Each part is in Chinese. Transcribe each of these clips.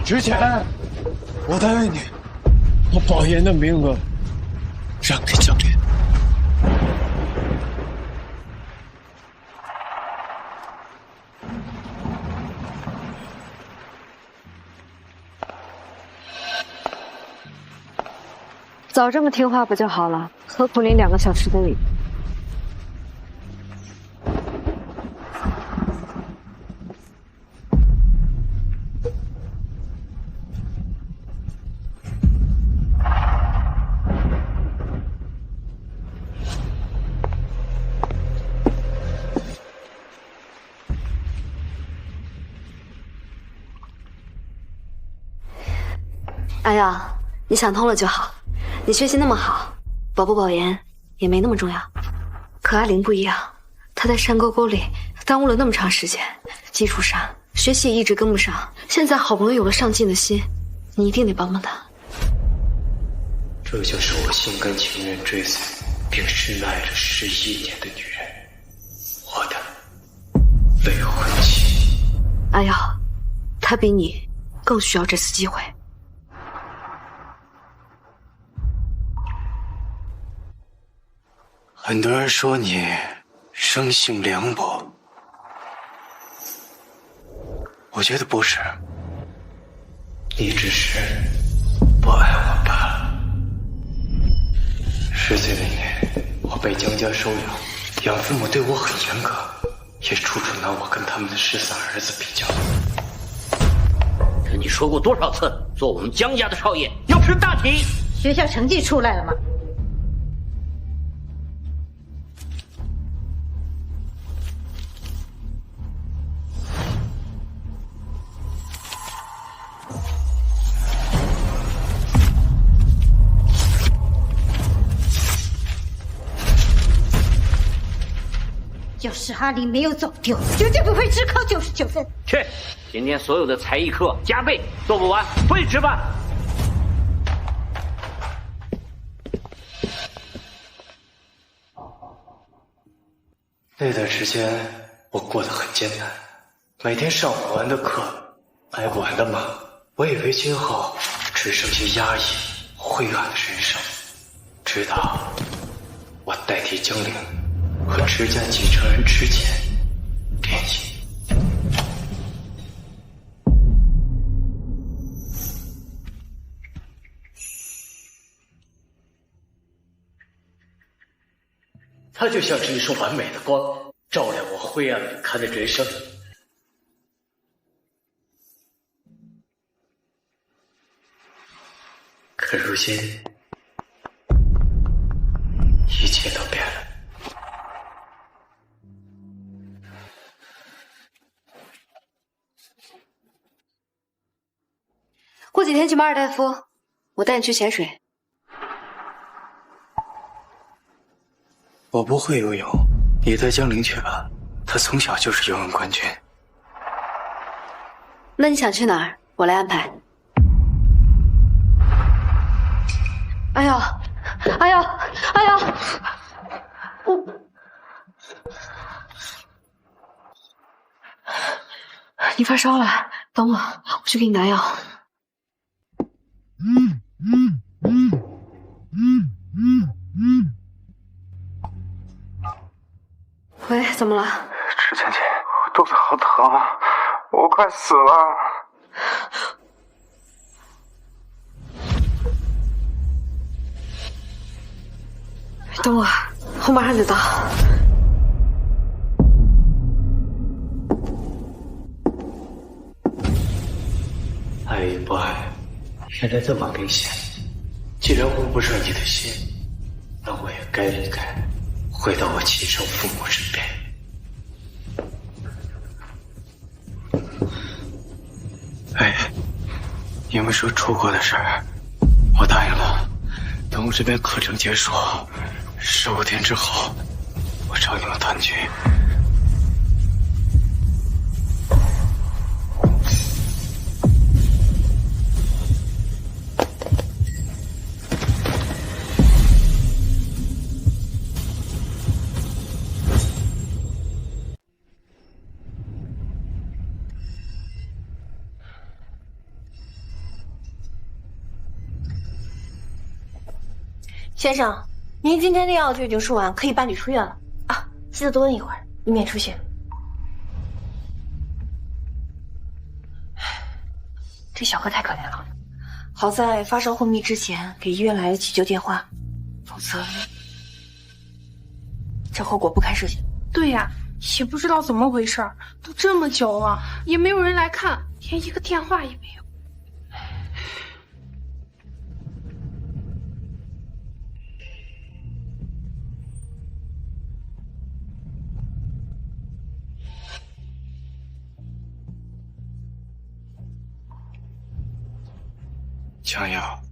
之前我答应你，我保研的名额让给江莲。早这么听话不就好了？何苦连2个小时都有？哎呀，你想通了就好。你学习那么好，保不保研也没那么重要。可阿玲不一样，她在山沟沟里耽误了那么长时间，基础上学习也一直跟不上。现在好不容易有了上进的心，你一定得帮帮她。这就是我心甘情愿追随并深爱了11年的女人，我的未婚妻。阿瑶，她比你更需要这次机会。很多人说你生性凉薄，我觉得不是，你只是不爱我罢了。10岁那年，我被江家收养，养父母对我很严格，也处处拿我跟他们的13儿子比较。跟你说过多少次，做我们江家的少爷要识大体。学校成绩出来了吗？要是阿玲没有走丢，绝对不会只考99分。去，今天所有的才艺课加倍，做不完不许吃饭。那段时间我过得很艰难，每天上不完的课，挨不完的骂。我以为今后只剩下压抑、灰暗的人生，直到我代替江陵和池家继承人之间联姻。它就像是一束完美的光，照亮我灰暗不堪的人生。可如今，一切都变了。过几天去马尔代夫，我带你去潜水。我不会游泳，你带江陵去吧，他从小就是游泳冠军。那你想去哪儿？我来安排。哎呀，哎呀，哎呀！你发烧了，等我，我去给你拿药。喂，怎么了？池芊芊，我肚子好疼啊，我快死了。等我，我马上就到。爱与不爱，原来这么明显。既然护不顺你的心，那我也该离开，回到我亲生父母身边。哎，你们说出国的事儿，我答应了。等我这边课程结束，15天之后，我找你们团聚。先生，您今天的药就已经输完，可以办理出院了啊！记得多问一会儿，以免出血。这小哥太可怜了，好在发烧昏迷之前给医院来了急救电话，否则这后果不堪设想。对呀，也不知道怎么回事，都这么久了，也没有人来看，连一个电话也没有。想要，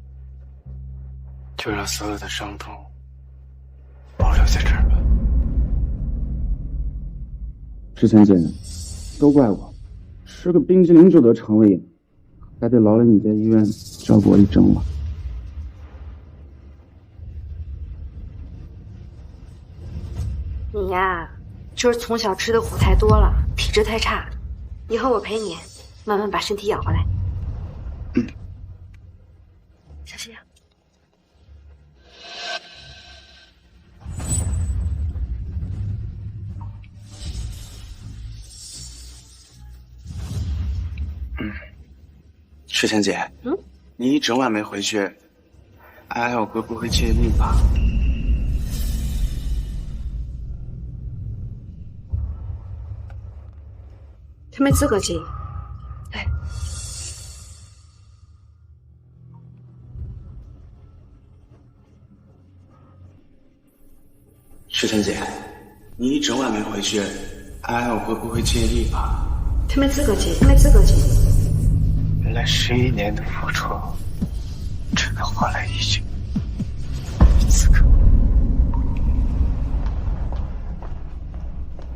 就让所有的伤痛保留在这儿吧。之前姐，都怪我，吃个冰激凌就得肠胃炎，还得劳累你在医院照顾我一整晚。你呀，就是从小吃的苦太多了，体质太差。以后我陪你，慢慢把身体养回来。小心呀。世贤姐，你一整晚没回去，安安我哥不会介意吧？他没资格介意。世贤姐，你一整晚没回去，安安我哥不会介意吧？他没资格介意，他没资格介意。原来11年的付出，只能换来一句“资格”。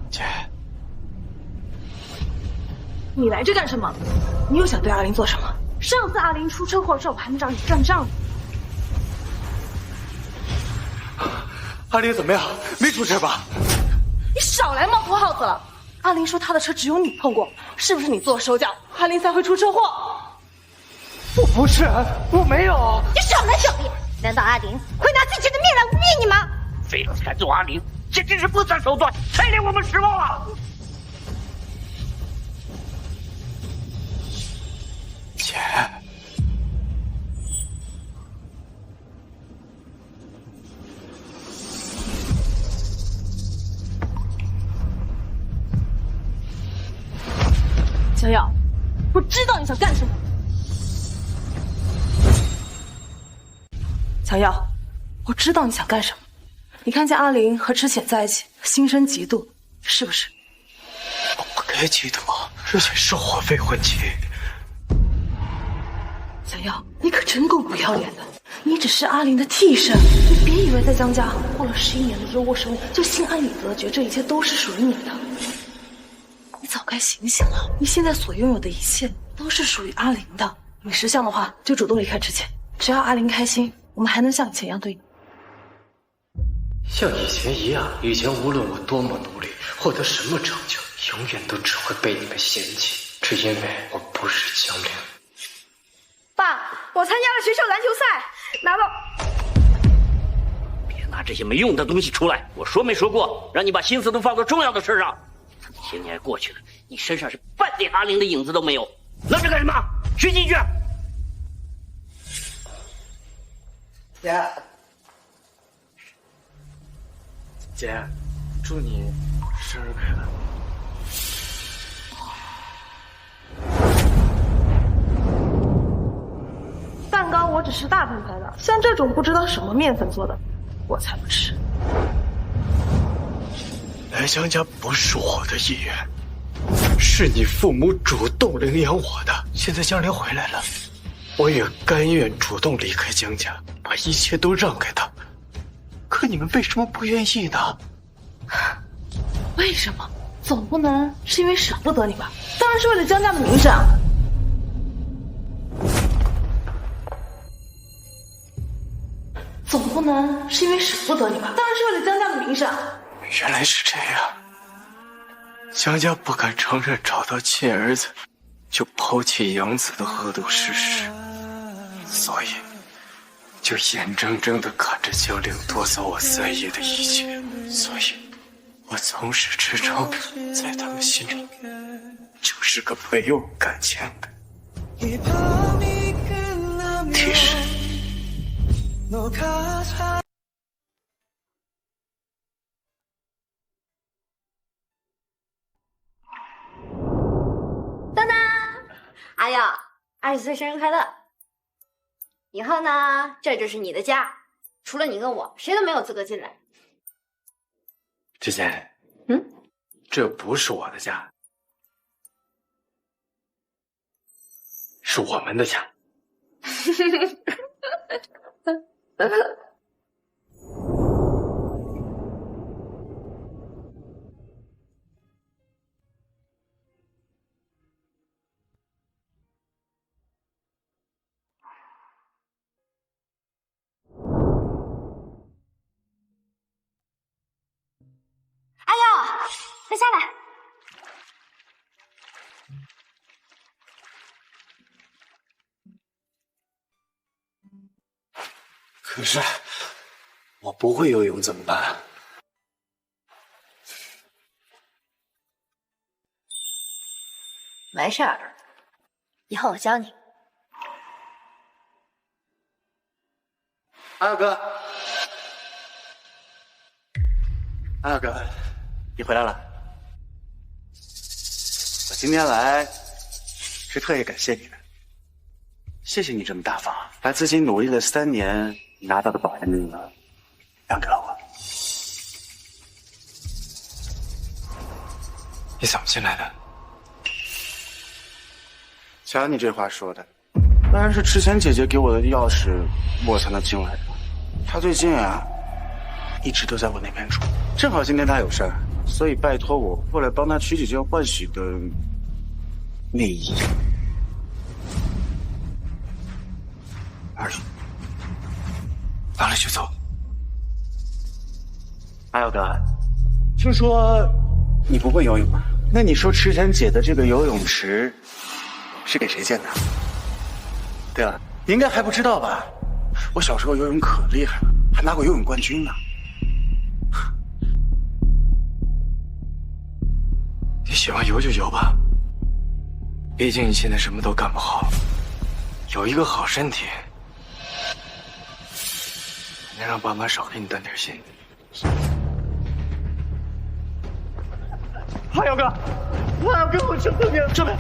姐，你来这干什么？你又想对阿玲做什么？上次阿玲出车祸的时候，我还没找你算账呢。阿玲怎么样？没出事吧？你少来冒头耗子了！阿玲说她的车只有你碰过，是不是你做手脚，阿玲才会出车祸？我不是，我没有。你少来狡辩！难道阿玲会拿自己的命来污蔑你吗？非要赶走阿玲，简直是不择手段，太令我们失望了。姐，小耀，我知道你想干什么。小耀，我知道你想干什么。你看见阿玲和池浅在一起，心生嫉妒，是不是？我不该嫉妒，而且是我未婚妻。小耀，你可真够不要脸的！你只是阿玲的替身，你别以为在江家过了11年的优渥生活，就心安理得，觉得这一切都是属于你的。你早该醒醒了！你现在所拥有的一切都是属于阿玲的。你识相的话，就主动离开池浅，只要阿玲开心，我们还能像以前一样对你。像以前一样，以前无论我多么努力，获得什么成就，永远都只会被你们嫌弃，只因为我不是江玲。爸，我参加了学校篮球赛，拿到。别拿这些没用的东西出来！我说没说过，让你把心思都放到重要的事上。这么些年过去了，你身上是半点阿玲的影子都没有，愣着干什么？去进去！姐，祝你生日快乐！蛋糕我只吃大品牌的，像这种不知道什么面粉做的，我才不吃。来江家不是我的意愿，是你父母主动领养我的。现在江玲回来了，我也甘愿主动离开江家，把一切都让给他。可你们为什么不愿意呢？为什么？总不能是因为舍不得你吧？当然是为了江家的名声啊！总不能是因为舍不得你吧？当然是为了江家的名声啊！原来是这样，江家不敢承认找到亲儿子就抛弃养子的恶毒事实，所以就眼睁睁地看着江陵夺走我3爷的一切，所以，我从始至终在他们心里就是个没有感情的替身。当当，阿耀，20岁生日快乐！以后呢，这就是你的家，除了你跟我，谁都没有资格进来。之前，这不是我的家，是我们的家。阿耀，快下来！可是我不会游泳怎么办？没事儿，以后我教你。阿耀哥，阿耀哥，你回来了。我今天来是特意感谢你的，谢谢你这么大方，把自己努力了3年拿到的保研名额让给了我。你怎么进来的？瞧你这话说的，当然是之前姐姐给我的钥匙，我才能进来的。她最近一直都在我那边住，正好今天她有事儿，所以拜托我过来帮她取几件换洗的内衣。拿了就走。阿耀哥，听说你不会游泳吗？那你说池晨姐的这个游泳池是给谁建的？对了，你应该还不知道吧？我小时候游泳可厉害了，还拿过游泳冠军呢。你喜欢游就游吧，毕竟你现在什么都干不好，有一个好身体，能让爸妈少给你担点心。阿耀哥，阿耀哥，我求求你了，救命！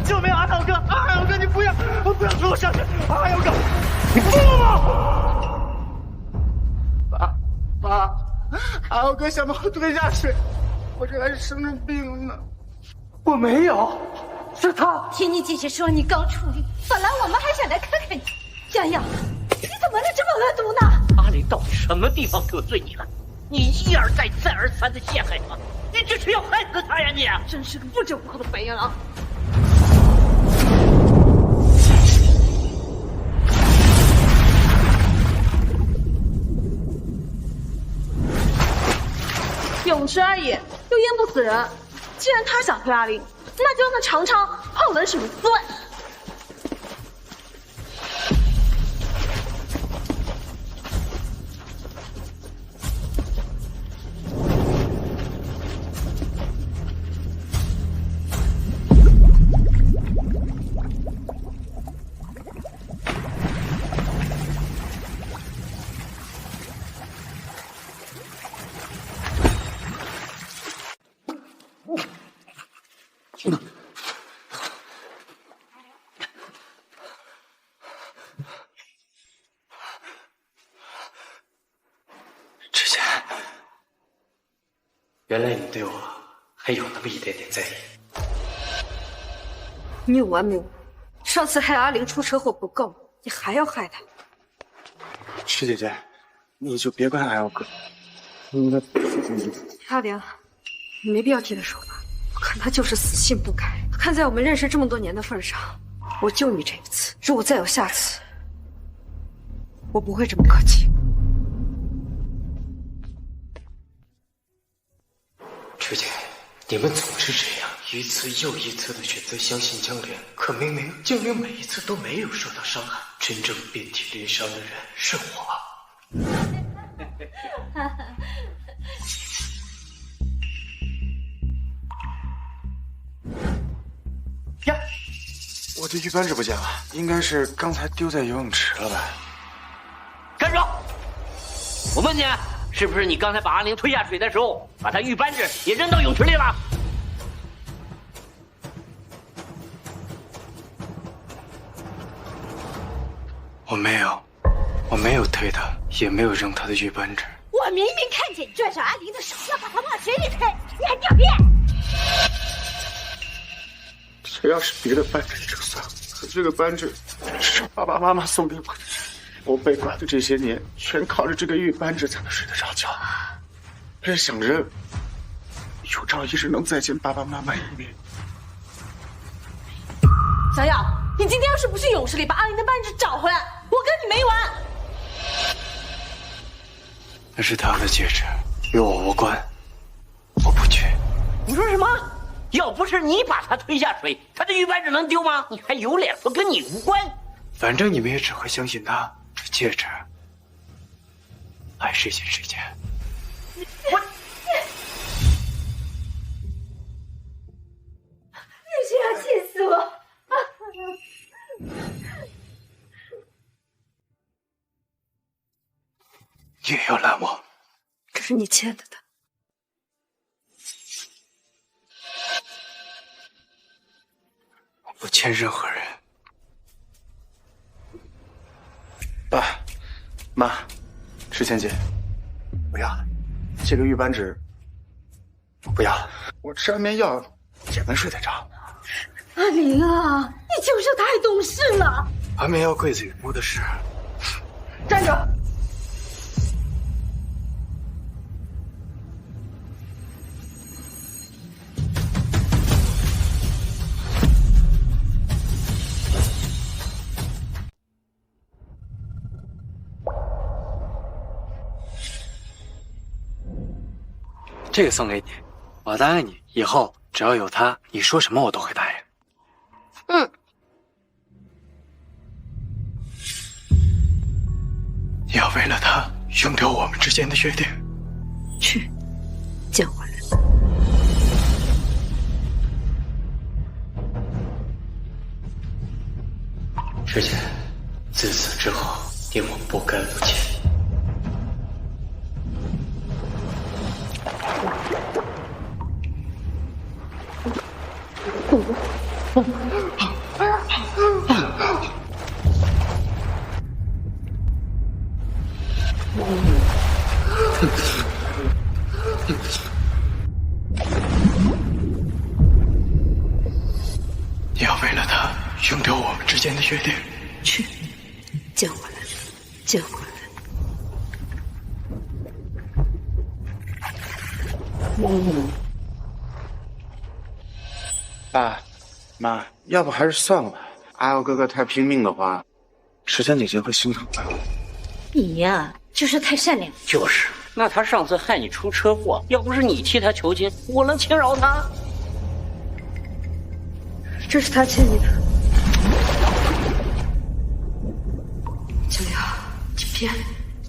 救命！阿耀哥，阿耀哥，你不要拖我下去！阿耀哥，你疯了吗？爸，阿耀哥想把我推下水，我这还是生着病呢。我没有，是他。听你姐姐说你刚出狱，本来我们还想来看看你。洋洋，你怎么能这么恶毒呢？阿林到底什么地方得罪你了？你一而再再而三的陷害他，你这是要害死他呀你！真是个不折不扣的白眼狼。泳池而已，又淹不死人。既然他想推阿林，那就让他尝尝泡冷水的滋味。之前，原来你对我还有那么一点点在意。你有完没完？上次害阿玲出车祸不够，你还要害她？师姐姐，你就别怪阿耀哥，你应该阿玲，你没必要替他说话。我看他就是死性不改。看在我们认识这么多年的份上，我救你这一次。如果再有下次，我不会这么客气。师姐，你们总是这样，一次又一次的选择相信江莲，可明明江莲每一次都没有受到伤害，真正遍体鳞伤的人是我。呀，我的玉扳指不见了，应该是刚才丢在游泳池了吧？站住！我问你，是不是你刚才把阿玲推下水的时候，把她玉扳指也扔到泳池里了？我没有推他，也没有扔他的玉扳指。我明明看见你拽上阿玲的手，要把她往水里推，你还狡辩！这要是别的扳指就算了，可这个扳指是爸爸妈妈送给我的，我被拐的这些年，全靠着这个玉扳指才能睡得着觉。越想着有朝一日能再见爸爸妈妈一面。小雅，你今天要是不去泳池里把阿玲的扳指找回来，我跟你没完！那是他的戒指，与我无关，我不去。你说什么？要不是你把他推下水，他的玉扳指能丢吗？你还有脸说跟你无关？反正你们也只会相信他。这戒指，爱谁信谁见。你是要气死我！你也要拦我？这是你欠的。我不欠任何人。爸妈，池倩姐，不要这个玉扳指，不要，我吃安眠药也能睡得着。阿玲啊，你就是太懂事了。安眠药柜子里摸的是。站着！这个送给你，我答应你，以后只要有它，你说什么我都会答应。你要为了他用掉我们之间的约定？去，叫回来。之前，自此之后，你我不干不净。你要为了他用掉我们之间的约定？去，叫回来，叫回来。爸妈，要不还是算了吧。阿耀哥哥太拼命的话，池倩姐姐会心疼的。你呀，就是太善良。就是，那他上次害你出车祸，要不是你替他求情，我能轻饶他？这是他欠你的。江瑶，你变了，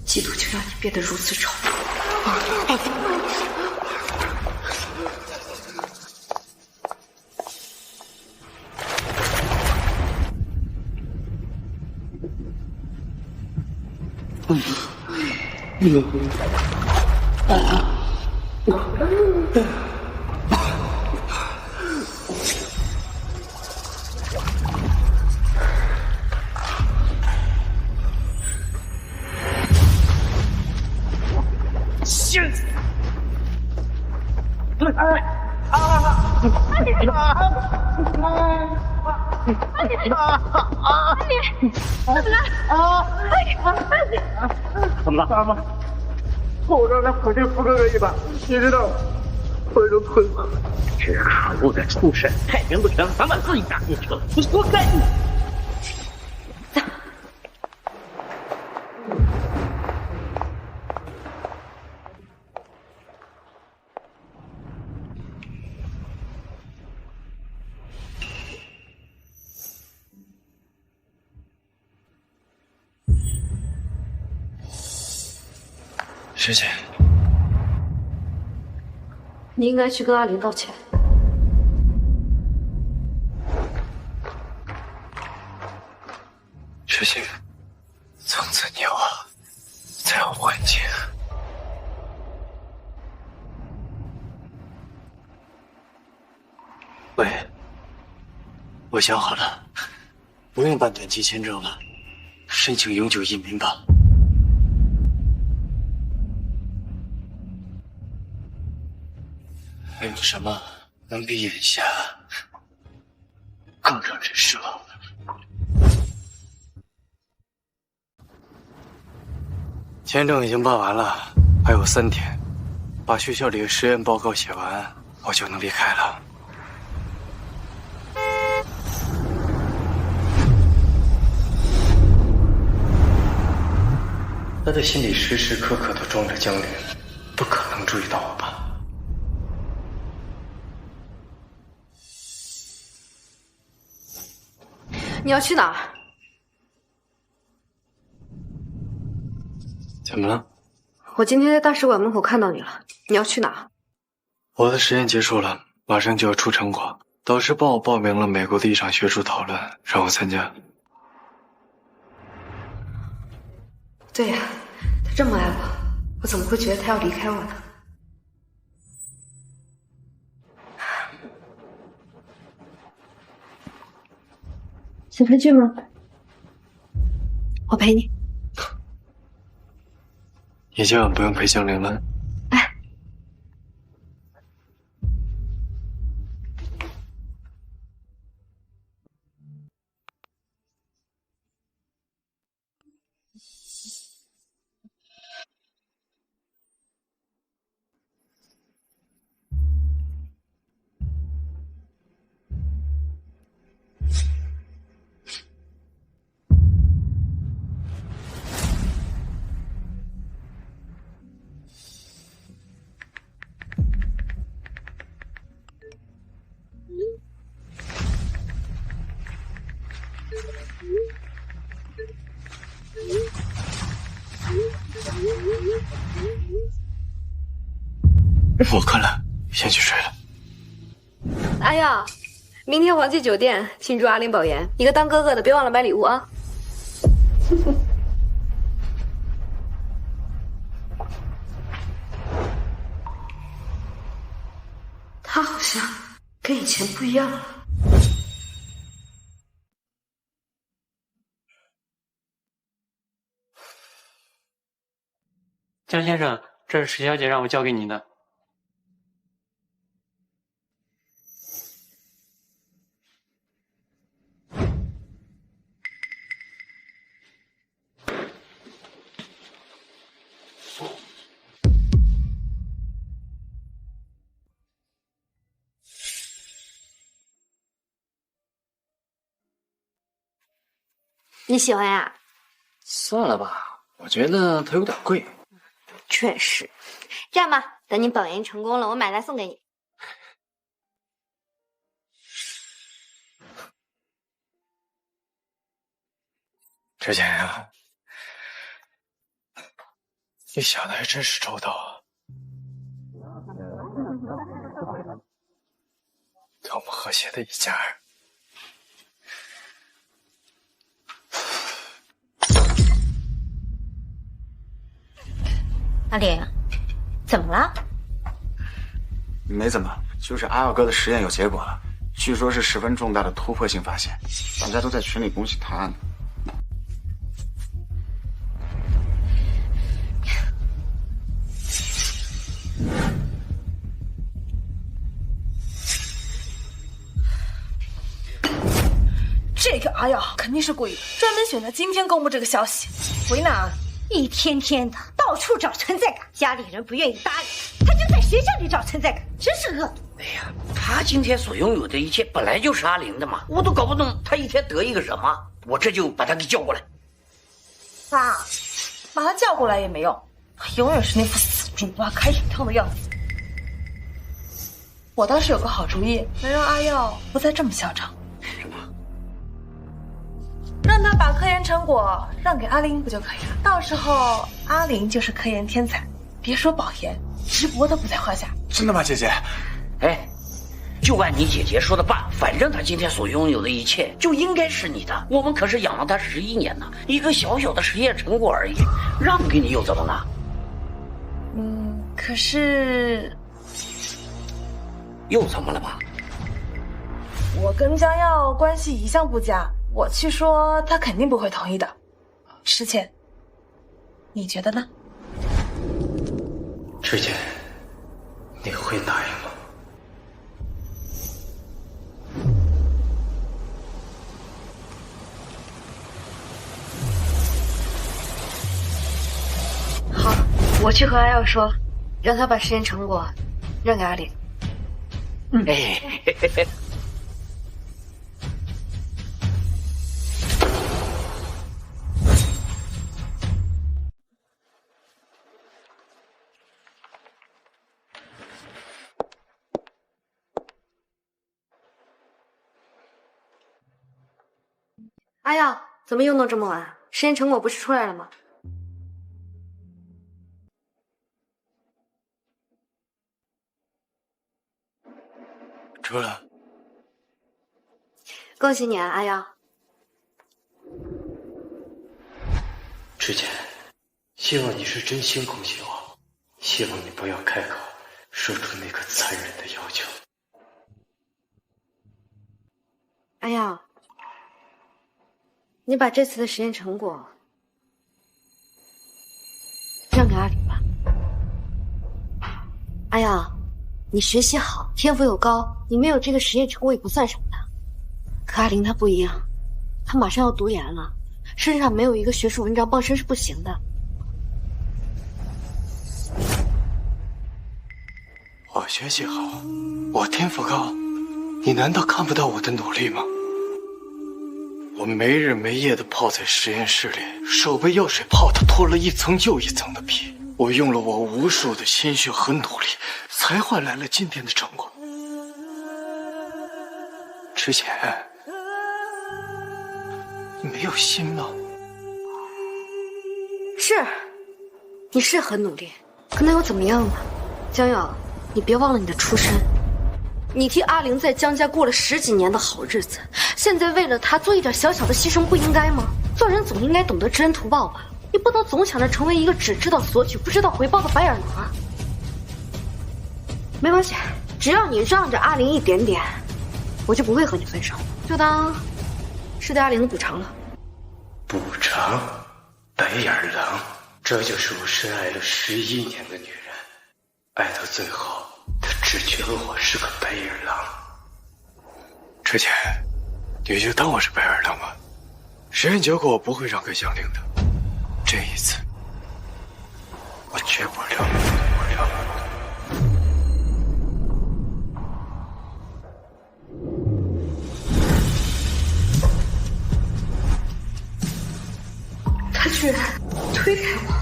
嫉妒就让你变得如此丑。怎么了？妈妈，我让他跑进福哥哥一把，你知道，我就退了。这可恶的畜生，太平不成，反把自己打进去了，你活该！师姐，你应该去跟阿玲道歉。师姐，从此你我再无关情。喂，我想好了，不用办短期签证了，申请永久移民吧。还有什么能比眼下更让人失望的？签证已经办完了，还有3天，把学校里的实验报告写完，我就能离开了。他的心里时时刻刻都装着江陵，不可能注意到我吧？你要去哪儿？怎么了？我今天在大使馆门口看到你了，你要去哪儿？我的实验结束了，马上就要出成果。导师帮我报名了美国的一场学术讨论，让我参加。对呀，他这么爱我，我怎么会觉得他要离开我呢？想看剧吗？我陪你。你今晚不用陪江玲了。哎，我困了，先去睡了。阿耀，明天黄记酒店庆祝阿玲保研，你个当哥哥的别忘了买礼物啊！他好像跟以前不一样了。江先生，这是石小姐让我交给您的。你喜欢呀？算了吧，我觉得它有点贵。确实，这样吧，等你保研成功了，我买来送给你。之前呀，你想的还真是周到啊！多么和谐的一家人。阿玲，怎么了？没怎么，就是阿耀哥的实验有结果了，据说是十分重大的突破性发现，大家都在群里恭喜他呢。这个阿耀肯定是故意的，专门选择今天公布这个消息，为难。一天天的到处找存在感，家里人不愿意搭理他，就在学校里找存在感，真是恶毒。哎呀，他今天所拥有的一切本来就是阿玲的嘛，我都搞不懂他一天得意个什么。我这就把他给叫过来。爸，把他叫过来也没用，他永远是那副死猪挖开水烫的样子。我倒是有个好主意，能让阿耀不再这么嚣张。什么？让他把科研成果让给阿玲不就可以了？到时候阿玲就是科研天才，别说保研，直播都不在话下。真的吗，姐姐？哎，就按你姐姐说的办，反正她今天所拥有的一切就应该是你的。我们可是养了她11年呢，一个小小的实验成果而已，让给你又怎么了？可是又怎么了吧？我跟江耀关系一向不佳，我去说他肯定不会同意的。师姐，你觉得呢？之前你会答应吗？好，我去和阿耀说，让他把实验成果让给阿玲。哎，阿耀，怎么又弄这么晚？实验成果不是出来了吗？出来。恭喜你啊，阿耀。之前，希望你是真心恭喜我，希望你不要开口说出那个残忍的要求。阿耀，你把这次的实验成果让给阿玲吧。阿耀，你学习好，天赋又高，你没有这个实验成果也不算什么的。可阿玲她不一样，她马上要读研了，身上没有一个学术文章傍身是不行的。我学习好，我天赋高，你难道看不到我的努力吗？我没日没夜地泡在实验室里，手被药水泡得脱了一层又一层的皮。我用了我无数的心血和努力，才换来了今天的成果。之前你没有心吗？是，你是很努力，可那又怎么样呢？江耀，你别忘了你的出身。你替阿玲在江家过了10几年的好日子，现在为了她做一点小小的牺牲，不应该吗？做人总应该懂得知恩图报吧，你不能总想着成为一个只知道索取不知道回报的白眼狼啊！没关系，只要你让着阿玲一点点，我就不会和你分手，就当是对阿玲的补偿了。补偿？白眼狼，这就是我深爱了11年的女人，爱到最后，她只觉得我是个白眼狼。之前，你就当我是白眼狼吧。实验结果我不会让给江玲的，这一次，我绝不让。他居然推开我！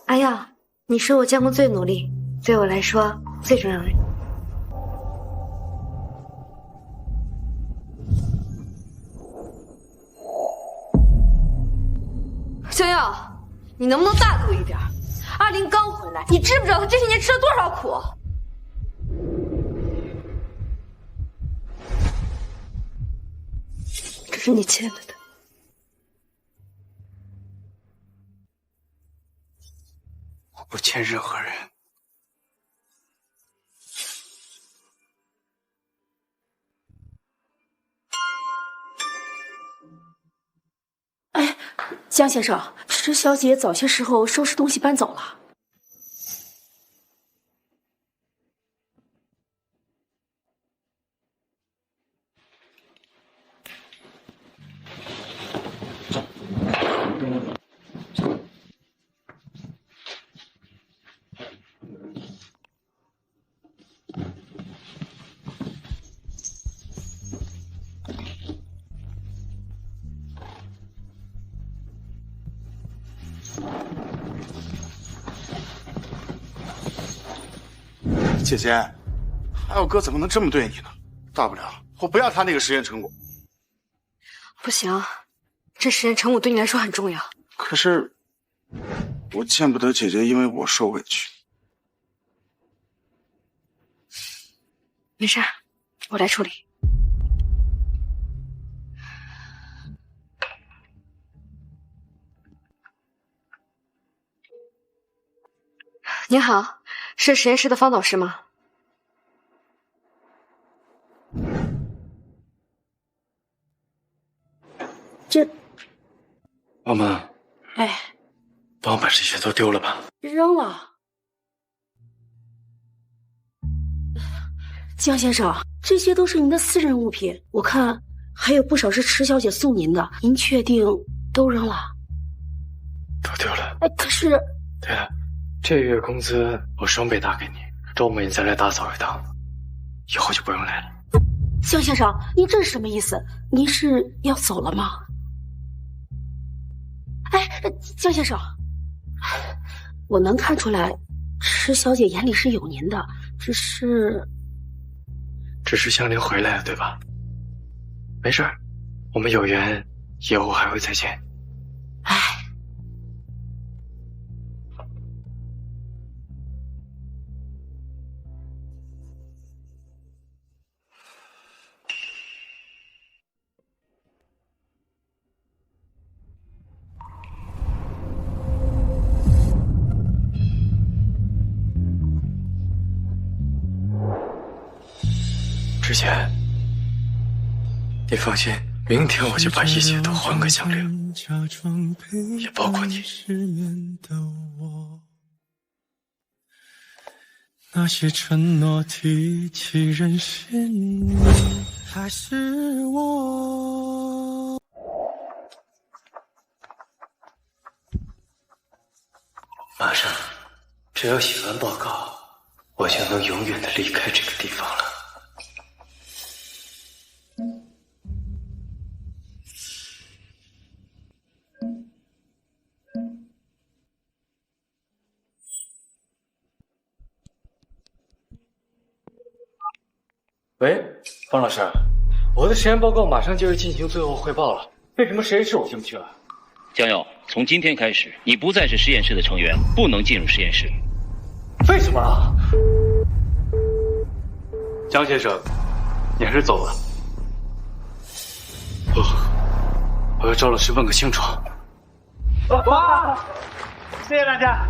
阿耀，你是我见过最努力，对我来说最重要的人。江耀，你能不能大度一点？阿玲刚回来，你知不知道她这些年吃了多少苦？这是你欠了的。我不欠任何人。哎，江先生，石小姐早些时候收拾东西搬走了。姐姐，还有哥怎么能这么对你呢？大不了我不要他那个实验成果。不行，这实验成果对你来说很重要。可是，我见不得姐姐因为我受委屈。没事，我来处理。您好，是实验室的方导师吗？妈妈，哎，帮我把这些都丢了吧。扔了。江先生，这些都是您的私人物品，我看还有不少是池小姐送您的，您确定都扔了？都丢了。哎，可是……对了，这个月工资我双倍打给你，周末你再来打扫一趟，以后就不用来了。江先生，您这是什么意思？您是要走了吗？哎，江先生，我能看出来，池小姐眼里是有您的，只是香菱回来了，对吧？没事儿，我们有缘，以后还会再见。哎，之前，你放心，明天我就把一切都还给香菱，也包括你。那些承诺提起人心里，还是我。马上，只要写完报告，我就能永远的离开这个地方了。喂，方老师，我的实验报告马上就要进行最后汇报了，为什么实验室我进不去了？江耀，从今天开始，你不再是实验室的成员，不能进入实验室。为什么啊？江先生，你还是走吧。我要赵老师问个清楚。谢谢大家。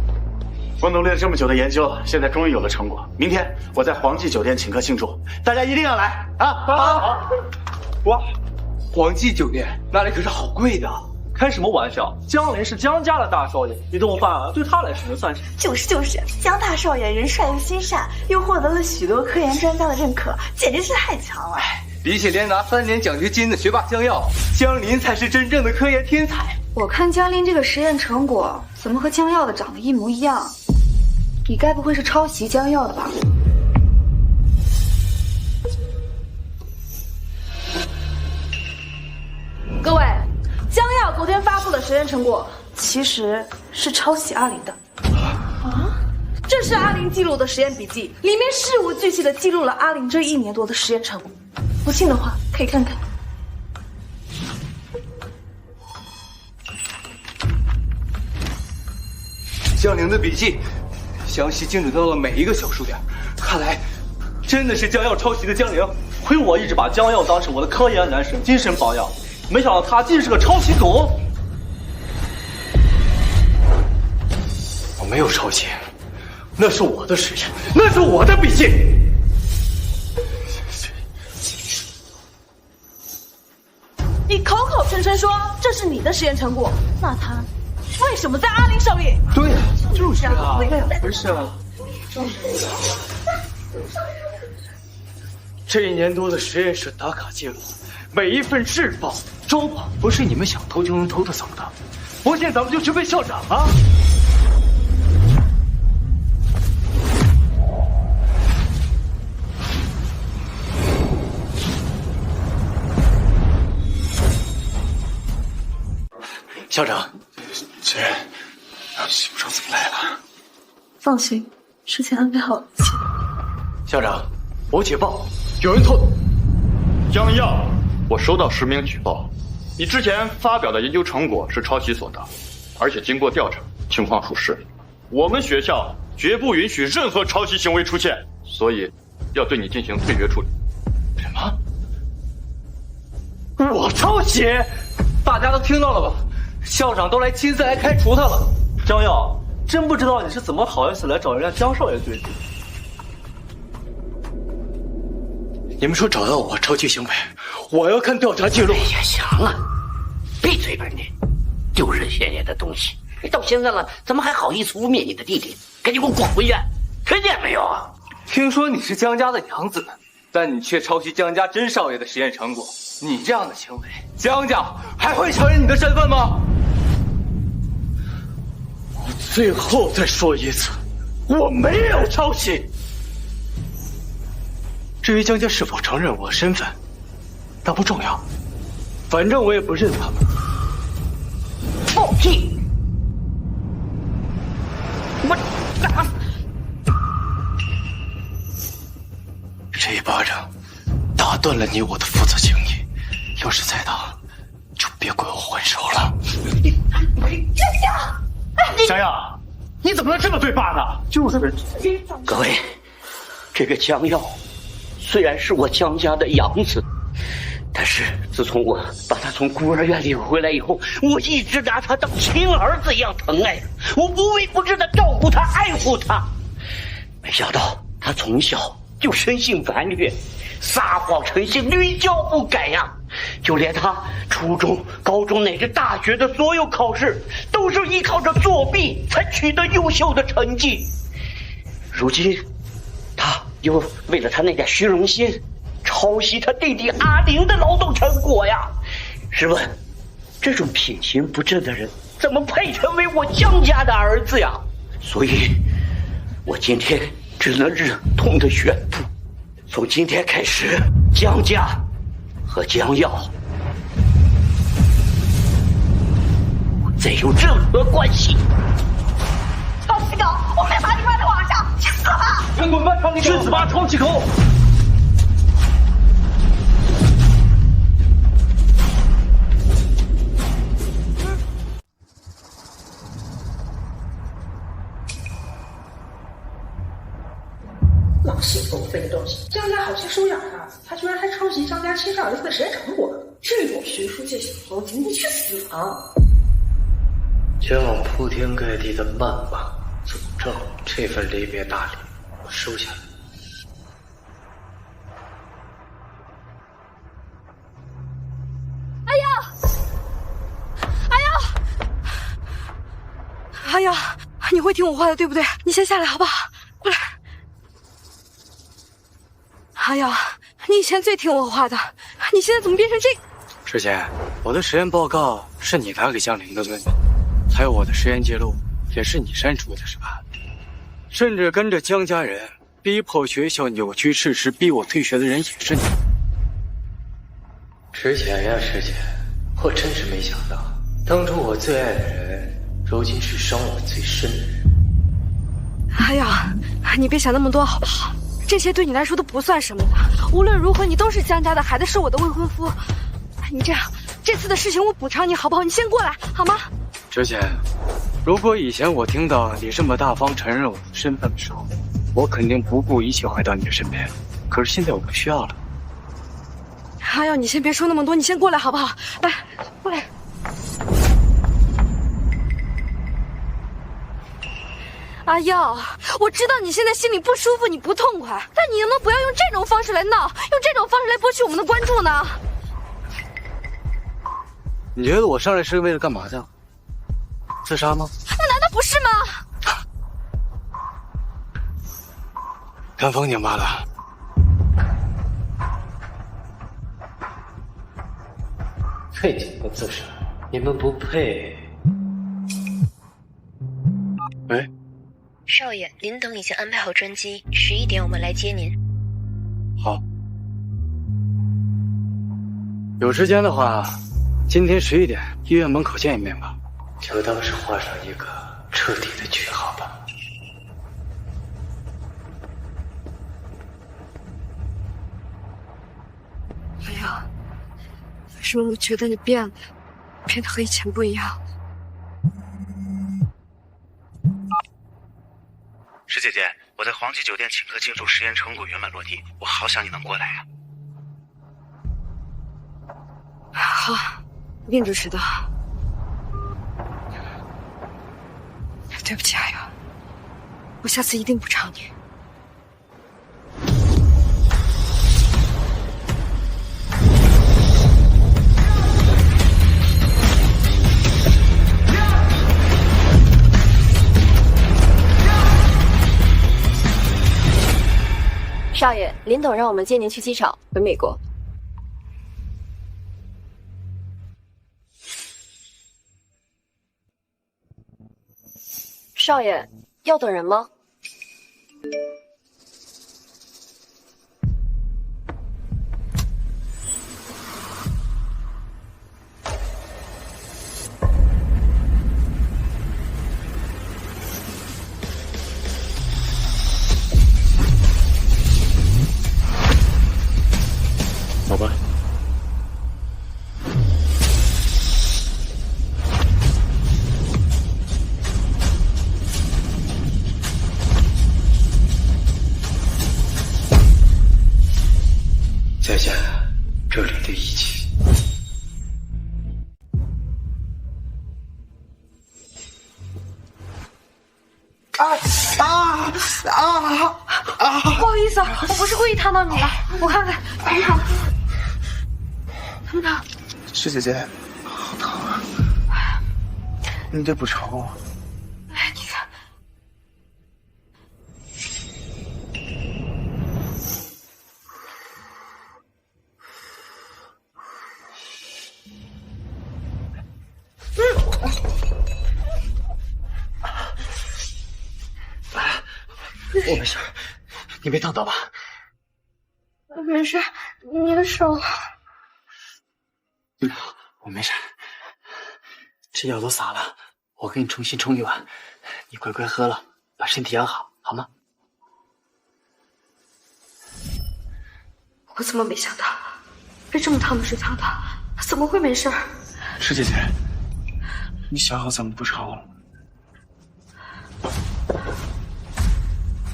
我努力了这么久的研究，现在终于有了成果。明天我在黄记酒店请客庆祝，大家一定要来啊！好。哇，黄记酒店那里可是好贵的。开什么玩笑？江林是江家的大少爷，一顿饭对他来说能算什么？就是，江大少爷人帅又心善，又获得了许多科研专家的认可，简直是太强了。比起连拿3年奖学金的学霸江耀，江林才是真正的科研天才。我看江林这个实验成果怎么和江耀的长得一模一样？你该不会是抄袭江耀的吧？各位，江耀昨天发布的实验成果其实是抄袭阿林的。啊？这是阿林记录的实验笔记，里面事无巨细的记录了阿林这1年多的实验成果。不信的话，可以看看。江玲的笔记详细精准到了每一个小数点，看来真的是江耀抄袭的江玲。亏我一直把江耀当成我的科研男神、精神榜样，没想到他竟是个抄袭狗。我没有抄袭，那是我的实验，那是我的笔记。你口口声声说这是你的实验成果，那他为什么在阿林手里？对呀，就是啊，不是啊。这1年多的实验室打卡记录，每一份日报、周报，不是你们想偷就能偷得走的。不信咱们就去问校长啊！校长，这人不知道怎么来了。放心，事情安排好了。校长，我解报，有人偷。江耀，我收到实名举报，你之前发表的研究成果是抄袭所得，而且经过调查，情况属实。我们学校绝不允许任何抄袭行为出现，所以要对你进行退学处理。什么？我抄袭？大家都听到了吧？校长都亲自来开除他了。江耀，真不知道你是怎么好意思来找人家江少爷对质。你们说找到我抄袭行为，我要看调查记录。哎呀，行了，闭嘴吧你！丢人现眼的东西！你到现在了，怎么还好意思污蔑你的弟弟？赶紧给我滚回去！听见没有？听说你是江家的养子，但你却抄袭江家甄少爷的实验成果。你这样的行为，江家还会承认你的身份吗？我最后再说一次，我没有抄袭。至于江家是否承认我身份，那不重要，反正我也不认他们。放屁！我打死！这一巴掌打断了你我的父子情谊，要是再打，就别怪我还手了。江耀，你怎么能这么对爸呢？就是各位，这个江耀虽然是我江家的养子，但是自从我把他从孤儿院里回来以后，我一直拿他当亲儿子一样疼爱，我无微不至的照顾他、爱护他。没想到他从小就生性顽劣，撒谎成性，屡教不改呀！就连他初中、高中乃至大学的所有考试，都是依靠着作弊才取得优秀的成绩。如今，他又为了他那点虚荣心，抄袭他弟弟阿玲的劳动成果呀！试问，这种品行不正的人，怎么配成为我江家的儿子呀？所以，我今天只能忍痛的宣布，从今天开始，江家和江耀不再有任何关系。抄袭狗，我会把你放在网上，去死吧！人滚吧，抄袭狗！去死吧，抄袭狗！狼心狗肺的东西，江家好心收养他，他居然还抄袭江家亲生儿子的实验成果，这种学术界小猴子，你去死啊！前往铺天盖地的谩骂、诅咒，这份离别大礼我收下了。阿耀，阿耀，你会听我话的，对不对？你先下来好不好？过来。阿耀，你以前最听我话的，你现在怎么变成这？之前我的实验报告是你拿给江玲的，对吗？还有我的实验记录也是你删除的，是吧？甚至跟着江家人逼迫学校扭曲事实，逼我退学的人也是你。之前呀，之前，我真是没想到，当初我最爱的人，如今是伤我最深的人。阿耀，你别想那么多好不好？这些对你来说都不算什么的。无论如何，你都是江家的孩子，是我的未婚夫。你这样，这次的事情我补偿你好不好？你先过来好吗？之前，如果以前我听到你这么大方承认我的身份的时候，我肯定不顾一切回到你的身边。可是现在我不需要了。阿耀，你先别说那么多，你先过来好不好？来，过来。阿耀，我知道你现在心里不舒服，你不痛快，但你能不能不要用这种方式来闹，用这种方式来博取我们的关注呢？你觉得我上来是为了干嘛的？自杀吗？那难道不是吗？看风景罢了。配怎么自杀？你们不配。喂。少爷，您等已经安排好专机，11点我们来接您。好，有时间的话，今天11点医院门口见一面吧，就当是画上一个彻底的句号吧。哎呀，什么我觉得你变了，变得和以前不一样。石姐姐，我在黄记酒店请客庆祝实验成果圆满落地，我好想你能过来呀。好，一定支持的。对不起，阿瑶，我下次一定补偿你。少爷，林董让我们接您去机场回美国。少爷，要等人吗？走吧。再见这里的一切。不好意思啊，我不是故意烫到你的，我看看，疼不疼？疼不疼？石姐姐，好疼啊！你得补偿我。哎，你看。我没事，你没烫到吧？没事，你的手。我没事，这药都洒了，我给你重新冲一碗，你乖乖喝了，把身体养好，好吗？我怎么没想到，被这么烫的水烫的，怎么会没事？石姐姐，你想好怎么补偿我了吗？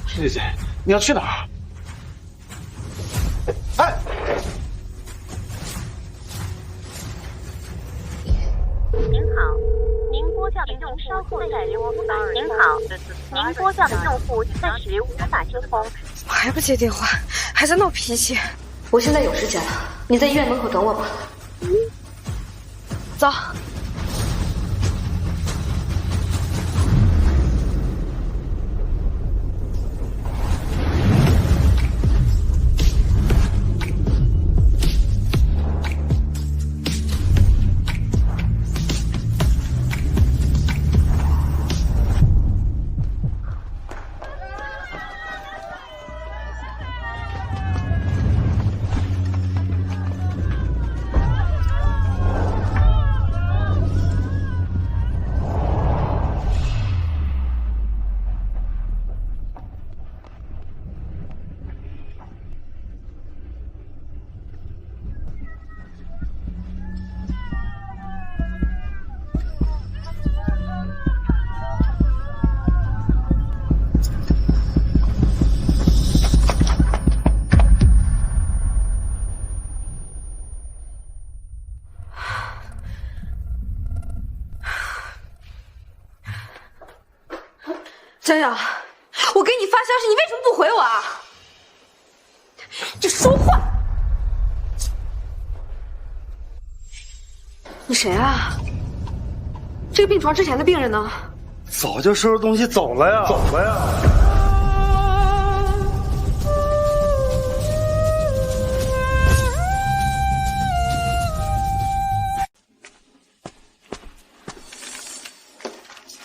石姐姐，你要去哪儿？哎！您好，您拨叫的用户现在无法。您好，您拨叫的用户暂时无法接通。我还不接电话，还在闹脾气。我现在有时间了，你在医院门口等我吧。走。江阳，我给你发消息，你为什么不回我啊？你说话！你谁啊？这个病床之前的病人呢？早就收拾东西走了呀。走了呀。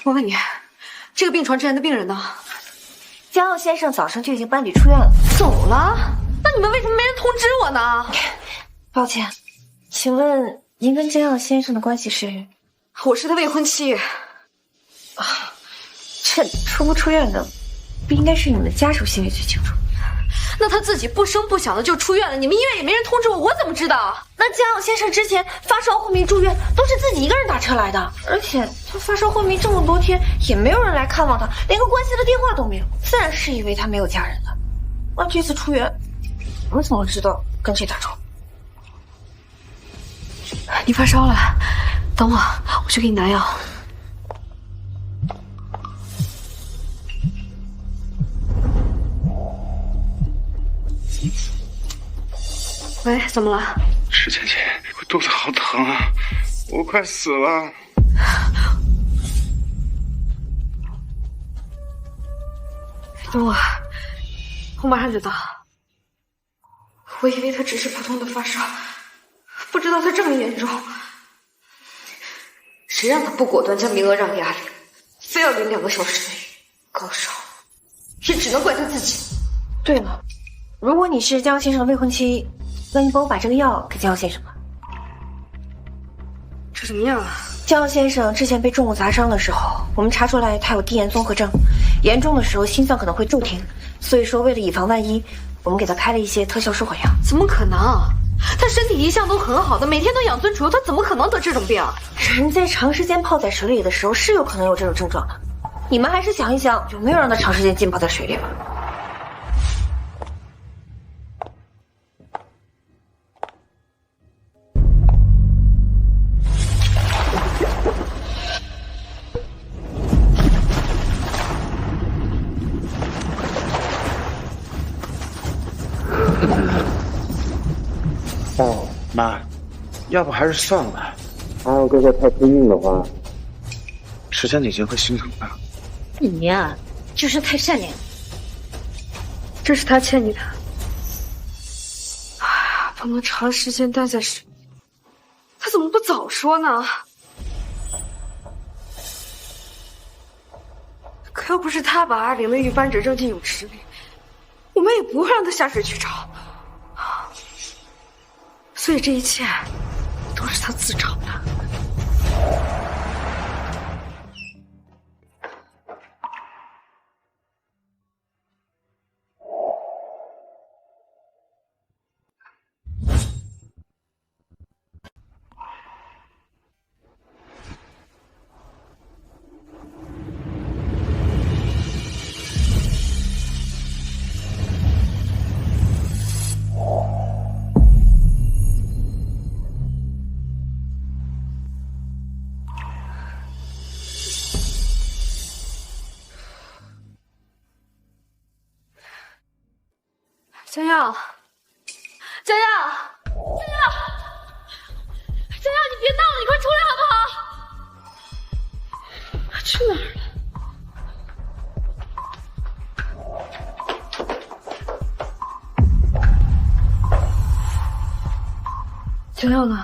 我问你，这个病床之前的病人呢？江耀先生早上就已经搬离出院了。走了？那你们为什么没人通知我呢？抱歉，请问您跟江耀先生的关系是？我是他未婚妻。啊，这出不出院的，不应该是你们的家属心里最清楚。那他自己不声不响的就出院了，你们医院也没人通知我，我怎么知道？那江耀先生之前发烧昏迷住院，都是自己一个人打车来的，而且他发烧昏迷这么多天，也没有人来看望他，连个关心的电话都没有，自然是以为他没有家人的。那这次出院，我怎么知道跟谁打招呼？你发烧了，等我，我去给你拿药。喂，怎么了？石芊芊，我肚子好疼啊，我快死了。等我，我马上就到。我以为他只是普通的发烧，不知道他这么严重。谁让他不果断将名额让给阿玲，非要临2个小时内高烧，也只能怪他自己。对了，如果你是江先生未婚妻，那你帮我把这个药给江先生吧。这什么药啊？江先生之前被重物砸伤的时候，我们查出来他有低盐综合症，严重的时候心脏可能会骤停，所以说为了以防万一，我们给他开了一些特效舒缓药。怎么可能？他身体一向都很好的，每天都养尊处优，他怎么可能得这种病？人在长时间泡在水里的时候是有可能有这种症状的，你们还是想一想，有没有让他长时间浸泡在水里吧？哦，妈，要不还是算了吧。阿耀哥哥太拼命的话，石芊姐姐会心疼的。你呀，就是太善良。这是他欠你的。哎呀，不能长时间待在水，他怎么不早说呢？可要不是他把阿玲的玉扳指扔进泳池里，我们也不会让他下水去找。所以这一切都是他自找的。江耀，江耀，江耀，江耀，你别闹了，你快出来好不好？他去哪儿了？江耀呢？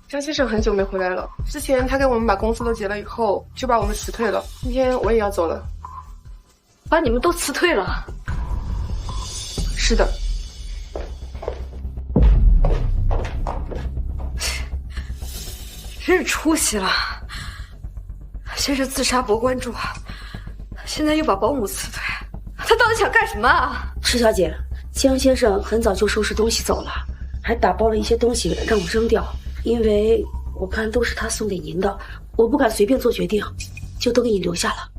江先生很久没回来了。之前他给我们把公司都结了以后，就把我们辞退了。今天我也要走了。把你们都辞退了？是的。真是出息了！先是自杀博关注，现在又把保姆辞退，他到底想干什么啊？池小姐，江先生很早就收拾东西走了，还打包了一些东西让我扔掉，因为我看都是他送给您的，我不敢随便做决定，就都给你留下了。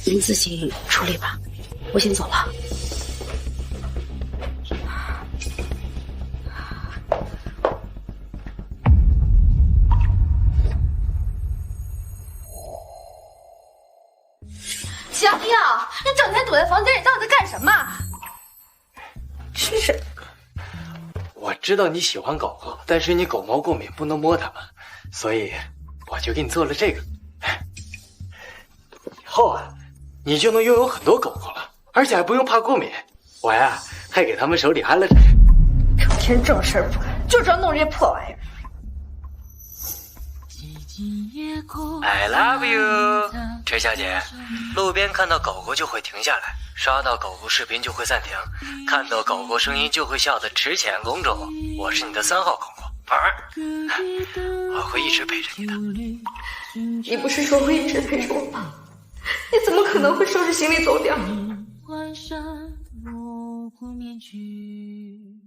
您自行处理吧，我先走了。江耀，你整天躲在房间里，到底在干什么？真是。我知道你喜欢狗狗，但是你狗毛过敏，不能摸它们，所以我就给你做了这个。以后啊，你就能拥有很多狗狗了，而且还不用怕过敏。我呀，还给他们手里安了。整天正事儿不干，就知道弄这些破玩意儿。I love you， 陈小姐。路边看到狗狗就会停下来，刷到狗狗视频就会暂停，看到狗狗声音就会笑的池浅公主。我是你的3号狗狗，宝儿，我会一直陪着你的。你不是说会一直陪着我吗？你怎么可能会收拾行李走掉？换上模糊面具。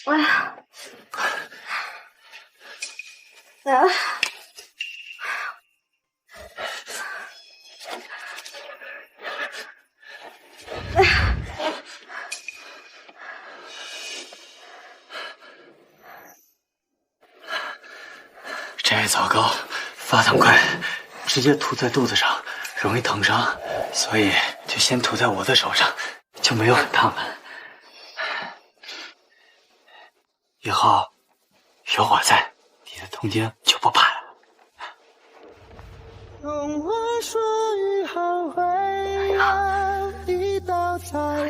哎呀，来了。哎呀，这枣糕发糖快，直接涂在肚子上容易烫伤，所以就先涂在我的手上，就没有很烫了。以后有我在，你的痛经就不怕了。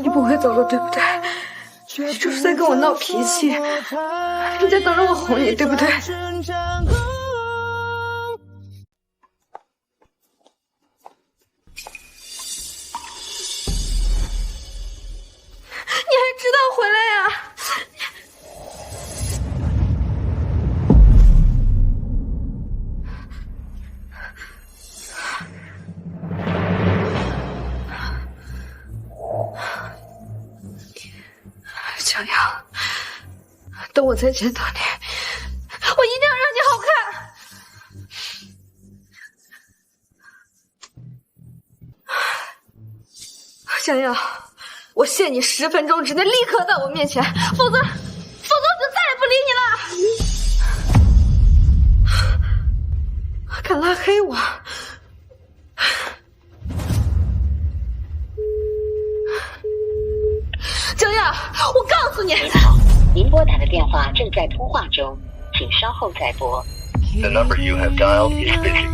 你不会走了，对不对？你就是在跟我闹脾气，你在等着我哄你，对不对？你还知道回来呀？江阳，等我再见到你，我一定要让你好看。江阳，我限你10分钟之内立刻到我面前，否则我就再也不理你了。敢拉黑我？江阳，我告诉你，您好，您拨打的电话正在通话中，请稍后再拨。The number you have dialed is busy.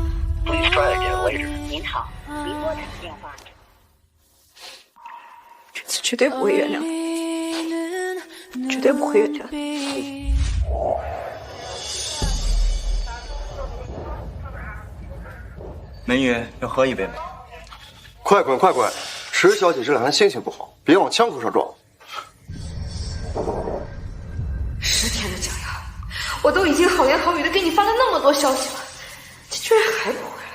Please try again later. 您好，您拨打的电话。这次绝对不会原谅你，绝对不会原谅你。美女，要喝一杯吗？快，池小姐这两天心情不好，别往枪口上撞。10天了，江阳，我都已经好言好语的给你发了那么多消息了，你居然还不回来？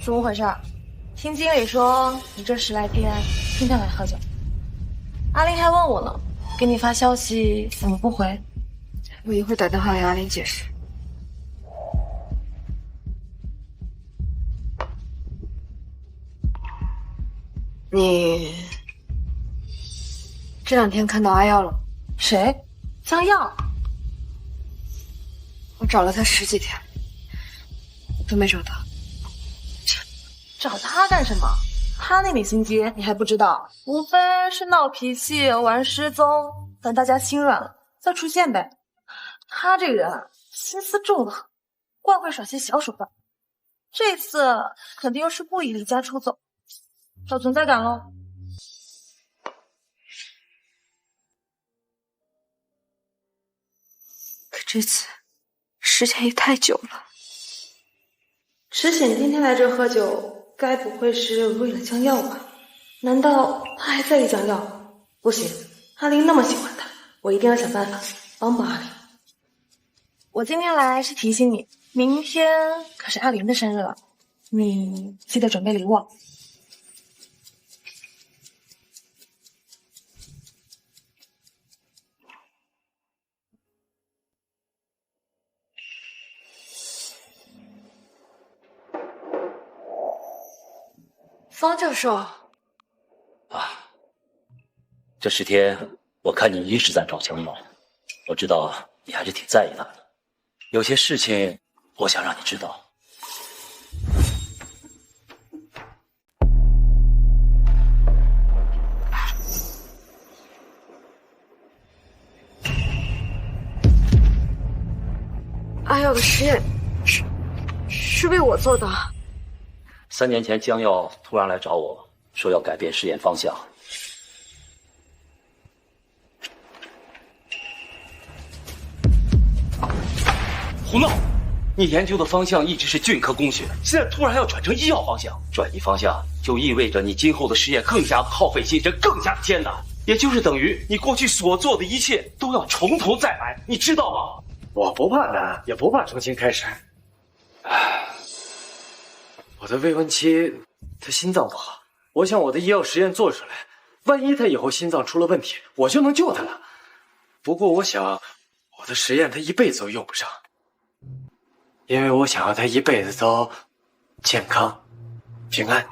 怎么回事？听经理说你这10来天天天来喝酒。阿玲还问我呢，给你发消息怎么不回？我一会儿打电话给阿玲解释。你这2天看到阿耀了吗？谁？江耀。我找了他10几天，都没找到。找他干什么？他那点心机你还不知道？无非是闹脾气、玩失踪，等大家心软了再出现呗。他这个人心思重得很，惯会耍些小手段。这次肯定又是故意离家出走，找存在感喽。可这次时间也太久了。池显天天来这喝酒，该不会是为了江耀吧？难道他还在意江耀？不行，阿玲那么喜欢他，我一定要想办法帮帮阿玲。我今天来是提醒你，明天可是阿玲的生日了，你记得准备礼物。方教授，这10天我看你一直在找江耀，我知道你还是挺在意他的。有些事情我想让你知道。阿耀的实验是为我做的。3年前江耀突然来找我说要改变实验方向。胡闹！你研究的方向一直是菌科工学，现在突然要转成医药方向，转移方向就意味着你今后的实验更加耗费心神，更加的艰难。也就是等于你过去所做的一切都要从头再来，你知道吗？我不怕难，也不怕重新开始。我的未婚妻，她心脏不好，我想我的医药实验做出来，万一她以后心脏出了问题，我就能救她了。不过我想，我的实验她一辈子都用不上，因为我想要她一辈子都健康、平安。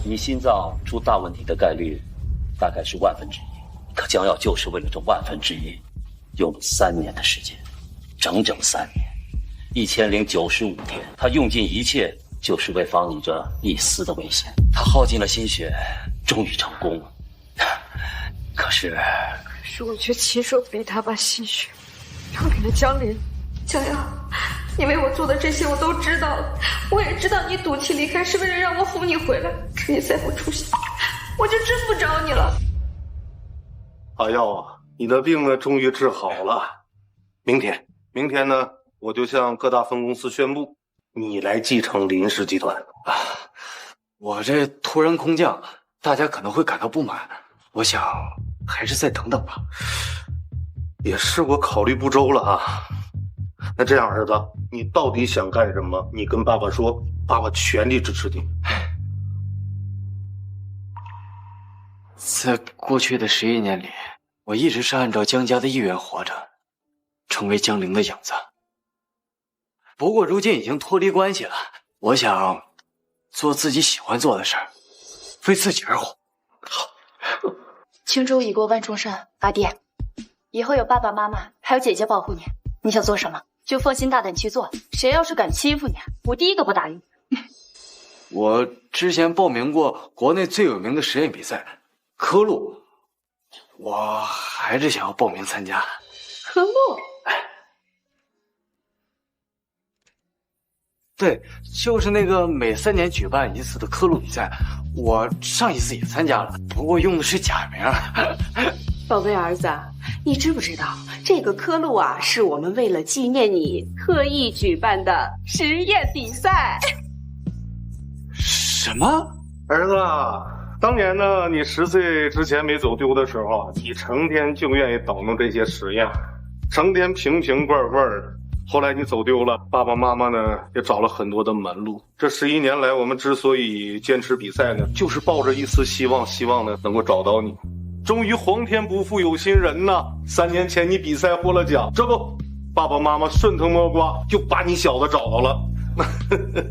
你心脏出大问题的概率大概是1/1000，可江耀就是为了这1/1000，用了3年的时间，整整3年，1095天，他用尽一切，就是为防你这一丝的危险。他耗尽了心血，终于成功了。可是我却亲手为他把心血让给了江林。江耀，你为我做的这些我都知道了，我也知道你赌气离开是为了让我哄你回来，可你再不出现，我就真不找你了。阿耀啊，你的病呢终于治好了。明天呢，我就向各大分公司宣布，你来继承林氏集团。我这突然空降，大家可能会感到不满，我想还是再等等吧。也是我考虑不周了啊。那这样，儿子，你到底想干什么？你跟爸爸说，爸爸全力支持你。在过去的11年里，我一直是按照江家的意愿活着，成为江陵的影子。不过如今已经脱离关系了，我想做自己喜欢做的事儿，为自己而活。好，轻舟已过万重山，阿弟，以后有爸爸妈妈还有姐姐保护你，你想做什么就放心大胆去做，谁要是敢欺负你，我第一个不答应。我之前报名过国内最有名的实验比赛科路，我还是想要报名参加。科路？对，就是那个每3年举办一次的科路比赛，我上一次也参加了，不过用的是假名。宝贝儿子，你知不知道这个科路啊，是我们为了纪念你特意举办的实验比赛。什么？儿子，当年呢，你10岁之前没走丢的时候，你成天就愿意捣弄这些实验，成天瓶瓶罐罐的。后来你走丢了，爸爸妈妈呢也找了很多的门路。这11年来，我们之所以坚持比赛呢，就是抱着一丝希望，希望呢能够找到你。终于皇天不负有心人呐！3年前你比赛获了奖，这不，爸爸妈妈顺藤摸瓜就把你小子找到了。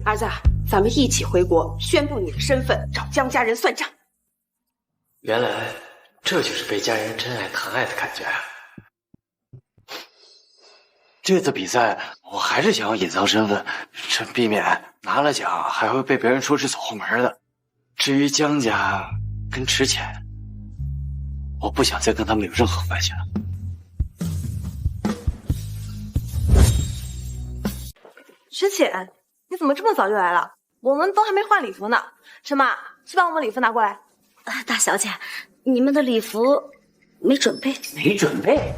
儿子，咱们一起回国，宣布你的身份，找江家人算账。原来这就是被家人真爱疼爱的感觉啊！这次比赛我还是想要隐藏身份，这避免拿了奖还会被别人说是走后门的。至于江家跟池浅，我不想再跟他们有任何关系了。池浅，你怎么这么早就来了？我们都还没换礼服呢。陈妈，去把我们礼服拿过来。大小姐，你们的礼服没准备。没准备？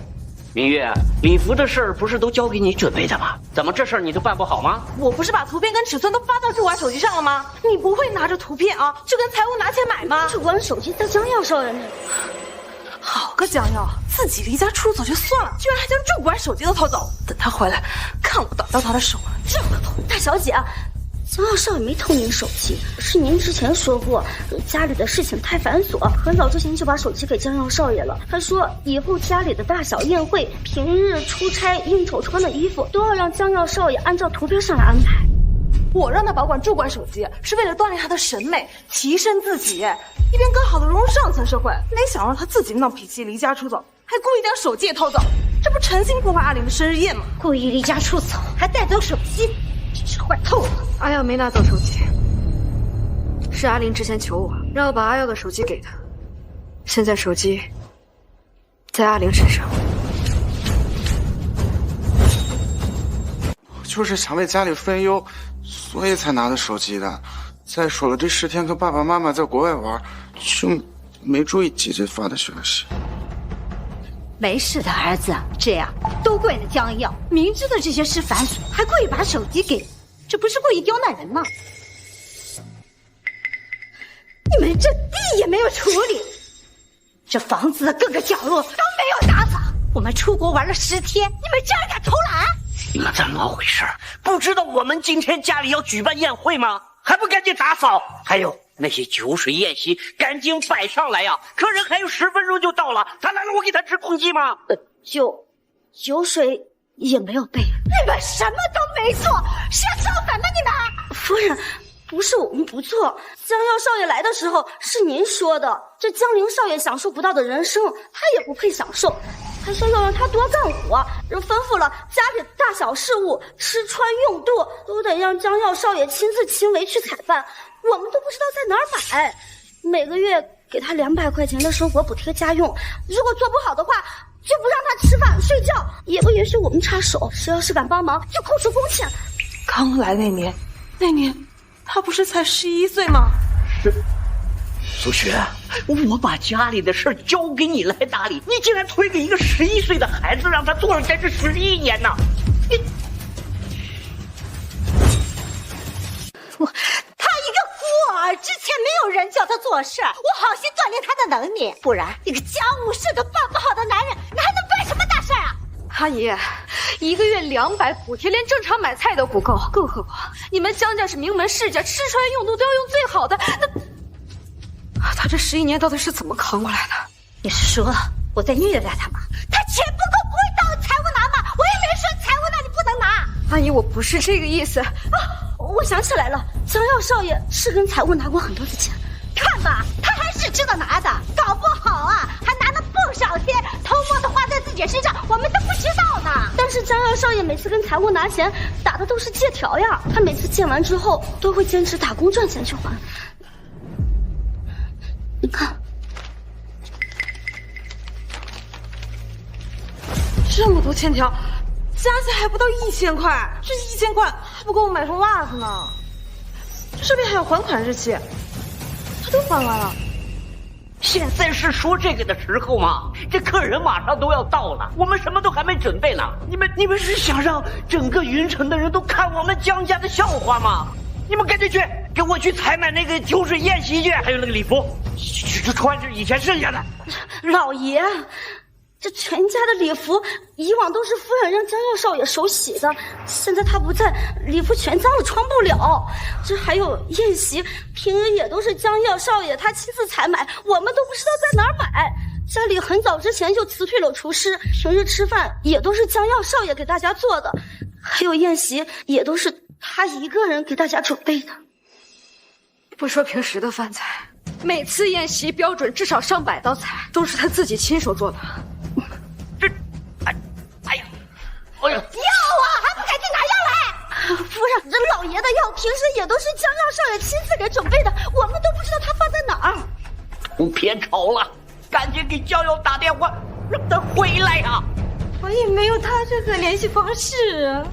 明月，礼服的事儿不是都交给你准备的吗？怎么这事儿你都办不好吗？我不是把图片跟尺寸都发到主管手机上了吗？你不会拿着图片啊，就跟财务拿钱买吗？主管手机在江耀少爷那里。好个江耀，自己离家出走就算了，居然还将主管手机都偷走。等他回来，看我打到他的手这么痛。大小姐，江耀少爷没偷您手机，是您之前说过家里的事情太繁琐，很早之前就把手机给江耀少爷了。他说以后家里的大小宴会、平日出差应酬穿的衣服，都要让江耀少爷按照图片上来安排。我让他保管主管手机，是为了锻炼他的审美，提升自己，以便更好的融入上层社会。没想到他自己闹脾气，离家出走，还故意将手机也偷走，这不诚心破坏阿玲的生日宴吗？故意离家出走，还带走手机，真是坏透了。阿耀没拿走手机，是阿玲之前求我，让我把阿耀的手机给他。现在手机在阿玲身上。就是想为家里分忧，所以才拿的手机的。再说了，这10天跟爸爸妈妈在国外玩，就没注意姐姐发的消息。没事的，儿子，这样都怪那江耀，明知道这些事繁琐，还故意把手机给，这不是故意刁难人吗？你们这地也没有处理，这房子的各个角落都没有打扫。我们出国玩了10天，你们这样敢偷懒？你们怎么回事？不知道我们今天家里要举办宴会吗？还不赶紧打扫？还有那些酒水宴席，赶紧摆上来呀！客人还有10分钟就到了，他来了我给他吃空气吗？酒水也没有备。你们什么都没做，是要造反吗？你们夫人，不是我们不做，江耀少爷来的时候是您说的，这江陵少爷享受不到的人生，他也不配享受。还说要让他多干活，又吩咐了家里大小事务、吃穿用度都得让江耀少爷亲自亲为去采办，我们都不知道在哪儿买。每个月给他200块钱的生活补贴家用，如果做不好的话，就不让他吃饭睡觉，也不允许我们插手。谁要是敢帮忙，就扣除工钱。刚来那年他不是才11岁吗？是。苏雪，我把家里的事交给你来打理，你竟然推给一个11岁的孩子，让他做了这11年呢？他一个孤儿，之前没有人教他做事，我好心锻炼他的能力，不然一个家务事都办不好的男人，哪还能办什么大事啊？阿姨，1个月200补贴，连正常买菜都不够，更何况你们江家是名门世家，吃穿用度都要用最好的，他这11年到底是怎么扛过来的？你是说我在虐待他吗？他钱不够不会当财务拿吗？我也没说财务那里不能拿。阿姨，我不是这个意思。我想起来了，江耀少爷是跟财务拿过很多的钱。看吧，他还是知道拿的，搞不好啊还拿了不少钱，偷摸的花在自己身上，我们都不知道呢。但是江耀少爷每次跟财务拿钱，打的都是借条呀。他每次借完之后，都会坚持打工赚钱去还。你看，这么多欠条，加起来还不到1000块，这1000块还不够我买双袜子呢。这上面还有还款日期，他都还完了。现在是说这个的时候吗？这客人马上都要到了，我们什么都还没准备呢。你们是想让整个云城的人都看我们江家的笑话吗？你们赶紧去，给我去采买那个酒水宴席去，还有那个礼服，去穿着以前剩下的。老爷，这全家的礼服以往都是夫人让江耀少爷手洗的，现在他不在，礼服全脏了穿不了。这还有宴席，平日也都是江耀少爷他亲自采买，我们都不知道在哪儿买。家里很早之前就辞退了厨师，平日吃饭也都是江耀少爷给大家做的，还有宴席也都是他一个人给大家准备的。不说平时的饭菜，每次宴席标准至少上100道菜，都是他自己亲手做的。药啊，还不赶紧拿药来！夫人，这老爷的药平时也都是江耀少爷亲自给准备的，我们都不知道他放在哪儿。都偏吵了，赶紧给江耀打电话，让他回来呀！我也没有他这个联系方式啊。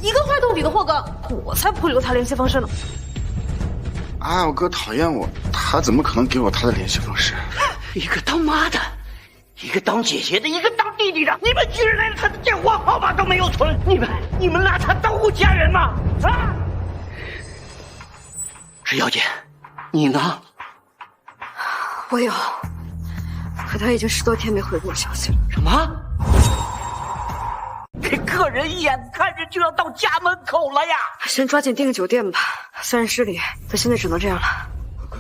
一个坏透底的货哥，我才不会留他联系方式呢。我哥讨厌我，他怎么可能给我他的联系方式？一个当妈的，一个当姐姐的，一个当弟弟的，你们居然连他的电话号码都没有存，你们拿他当过家人吗？啊！石小姐，你呢？我有，可他已经10多天没回过我消息了。什么？这客人眼看着就要到家门口了呀！先抓紧订个酒店吧，虽然失礼，但现在只能这样了。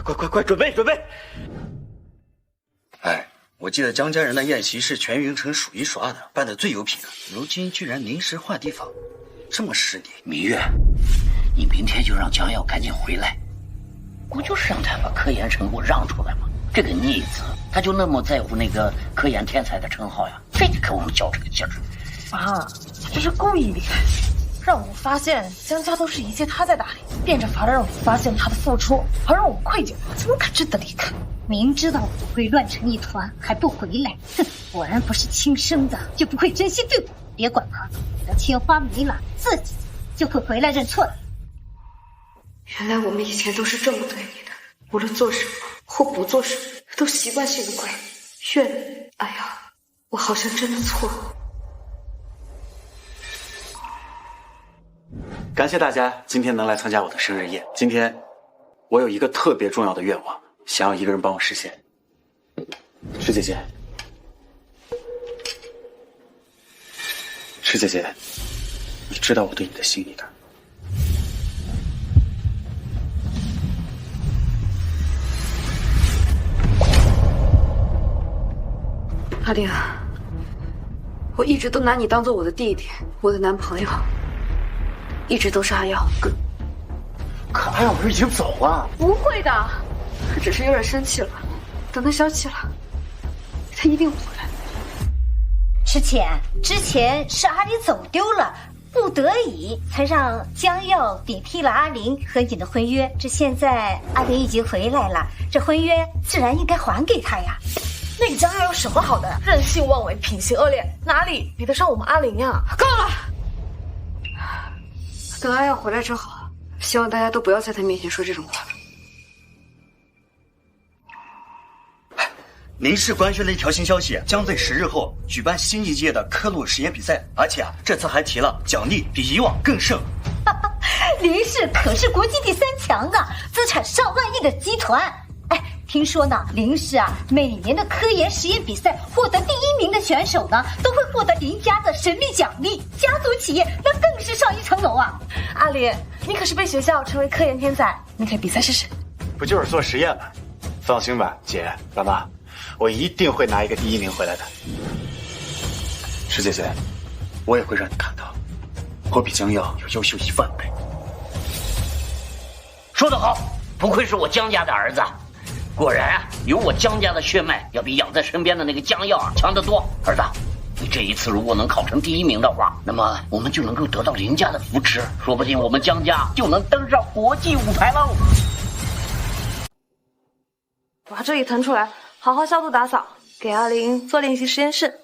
快准备！我记得江家人的宴席是全云城数一数二的，办得最有品的。如今居然临时换地方，这么失礼。明月，你明天就让江耀赶紧回来，不就是让他把科研成果让出来吗？这个逆子，他就那么在乎那个科研天才的称号呀，非得跟我们较这个劲儿。他这是故意离开，让我们发现江家都是一切他在打理，变着法的让我们发现他的付出，好让我们愧疚。怎么敢真的离开？明知道我会乱成一团，还不回来，哼！果然不是亲生的，就不会真心对我。别管他，等到天花没了，自己就会回来认错的。原来我们以前都是这么对你的，无论做什么或不做什么，都习惯性的怪你、怨你。哎呀，我好像真的错了。感谢大家今天能来参加我的生日宴。今天我有一个特别重要的愿望，想要一个人帮我实现。石姐姐，石姐姐，你知道我对你的心意的。阿玲，我一直都拿你当做我的弟弟，我的男朋友，一直都是阿耀。可阿耀不是已经走了？不会的，他只是有点生气了。等他消气了，他一定会回来。之前是阿玲走丢了，不得已才让江耀顶替了阿玲和你的婚约。这现在阿玲已经回来了，这婚约自然应该还给他呀。那个江耀有什么好的？任性妄为，品行恶劣，哪里比得上我们阿玲呀？够了！等阿耀回来之后，希望大家都不要在他面前说这种话。您市官宣了一条新消息，将在10日后举办新一届的科洛实验比赛，而且这次还提了奖励比以往更盛。林氏可是国际第3强啊，资产上万亿的集团。听说呢，林氏每年的科研实验比赛获得第1名的选手呢，都会获得林家的神秘奖励，家族企业那更是上一层楼啊！阿玲，你可是被学校称为科研天才，你可以比赛试试。不就是做实验吗？放心吧，姐、爸妈，我一定会拿一个第1名回来的。石姐姐，我也会让你看到，我比江耀要优秀1万倍。说得好，不愧是我江家的儿子。果然有我江家的血脉，要比养在身边的那个江耀强得多。儿子，你这一次如果能考成第1名的话，那么我们就能够得到林家的扶持，说不定我们江家就能登上国际舞台喽。把这里腾出来，好好消毒打扫，给阿玲做练习实验室。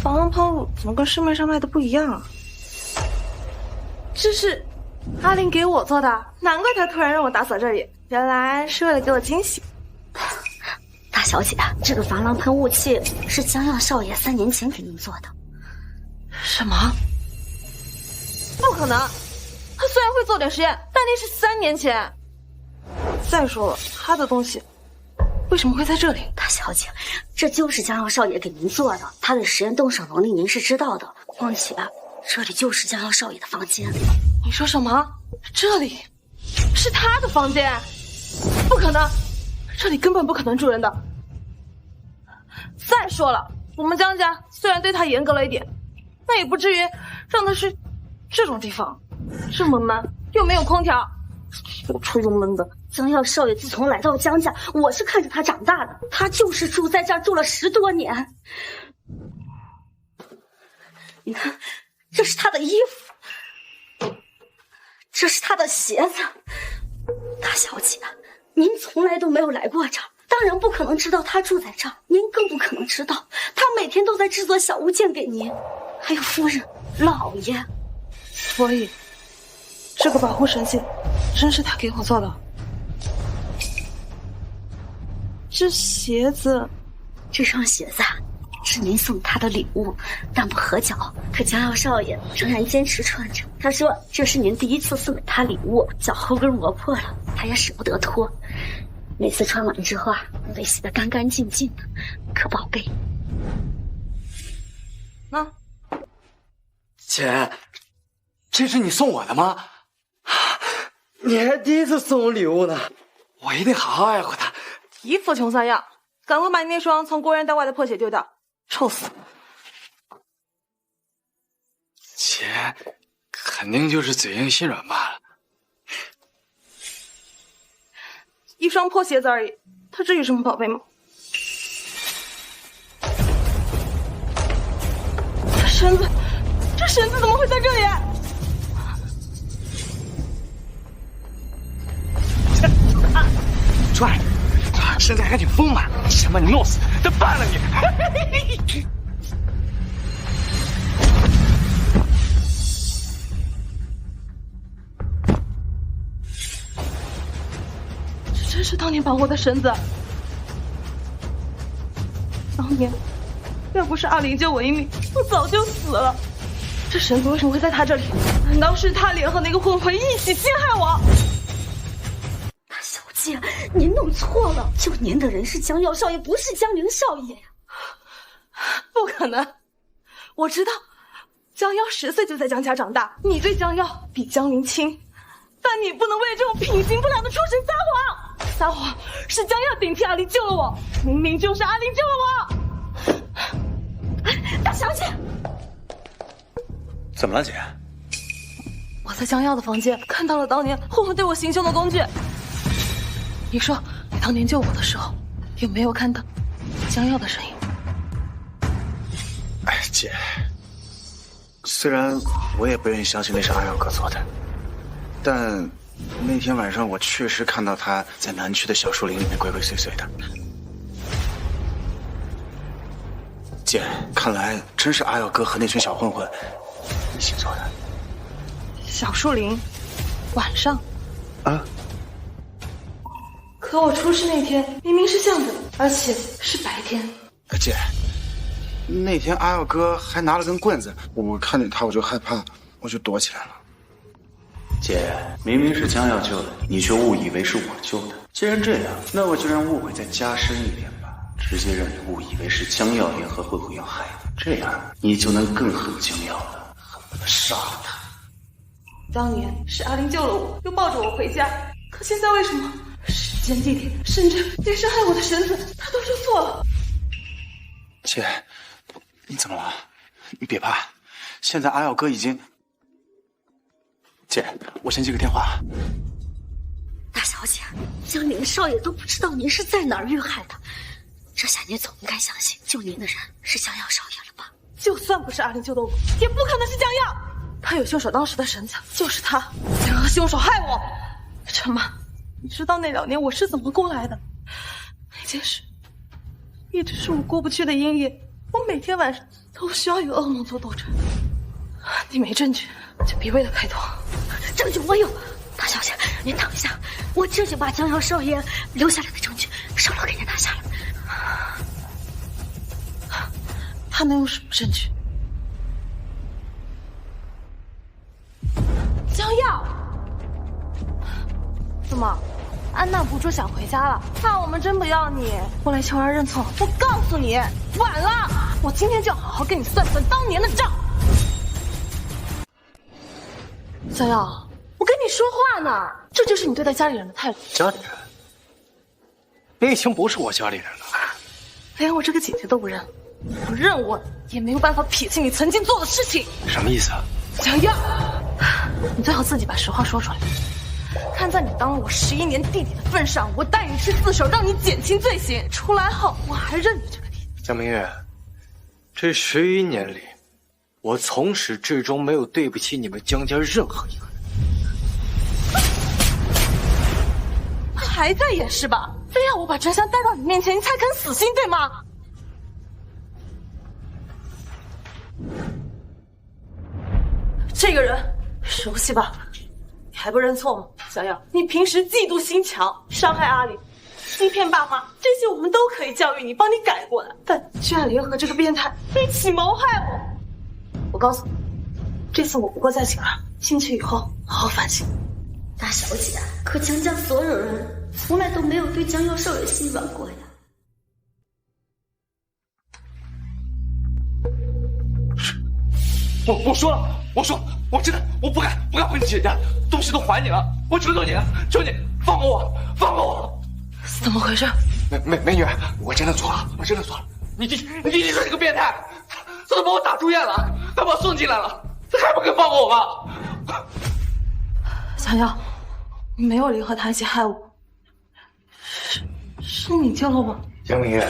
防狼喷雾怎么跟市面上卖的不一样啊？这是阿玲给我做的，难怪她突然让我打扫这里，原来是为了给我惊喜。大小姐，这个防狼喷雾器是江耀少爷3年前给您做的。什么？不可能！他虽然会做点实验，但那是3年前。再说了，他的东西为什么会在这里？大小姐，这就是江耀少爷给您做的，他的实验动手能力您是知道的。况且，这里就是江耀少爷的房间。你说什么？这里是他的房间？不可能，这里根本不可能住人的。再说了，我们江家虽然对他严格了一点，那也不至于让他睡这种地方，这么闷，又没有空调，又臭又闷的。江耀少爷自从来到江家，我是看着他长大的，他就是住在这儿住了10多年。你看，这是他的衣服，这是他的鞋子。大小姐，您从来都没有来过这儿，当然不可能知道他住在这儿，您更不可能知道他每天都在制作小物件给您，还有夫人、老爷。所以，这个保护神器真是他给我做的。这鞋子，这双鞋子是您送他的礼物，但不合脚，可江耀少爷仍然坚持穿着。他说这是您第1次送给他礼物，脚后跟磨破了，他也舍不得脱。每次穿完之后都得洗得干干净净的，可宝贝。那姐，这是你送我的吗？你还第1次送我礼物呢，我一定好好爱护它。一副穷酸样，赶快把你那双从国人带外的破鞋丢掉，臭死！姐，肯定就是嘴硬心软罢了。一双破鞋子而已，他至于这么宝贝吗？这绳子怎么会在这里？拽，身材还挺丰满，想把你弄死，就办了你！这真是当年绑我的绳子。当年要不是阿玲救我一命，我早就死了。这绳子为什么会在他这里？难道是他联合那个混混一起陷害我？大小姐，您弄错了，救您的人是江耀少爷，不是江陵少爷呀。不可能，我知道江耀10岁就在江家长大，你对江耀比江陵亲，但你不能为了这种品行不良的畜生撒谎。撒谎是江耀顶替阿玲救了我，明明就是阿玲救了我。大小姐，怎么了，姐？我在江耀的房间看到了当年混混对我行凶的工具。你说你当年救我的时候，有没有看到江耀的身影？哎，姐，虽然我也不愿意相信那是阿耀哥做的，但那天晚上我确实看到他在南区的小树林里面鬼鬼祟祟的。姐，看来真是阿耀哥和那群小混混一起做的。小树林，晚上啊？可我出事那天明明是下午，而且是白天。姐，那天阿耀哥还拿了根棍子，我看见他我就害怕，我就躲起来了。姐，明明是江耀救的你，你却误以为是我救的。既然这样，那我就让误会再加深一点吧，直接让你误以为是江耀联合混混要害你，这样你就能更恨江耀了，恨不得杀了他。当年是阿玲救了我，又抱着我回家，可现在为什么时间、地点，甚至连伤害我的绳子，他都说错了？姐，你怎么了？你别怕，现在阿耀哥已经……姐，我先接个电话。大小姐，江陵少爷都不知道您是在哪儿遇害的，这下您总应该相信救您的人是江耀少爷了吧？就算不是阿玲救的我，也不可能是江耀。他有凶手当时的绳子，就是他联合凶手害我。陈妈，你知道那2年我是怎么过来的？那件事一直是我过不去的阴影，我每天晚上都需要与噩梦做斗争。你没证据，就别为了开脱。证据我有，大小姐，您等一下，我这就把江耀少爷留下来的证据收了给您拿下来。他能有什么证据？江耀，怎么？安娜不住想回家了，怕我们真不要你，过来求儿认错。我告诉你，晚了，我今天就要好好跟你算算当年的账。江耀，我跟你说话呢，这就是你对待家里人的态度。家里人？你已经不是我家里人了，连我这个姐姐都不认，不认我也没有办法撇清你曾经做的事情。什么意思啊？江耀，你最好自己把实话说出来。看在你当了我11年弟弟的份上，我带你去自首，让你减轻罪行。出来后，我还认你这个弟弟。江明月，这11年里，我从始至终没有对不起你们江家任何一个人。还在掩饰吧？非要我把真相带到你面前，你才肯死心，对吗？这个人熟悉吧？你还不认错吗？小耀，你平时嫉妒心强，伤害阿里，欺骗爸妈，这些我们都可以教育你，帮你改过来，但居然联合这个变态一起谋害我！我告诉你，这次我不会再请了，进去以后好好反省。大小姐，可江家所有人从来都没有对江耀少爷心软过呀。我说了，我真的我不敢回你姐家，东西都还你了，我求求你了，求你放过我，放过我！怎么回事？美女，我真的错了，你是个变态，他都把我打住院了，他把我送进来了，他还不肯放过我吗？小耀，你没有联合他一起害我，是你救了我。江明月，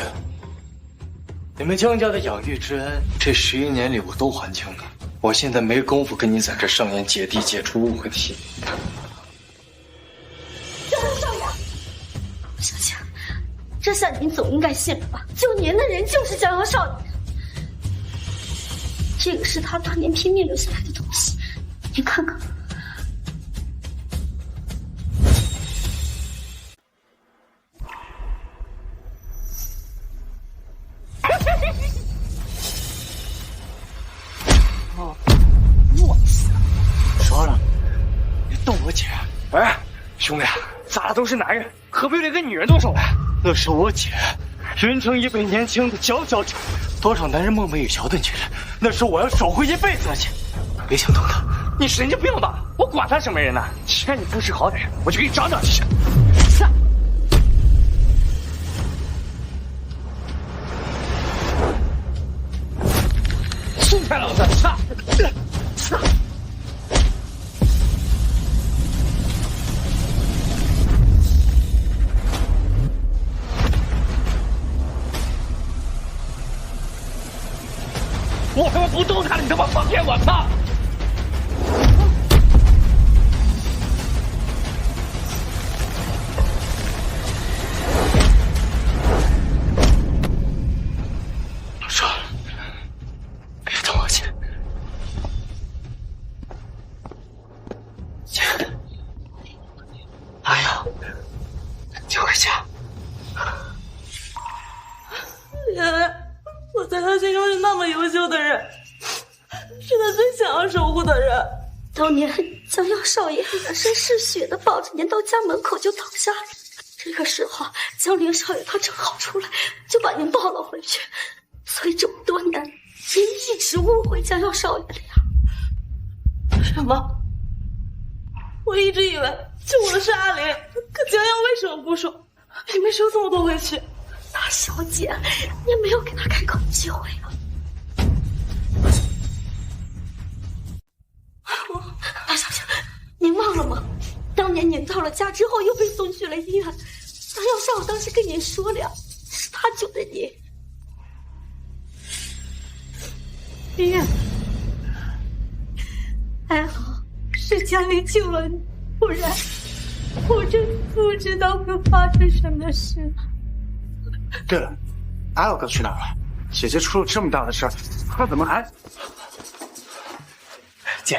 你们江家的养育之恩，这11年里我都还清了。我现在没工夫跟你在这上演姐弟解除误会的戏。江耀少爷，小姐，这下您总应该信了吧？救您的人就是江耀少爷，这个是他当年拼命留下来的东西，您看看。哎，兄弟，咱俩都是男人，何必对个女人动手呢？那是我姐，云城一辈年轻的佼佼者，多少男人梦寐以求的女人，那是我要守护一辈子的姐。别想动她！你神经病吧？我管他什么人呢？谁看你不识好歹，我就给你找找去。下。松开老子！上！上！我他妈不动他，你他妈放骗我！操！老赵，别动我姐！姐，哎呀，你回家。原来我在他心中是那么优秀的人，是他最想要守护的人。当年江耀少爷满身是血的抱着您到家门口就倒下了，这个时候江陵少爷他正好出来，就把您抱了回去。所以这么多年，您一直误会江耀少爷了呀？什么？我一直以为救我的是阿玲，可江耀为什么不说？里面是有这么多委屈。大小姐，你没有给他开口的机会啊！大小姐，您忘了吗？当年您到了家之后又被送去了医院，江耀少当时跟您说了，是他救的您。医院，还好是江离救了你，不然我真不知道会发生什么事。对了，阿耀哥去哪儿了？姐姐出了这么大的事儿，他怎么还……姐，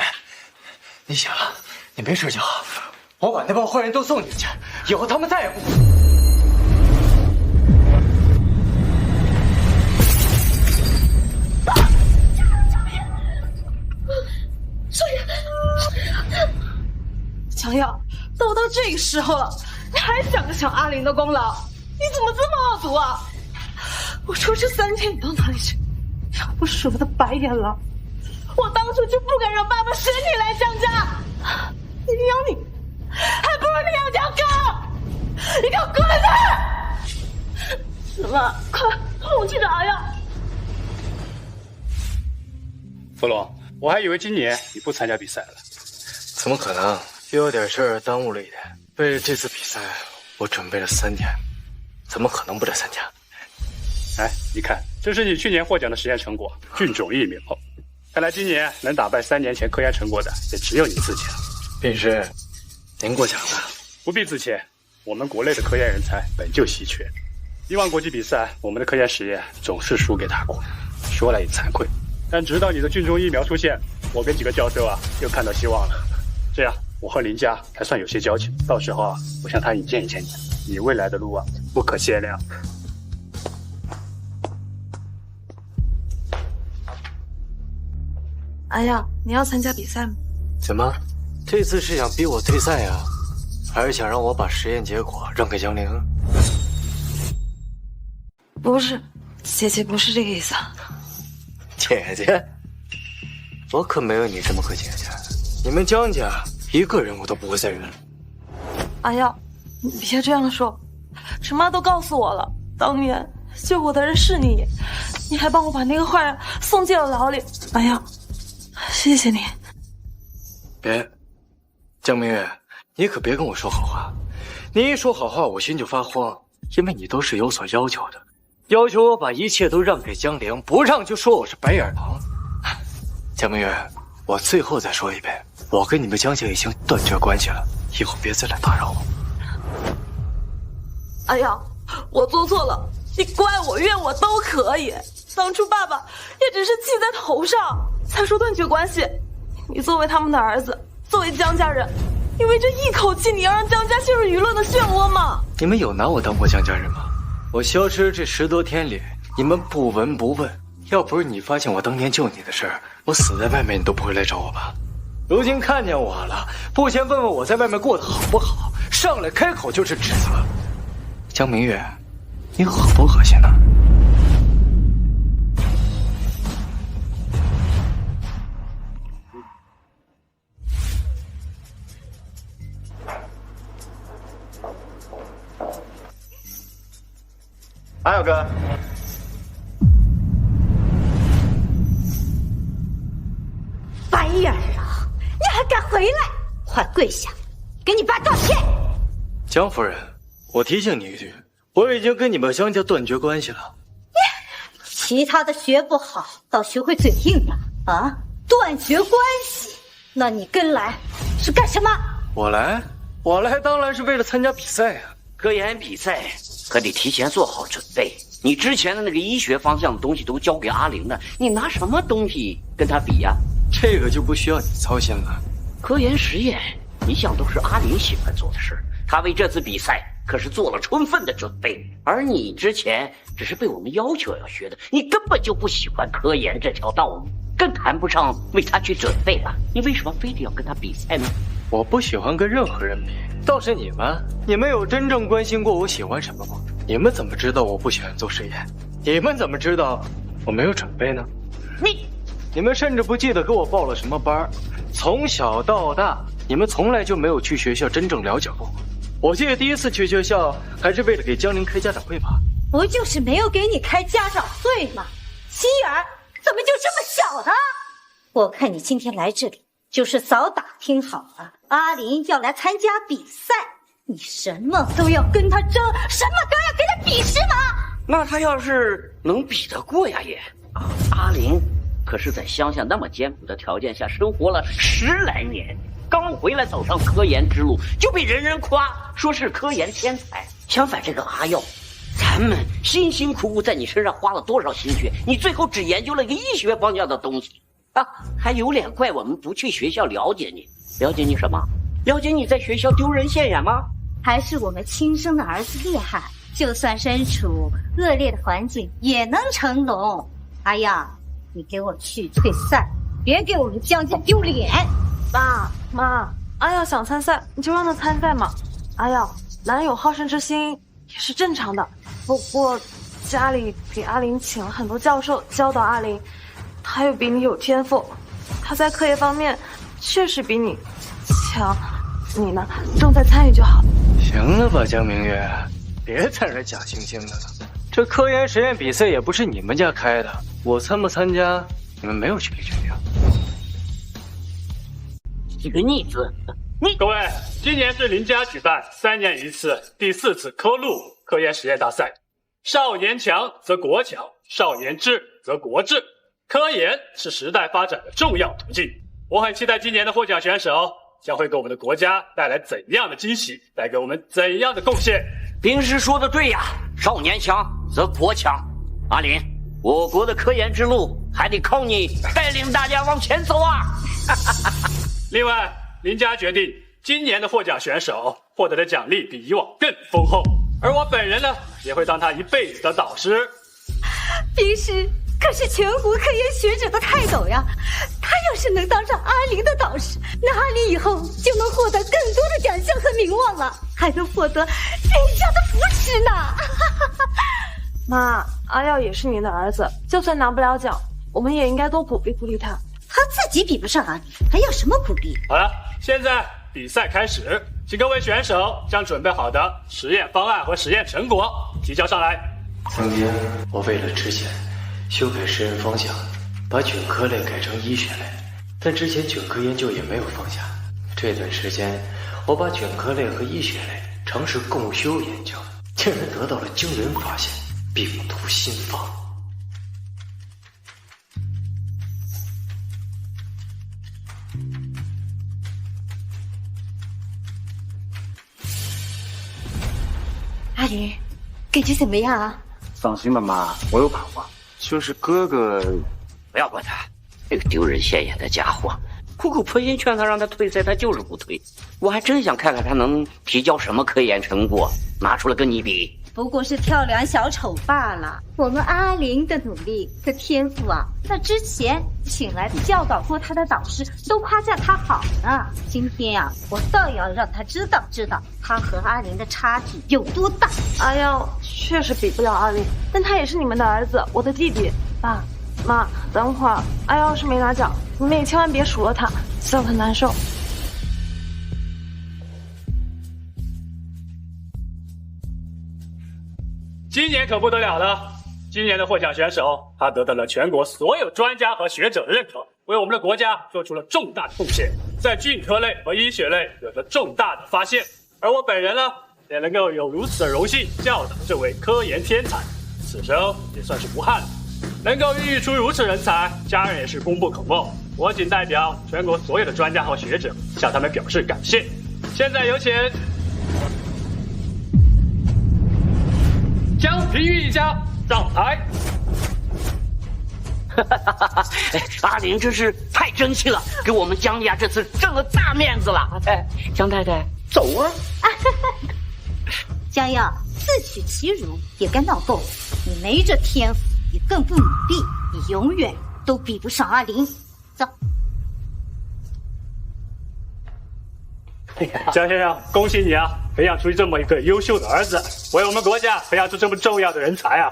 你醒了，你没事就好。我把那帮坏人都送进去，以后他们再也不……江耀，都到这个时候了，你还想着抢阿玲的功劳？你怎么这么恶毒啊！我说这3天你到哪里去？要不是我的白眼狼，我当初就不敢让爸爸选你来江家。你养你，还不如你养江哥！你给我滚蛋！什么？快送我去找阿耀！弗龙，我还以为今年你不参加比赛了。怎么可能？又有点事儿耽误了一天。为了这次比赛，我准备了3天。怎么可能不来参加？哎，你看，这是你去年获奖的实验成果——菌种疫苗。看来今年能打败3年前科研成果的，也只有你自己了。便是您过奖了。不必自谦，我们国内的科研人才本就稀缺。以往国际比赛，我们的科研实验总是输给他国，说来也惭愧。但直到你的菌种疫苗出现，我跟几个教授又看到希望了。这样，我和林家还算有些交情，到时候我向他引荐你。你未来的路不可限量。阿耀，你要参加比赛吗？怎么，这次是想逼我退赛呀？还是想让我把实验结果让给江玲？不是，姐姐不是这个意思。姐姐，我可没有你这么个姐姐。你们江家一个人我都不会再忍。阿耀，你别这样说，陈妈都告诉我了，当年救我的人是你，你还帮我把那个坏人送进了牢里。阿耀，谢谢你。别，江明月，你可别跟我说好话。你一说好话，我心就发慌，因为你都是有所要求的，要求我把一切都让给江玲，不让就说我是白眼狼。江明月，我最后再说一遍，我跟你们江家已经断绝关系了，以后别再来打扰我。阿耀，我做错了，你怪我怨我都可以。当初爸爸也只是气在头上，才说断绝关系。你作为他们的儿子，作为江家人，你为这一口气，你要让江家陷入舆论的漩涡吗？你们有拿我当过江家人吗？我消失这10多天里，你们不闻不问。要不是你发现我当年救你的事儿，我死在外面你都不会来找我吧？如今看见我了，不先问问我在外面过得好不好，上来开口就是指责。江明月，你恶不恶心呢？阿耀哥，白眼儿啊！你还敢回来？快跪下，给你爸道歉！江夫人，我提醒你一句，我已经跟你们江家断绝关系了。其他的学不好，倒学会嘴硬了啊！断绝关系，那你跟来是干什么？我来当然是为了参加比赛啊！科研比赛可得提前做好准备。你之前的那个医学方向的东西都交给阿玲了，你拿什么东西跟他比呀？这个就不需要你操心了。科研实验一向都是阿玲喜欢做的事，她为这次比赛可是做了充分的准备，而你之前只是被我们要求要学的，你根本就不喜欢科研这条道路，更谈不上为他去准备了。你为什么非得要跟他比赛呢？我不喜欢跟任何人比，倒是你们有真正关心过我喜欢什么吗？你们怎么知道我不喜欢做实验？你们怎么知道我没有准备呢？你们甚至不记得给我报了什么班，从小到大，你们从来就没有去学校真正了解过我。我记得第一次去学校，还是为了给江玲开家长会吧？不就是没有给你开家长会吗？心眼儿怎么就这么小呢？我看你今天来这里，就是早打听好了，阿林要来参加比赛，你什么都要跟他争，什么都要跟他比是吗？那他要是能比得过呀也，阿林可是在乡下那么艰苦的条件下生活了10来年，刚回来走上科研之路，就被人人夸说是科研天才。相反，这个阿耀，咱们辛辛苦苦在你身上花了多少心血，你最后只研究了一个医学方向的东西啊，还有脸怪我们不去学校了解你？了解你什么？了解你在学校丢人现眼吗？还是我们亲生的儿子厉害，就算身处恶劣的环境也能成龙。阿耀，你给我去退赛，别给我们江家丢脸。妈，阿耀想参赛，你就让他参赛嘛。阿耀，男人有好胜之心也是正常的。不过家里给阿玲请了很多教授教导阿玲，他又比你有天赋，他在科研方面确实比你强，你呢重在参与就好。行了吧，江明月，别在这假惺惺的了。这科研实验比赛也不是你们家开的，我参不参加，你们没有权利决定。这个逆子！各位，今年是林家举办3年一次第4次科路科研实验大赛。少年强则国强，少年智则国智。科研是时代发展的重要途径。我很期待今年的获奖选手将会给我们的国家带来怎样的惊喜，带给我们怎样的贡献。平时说的对呀，少年强则国强。阿林，我国的科研之路还得靠你带领大家往前走啊！另外，林家决定今年的获奖选手获得的奖励比以往更丰厚，而我本人呢，也会当他一辈子的导师。平时可是全国科研学者的泰斗呀，他要是能当上阿玲的导师，那阿玲以后就能获得更多的奖项和名望了，还能获得林家的扶持呢。妈，阿耀也是您的儿子，就算拿不了奖，我们也应该多鼓励鼓励他。他自己比不上阿玲，还要什么鼓励？好了，现在比赛开始，请各位选手将准备好的实验方案和实验成果提交上来。曾经，我为了之前修改实验方向，把菌科类改成医学类，但之前菌科研究也没有放下。这段时间，我把菌科类和医学类尝试共修研究，竟然得到了惊人发现，病毒新方。阿玲，感觉怎么样啊？放心吧，妈，我有把握。就是哥哥，不要管他，那个丢人现眼的家伙，苦苦婆心劝他让他退赛，他就是不退。我还真想看看他能提交什么科研成果，拿出来跟你比。不过是跳梁小丑罢了。我们阿玲的努力和天赋啊，那之前请来的教导过他的导师都夸赞他好呢。今天啊，我倒要让他知道他和阿玲的差距有多大。阿耀确实比不了阿玲，但他也是你们的儿子，我的弟弟。爸妈，等会儿阿耀要是没拿奖，你们也千万别数落他，笑他难受。今年可不得了了，今年的获奖选手，他得到了全国所有专家和学者的认可，为我们的国家做出了重大的贡献，在菌科类和医学类有着重大的发现。而我本人呢，也能够有如此的荣幸教导这位科研天才，此生也算是无憾了。能够孕育出如此人才，家人也是功不可没。我仅代表全国所有的专家和学者向他们表示感谢。现在有请江平玉一家上台。阿玲真是太争气了，给我们江家这次挣了大面子了。江太太，走啊！江耀自取其辱也该闹够了，你没这天赋，也更不努力，你永远都比不上阿玲。走。江先生，恭喜你啊，培养出这么一个优秀的儿子，为我们国家培养出这么重要的人才啊！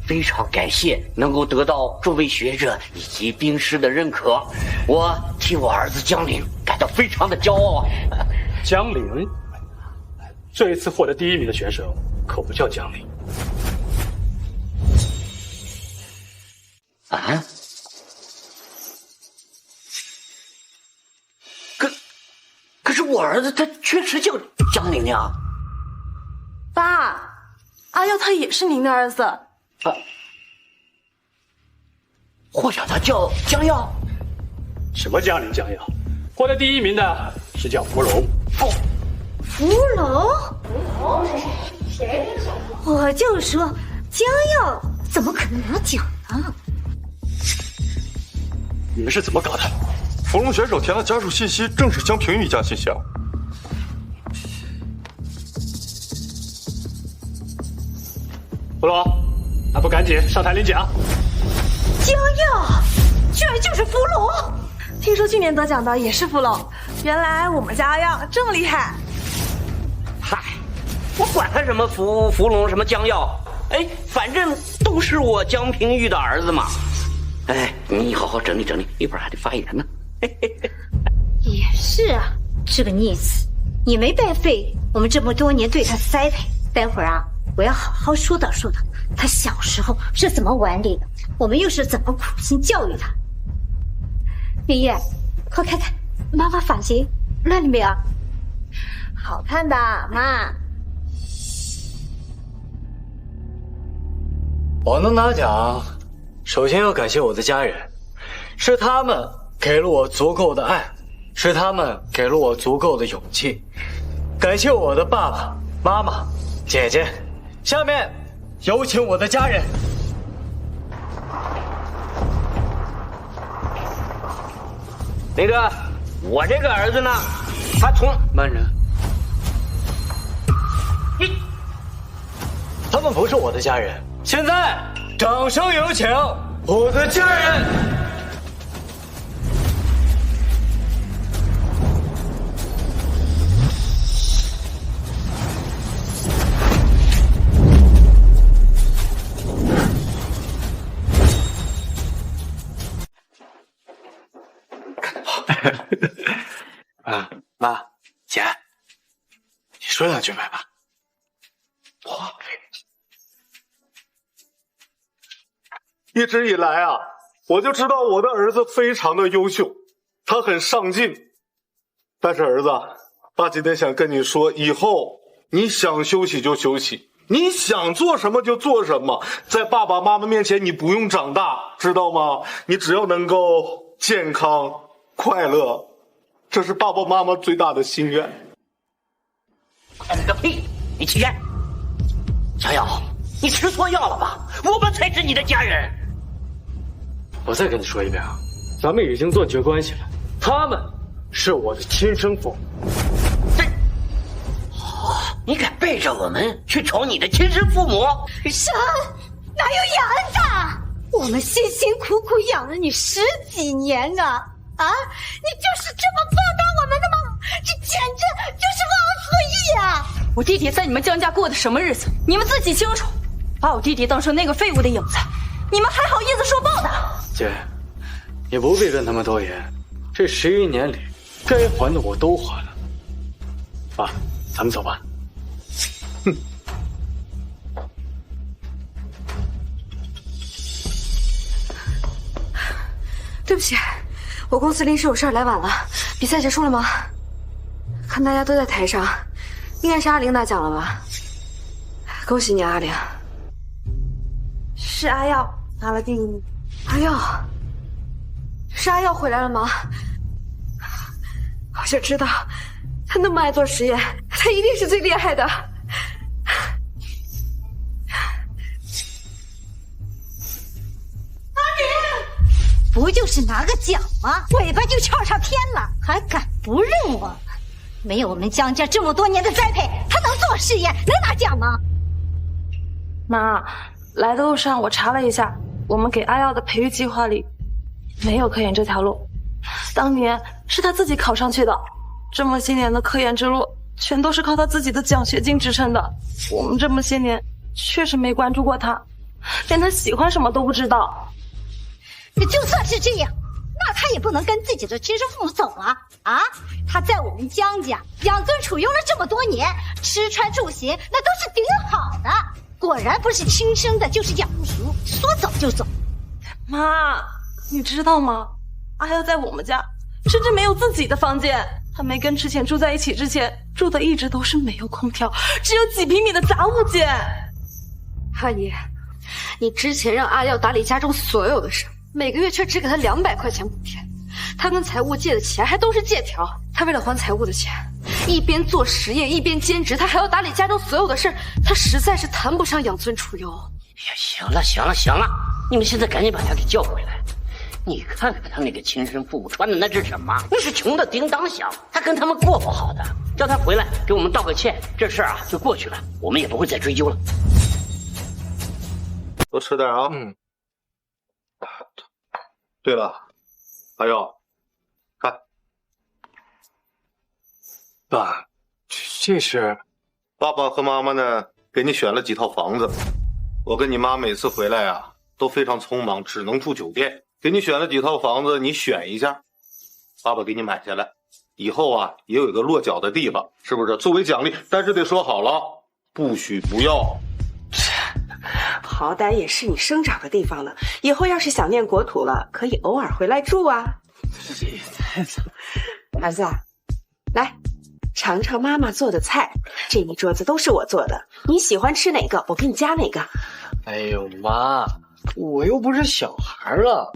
非常感谢能够得到诸位学者以及兵师的认可，我替我儿子江陵感到非常的骄傲啊！江陵，这一次获得第1名的选手可不叫江陵啊！可是我儿子他确实叫江陵呀。爸，阿耀他也是您的儿子。获奖他叫江耀？什么江陵江耀？获得第1名的是叫芙蓉。芙蓉？我就说江耀怎么可能拿奖呢？你们是怎么搞的？芙蓉选手填的家属信息正是江平玉一家信箱。芙蓉，还不赶紧上台领奖？江耀，居然就是芙蓉！听说去年得奖的也是芙蓉，原来我们家阿耀这么厉害。嗨，我管他什么芙蓉什么江耀，反正都是我江平玉的儿子嘛。你好好整理整理，一会儿还得发言呢。也是啊，这个逆子也没白费我们这么多年对他栽培。待会儿啊，我要好好说道说道他小时候是怎么顽劣的，我们又是怎么苦心教育他。明月，快看看妈妈发型乱了没有？好看的，妈。我能拿奖，首先要感谢我的家人，是他们给了我足够的爱，是他们给了我足够的勇气。感谢我的爸爸妈妈姐姐。下面有请我的家人。那个，我这个儿子呢，他从慢人，他们不是我的家人。现在掌声有请我的家人。妈，姐，你说两句呗吧。一直以来啊，我就知道我的儿子非常的优秀，他很上进。但是儿子，爸今天想跟你说，以后你想休息就休息，你想做什么就做什么，在爸爸妈妈面前你不用长大，知道吗？你只要能够健康快乐，这是爸爸妈妈最大的心愿。快了个屁！你起来！小耀，你吃错药了吧？我们才是你的家人。我再跟你说一遍啊，咱们已经断绝关系了，他们是我的亲生父母。好。你敢背着我们去瞅你的亲生父母？啥？哪有养的？我们辛辛苦苦养了你10几年啊！啊，你就是这么报答我们的吗？这简直就是忘恩负义啊！我弟弟在你们江家过的什么日子，你们自己清楚。把我弟弟当成那个废物的影子，你们还好意思说报答？姐，你不必跟他们多言，这11年里该还的我都还了。爸，咱们走吧。哼。对不起，我公司临时有事来晚了。比赛结束了吗？看大家都在台上，应该是阿玲拿奖了吧？恭喜你，阿玲。是阿耀拿了第1名。阿耀，是阿耀回来了吗？我就知道，他那么爱做实验，他一定是最厉害的。不就是拿个奖吗？尾巴就翘上天了，还敢不认我们？没有我们江家这么多年的栽培，他能做实验，能拿奖吗？妈，来的路上我查了一下，我们给阿耀的培育计划里没有科研这条路。当年是他自己考上去的，这么些年的科研之路，全都是靠他自己的奖学金支撑的。我们这么些年确实没关注过他，连他喜欢什么都不知道。就算是这样，那他也不能跟自己的亲生父母走啊！啊，他在我们江家养尊处优了这么多年，吃穿住行那都是顶好的。果然不是亲生的，就是养不熟，说走就走。妈，你知道吗？阿耀在我们家甚至没有自己的房间，他没跟之前住在一起之前，住的一直都是没有空调，只有几平米的杂物间。阿姨，你之前让阿耀打理家中所有的事，每个月却只给他200块钱补贴，他跟财务借的钱还都是借条。他为了还财务的钱，一边做实验一边兼职，他还要打理家中所有的事，他实在是谈不上养尊处优。行了行了行了，你们现在赶紧把他给叫回来。你看看他那个亲生父母穿的那是什么？那是穷的叮当响，他跟他们过不好的。叫他回来给我们道个歉，这事儿啊就过去了，我们也不会再追究了。多吃点啊。对了，阿耀，看，爸，这是爸爸和妈妈呢给你选了几套房子。我跟你妈每次回来啊都非常匆忙，只能住酒店。给你选了几套房子，你选一下，爸爸给你买下来。以后啊也有一个落脚的地方，是不是？作为奖励，但是得说好了，不许不要。好歹也是你生长的地方呢，以后要是想念国土了，可以偶尔回来住啊。儿子，来尝尝妈妈做的菜，这一桌子都是我做的，你喜欢吃哪个，我给你加哪个。哎呦妈，我又不是小孩了。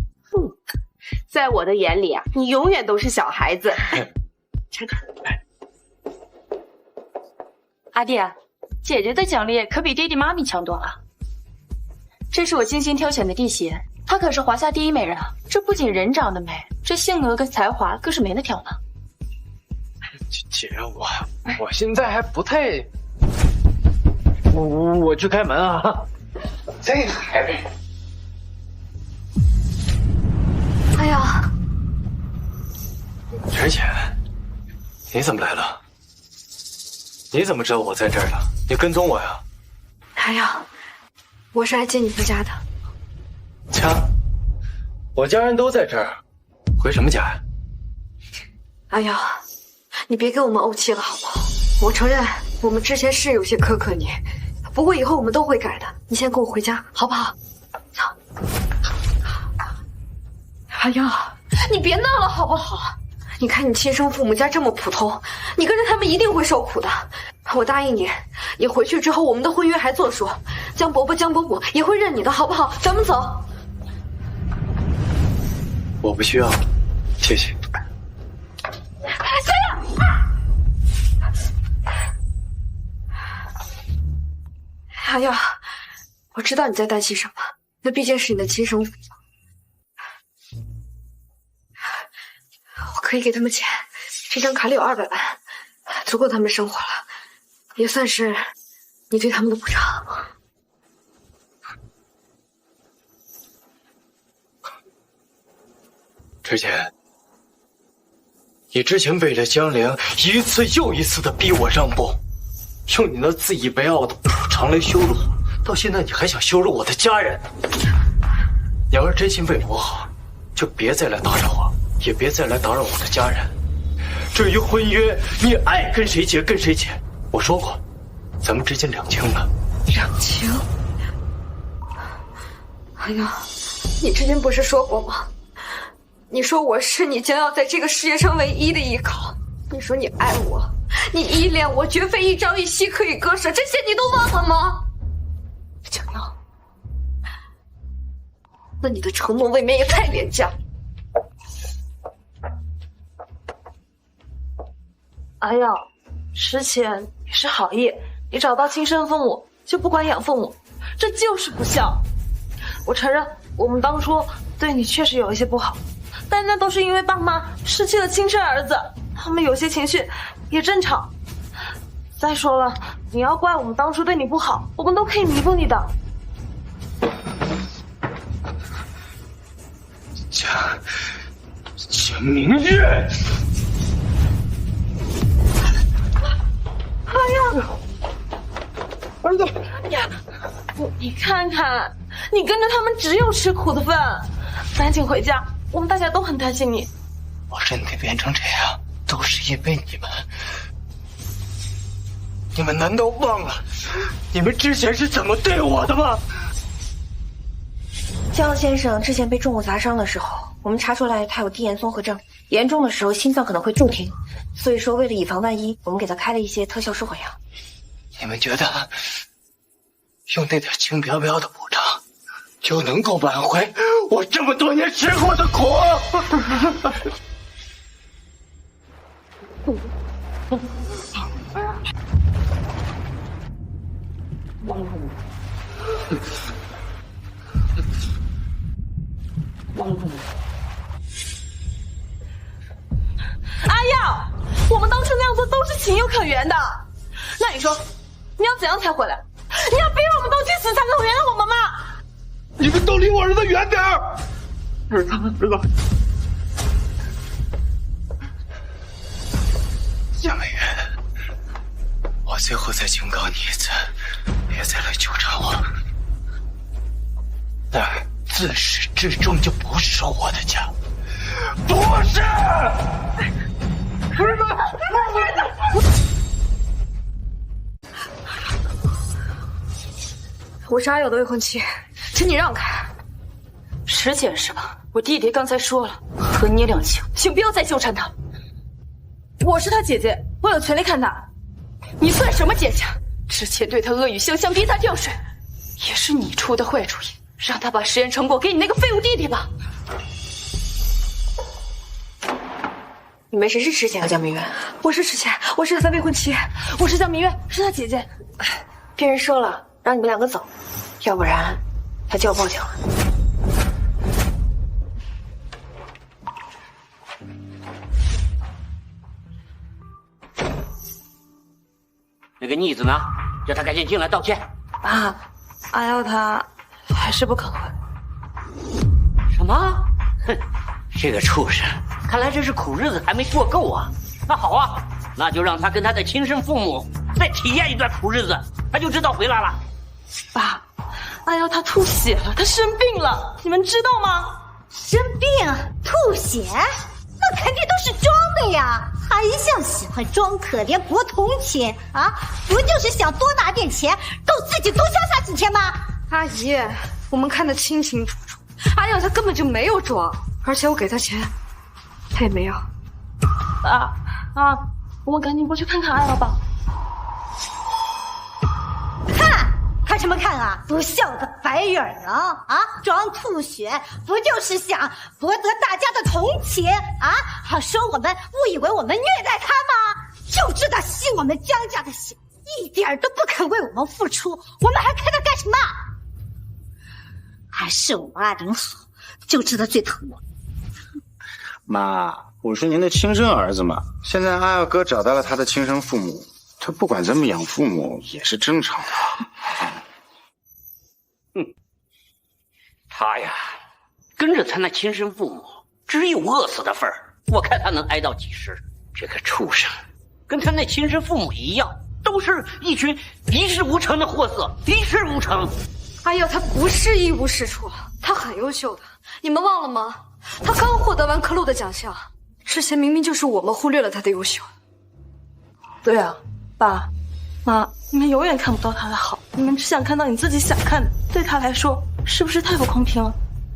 在我的眼里啊，你永远都是小孩子。尝尝。阿弟，姐姐的奖励可比爹地妈咪强多了。这是我精心挑选的弟媳，她可是华夏第1美人啊！这不仅人长得美，这性格跟才华更是没得挑呢。姐，我现在还不太，我去开门啊。这还没。哎呀，陈姐，你怎么来了？你怎么知道我在这儿的？你跟踪我呀？阿耀，我是来接你回家的。家？我家人都在这儿，回什么家呀？阿耀，你别跟我们怄气了好不好？我承认我们之前是有些苛刻你，不过以后我们都会改的。你先跟我回家好不好？走。阿耀，你别闹了好不好？你看你亲生父母家这么普通，你跟着他们一定会受苦的。我答应你，你回去之后我们的婚约还作数，江伯伯、江伯母也会认你的，好不好？咱们走。我不需要，谢谢。阿耀，我知道你在担心什么，那毕竟是你的亲生父母。我可以给他们钱，这张卡里有200万，足够他们生活了。也算是你对他们的补偿。之前，你之前为了江陵，一次又一次的逼我让步，用你那自以为傲的补偿来羞辱我，到现在你还想羞辱我的家人。你要是真心为了我好，就别再来打扰我，也别再来打扰我的家人。至于婚约，你爱跟谁结跟谁结。我说过，咱们之间两清了。两清？哎呀，你之前不是说过吗？你说我是你将要在这个世界上唯一的依靠。你说你爱我，你依恋我，绝非一朝一夕可以割舍。这些你都忘了吗？江瑶，那你的承诺未免也太廉价。阿耀，之前也是好意，你找到亲生父母就不管养父母，这就是不孝。我承认，我们当初对你确实有一些不好，但那都是因为爸妈失去了亲生儿子，他们有些情绪也正常。再说了，你要怪我们当初对你不好，我们都可以弥补你的。江明月。哎呀，儿子！哎呀，你看看，你跟着他们只有吃苦的份。赶紧回家，我们大家都很担心你。我身体变成这样，都是因为你们。你们难道忘了你们之前是怎么对我的吗？江先生之前被重物砸伤的时候，我们查出来他有低盐综合症，严重的时候心脏可能会骤停，所以说为了以防万一，我们给他开了一些特效舒缓药。你们觉得用那点轻飘飘的补偿就能够挽回我这么多年吃过的苦？阿耀，我们当初那样做都是情有可原的。那你说，你要怎样才回来？你要逼我们都去死才能原谅我们吗？你们都离我儿子远点儿！儿子，江美月，我最后再警告你一次，别再来纠缠我。那儿自始至终就不是我的家，不是！儿子，我是阿友的未婚妻，请你让开。是解释吧？我弟弟刚才说了，和你两清，请不要再纠缠他。我是他姐姐，我有权利看他。你算什么姐姐？之前对他恶语相向，逼他跳水，也是你出的坏主意，让他把实验成果给你那个废物弟弟吧。你们谁是池前和江明月？我是池前，我是他的未婚妻。我是江明月，是他姐姐。别人说了，让你们两个走，要不然他就要报警了。那个逆子呢？叫他赶紧进来道歉。爸，阿耀他还是不肯回。什么？哼，这个畜生，看来这是苦日子还没过够啊。那好啊，那就让他跟他的亲生父母再体验一段苦日子，他就知道回来了。爸，阿耀他吐血了，他生病了，你们知道吗？生病吐血，那肯定都是装的呀！他一向喜欢装可怜博同情啊，不就是想多拿点钱，够自己多潇洒几天吗？阿姨，我们看得清清楚楚，阿耀他根本就没有装，而且我给他钱，他也没要。我们赶紧过去看看阿耀吧。看什么看啊！不孝的白眼狼啊！装吐血，不就是想博得大家的同情啊？好说我们误以为我们虐待他吗？就知道吸我们江家的血，一点都不肯为我们付出，我们还看他干什么？还是我们阿玲好，就知道最疼我。妈，我是您的亲生儿子嘛。现在阿耀哥找到了他的亲生父母，他不管怎么养父母也是正常的。他呀，跟着他那亲生父母，只有饿死的份儿。我看他能挨到几时？这个畜生，跟他那亲生父母一样，都是一群一事无成的货色，一事无成。哎呀，他不是一无是处，他很优秀的，你们忘了吗？他刚获得完科路的奖项，之前明明就是我们忽略了他的优秀。对啊，爸妈，你们永远看不到他的好，你们只想看到你自己想看的，对他来说是不是太不公平了？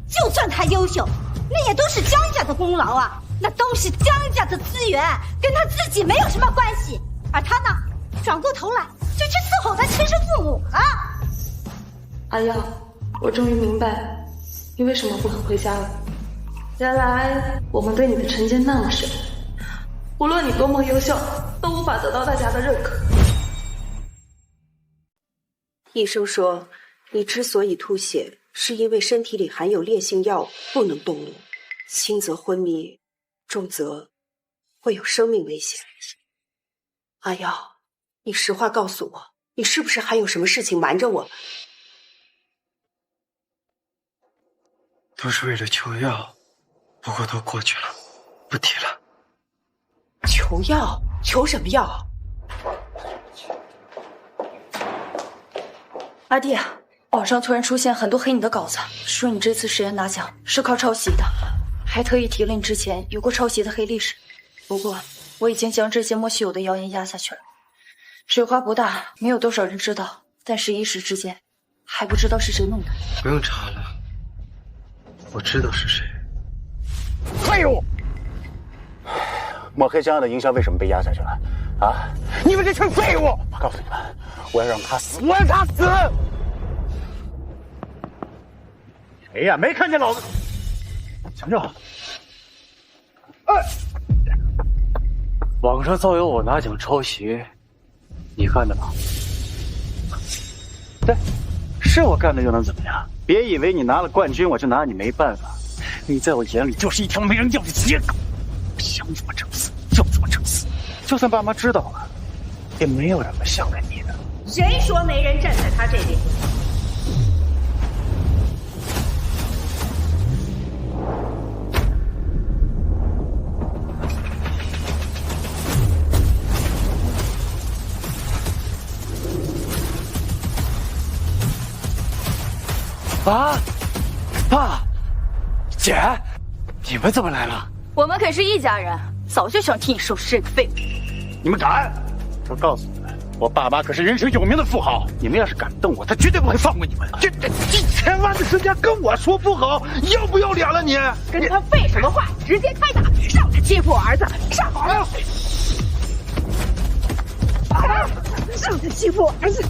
就算他优秀，那也都是江家的功劳啊，那都是江家的资源，跟他自己没有什么关系。而他呢，转过头来就去伺候他亲生父母了。阿耀，我终于明白你为什么不肯回家了。原来我们对你的成见那么深，无论你多么优秀，都无法得到大家的认可。医生说，你之所以吐血，是因为身体里含有烈性药物，不能动怒，轻则昏迷，重则会有生命危险。阿耀，你实话告诉我，你是不是还有什么事情瞒着我？都是为了求药，不过都过去了，不提了。求药？求什么药？阿弟，网上突然出现很多黑你的稿子，说你这次实验拿奖是靠抄袭的，还特意提了你之前有过抄袭的黑历史。不过我已经将这些莫须有的谣言压下去了，水花不大，没有多少人知道，但是一时之间还不知道是谁弄的。不用查了，我知道是谁。废物！抹黑江耀的营销为什么被压下去了？啊！你们这群废物！我告诉你们，我要让他死，我要他死！谁呀？没看见老子？强壮！网上造谣我拿奖抄袭，你干的吧？对，是我干的，又能怎么样？别以为你拿了冠军，我就拿你没办法。你在我眼里就是一条没人要的野狗，想怎么整死就怎么整死。就算爸妈知道了，也没有人会相信你的。谁说没人站在他这边？啊，爸，姐，你们怎么来了？我们可是一家人，早就想替你收拾这个废物。你们敢！我告诉你们，我爸妈可是人生有名的富豪，你们要是敢动我，他绝对不会放过你们。这1000万的身家跟我说不好，要不要脸了你？跟他废什么话？直接开打！上他欺负我儿子，上！上他欺负我儿子！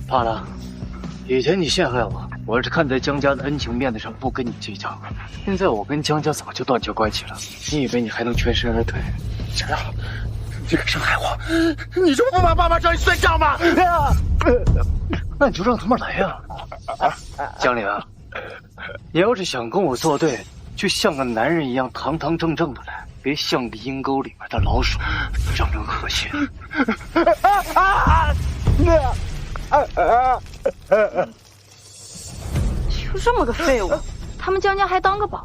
罢了，以前你陷害我，我是看在江家的恩情面子上不跟你计较。现在我跟江家早就断绝关系了，你以为你还能全身而退？小耀，你这个伤害我，你就不把爸妈找你算账吗？那你就让他们来呀！江玲，你要是想跟我作对，就像个男人一样堂堂正正的来，别像个阴沟里面的老鼠，让人恶心。就这么个废物，他们江家还当个宝，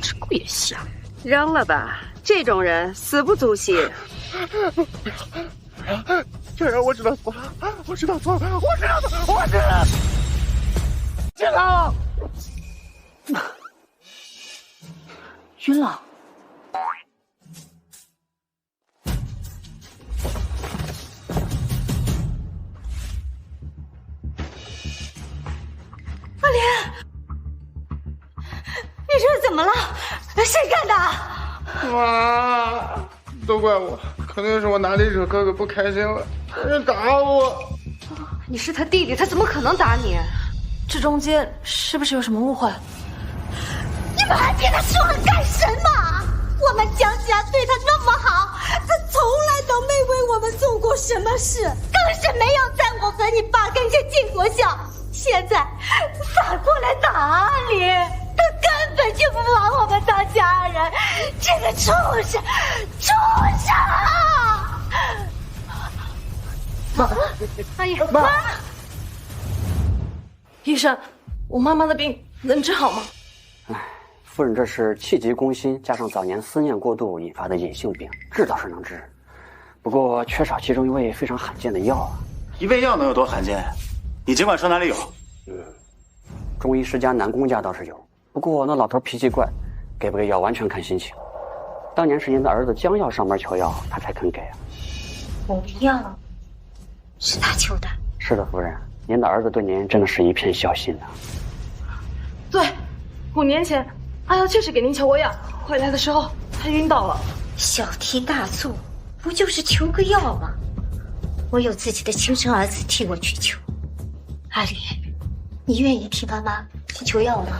真够野瞎。扔了吧，这种人死不足惜。这人我知道错了，我知道错了，我知道错，我知道。金郎，云朗。阿莲，你这是怎么了？谁干的？妈，都怪我，肯定是我哪里惹哥哥不开心了，他人打我。你是他弟弟，他怎么可能打你？这中间是不是有什么误会？你们还骗他说了干什么？我们江家对他那么好，他从来都没为我们做过什么事，更是没有在我和你爸跟前尽过孝。现在反过来人，这个畜生，畜生啊！妈，阿姨，妈，医生，我妈妈的病能治好吗？夫人，这是气急攻心加上早年思念过度引发的隐性病，治倒是能治，不过缺少其中一味非常罕见的药啊。一味药能有多罕见？你尽管说哪里有。中医世家南宫家倒是有，不过那老头脾气怪，给不给药完全看心情。当年是您的儿子将要上门求药，他才肯给啊。我的药是他求的。是的，夫人，您的儿子对您真的是一片孝心啊。对，5年前阿耀确实给您求过药，回来的时候他晕倒了。小题大做，不就是求个药吗？我有自己的亲生儿子替我去求。阿离，你愿意替妈妈去求药吗？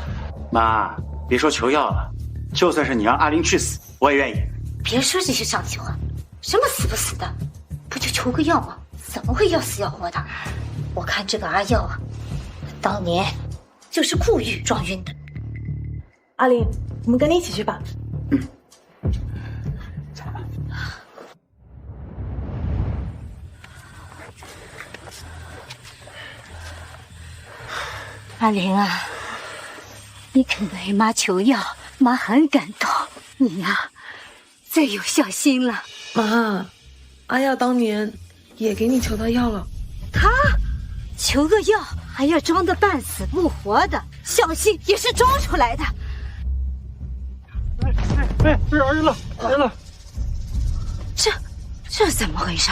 妈，别说求药了，就算是你让阿玲去死，我也愿意。别说这些伤心话，什么死不死的，不就求个药吗？怎么会要死要活的？我看这个阿耀啊，当年就是故意撞晕的。阿玲，我们跟你一起去吧。阿玲啊，你肯为妈求药，妈很感动。你呀，最有孝心了。妈，阿耀当年也给你求到药了。他求个药还要装得半死不活的，孝心也是装出来的。儿子了，儿子！这怎么回事？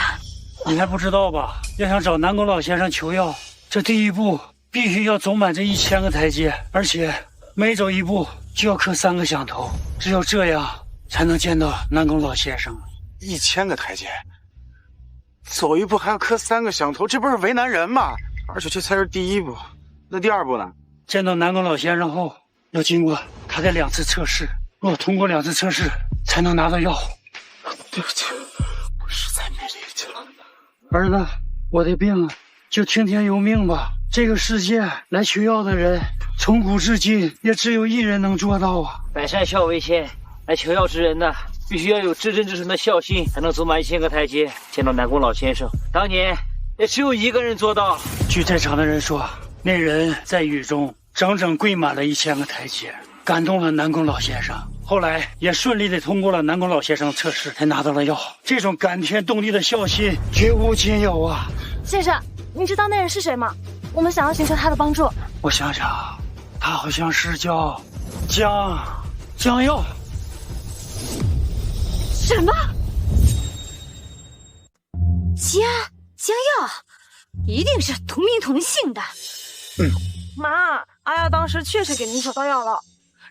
你还不知道吧？要想找南宫老先生求药，这第一步必须要走满这1000个台阶，而且每走一步就要磕3个响头，只有这样才能见到南宫老先生。1000个台阶，走一步还要磕3个响头，这不是为难人吗？而且这才是第一步，那第2步呢？见到南宫老先生后，要经过他的2次测试，若通过2次测试，才能拿到药。对不起，我实在没力气了。儿子，我的病就听天由命吧。这个世界来求药的人，从古至今也只有1人能做到啊！百善孝为先，来求药之人呢，必须要有至真至纯的孝心，才能走满1000个台阶，见到南宫老先生。当年也只有1个人做到。据在场的人说，那人在雨中整整跪满了1000个台阶，感动了南宫老先生。后来也顺利的通过了南宫老先生的测试，才拿到了药。这种感天动地的孝心绝无仅有啊！先生，你知道那人是谁吗？我们想要寻求他的帮助。我想想，他好像是叫江耀。什么？江耀，一定是同名同姓的。妈，阿耀当时确实给您求到药了，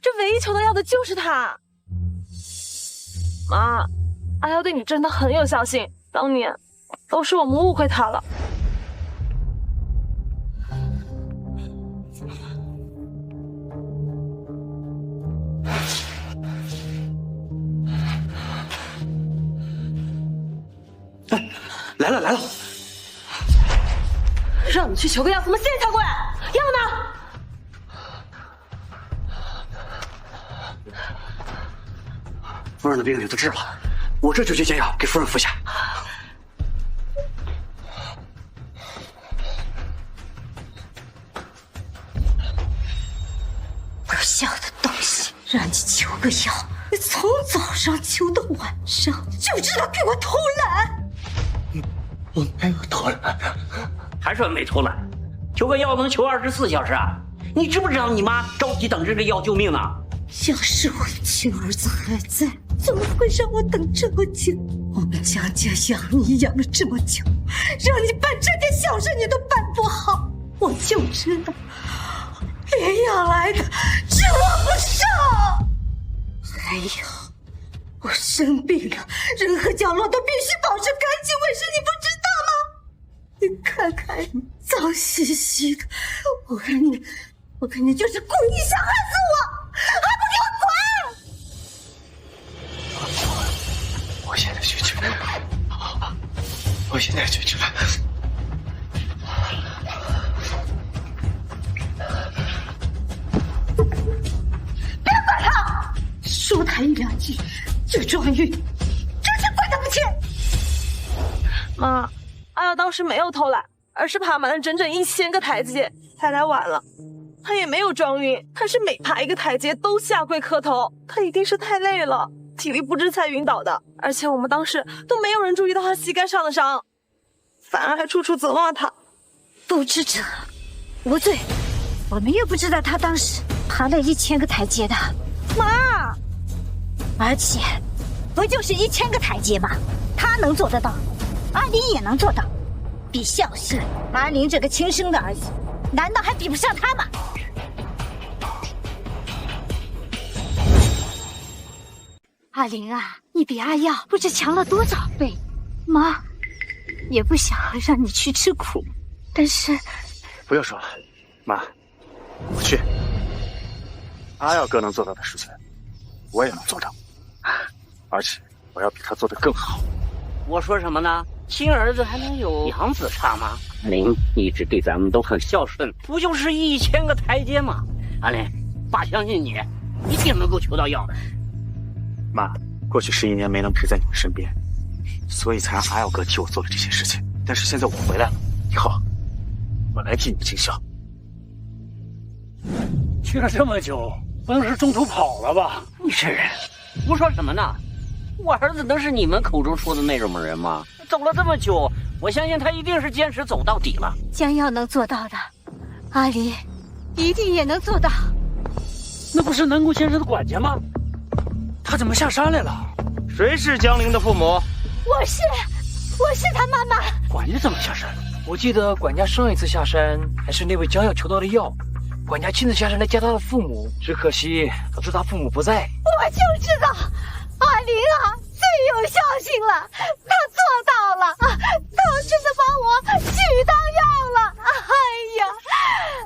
这唯一求到药的就是他。妈，阿耀对你真的很有孝心，当年都是我们误会他了。来了来了！让你去求个药，怎么现在才过来？药呢？夫人的病有的治了，我这就去煎药给夫人服下。不孝的东西，让你求个药，你从早上求到晚上，就知道给我偷懒。我没有偷懒，还说没偷懒？求个药能求24小时啊？你知不知道你妈着急等着这药救命呢？要是我亲儿子还在，怎么会让我等这么久？我们江家养你养了这么久，让你办这点小事你都办不好，我就知道连养来的治我不上。还有，我生病了，任何角落都必须保持干净卫生，你不知道吗？你看看你脏兮兮的，我看你就是故意想害死我，还不给我滚！我现在就去，我现在就去。别管他，说他还两句，这庄玉真是怪他不亲。妈，阿耀当时没有偷懒，而是爬满了整整1000个台阶才来晚了。他也没有装晕，他是每爬一个台阶都下跪磕头。他一定是太累了，体力不支才晕倒的。而且我们当时都没有人注意到他膝盖上的伤，反而还处处责骂他。不知者无罪，我们又不知道他当时爬了1000个台阶的。妈，而且不就是1000个台阶吗？他能做得到，阿林也能做到。比孝心，阿林这个亲生的儿子，难道还比不上他吗？阿林啊，你比阿耀不知强了多少倍。妈，也不想让你去吃苦，但是不用说了，妈，我去。阿耀哥能做到的事情，我也能做到，而且我要比他做得更好。我说什么呢？亲儿子还能有养子差吗？阿林一直对咱们都很孝顺，不就是1000个台阶吗？阿林，爸相信你，一定能够求到药的。妈，过去11年没能陪在你们身边，所以才让阿耀哥替我做了这些事情。但是现在我回来了，以后我来替你们尽孝。去了这么久，不能是中途跑了吧？你这人胡说什么呢？我儿子能是你们口中说的那种人吗？走了这么久，我相信他一定是坚持走到底了。将要能做到的，阿林一定也能做到。那不是南宫先生的管家吗？他怎么下山来了？谁是江陵的父母？我是他妈妈。管家怎么下山了？我记得管家上一次下山还是那位将要求到的药，管家亲自下山来见他的父母，只可惜当时他父母不在。我就知道，阿林啊，最有孝心了，他做到了，他真的把我娶当药了。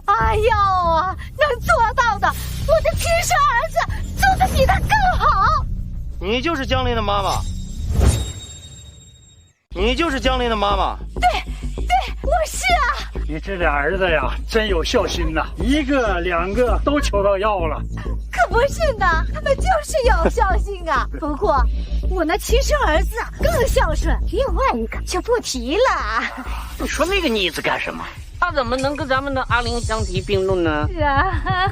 阿耀啊，能做到的，我的亲生儿子做得比他更好。你就是江林的妈妈，你就是江林的妈妈。对，我是啊。你这俩儿子呀，真有孝心呐，一个两个都求到药了。可不是呢，他们就是有孝心啊。不过我那亲生儿子更孝顺，另外一个就不提了。你说那个逆子干什么？他怎么能跟咱们的阿林相提并论呢？是啊，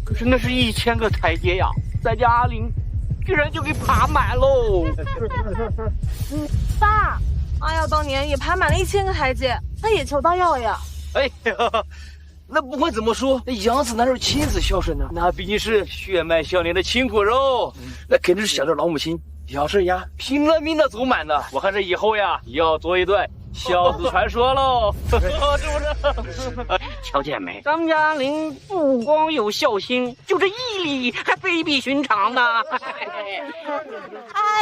可是那是1000个台阶呀，咱家阿林居然就给爬满喽！爸，阿耀当年也爬满了1000个台阶，他也求到药呀。哎呀，那不管怎么说，那养子哪有亲子孝顺呢？那毕竟是血脉相连的亲骨肉，那肯定是想着老母亲要是呀拼了命的走满的。我看这以后呀，也要做一段孝子传说喽，是不是？瞧见没？咱们家阿林不光有孝心，就这毅力还非比寻常呢。阿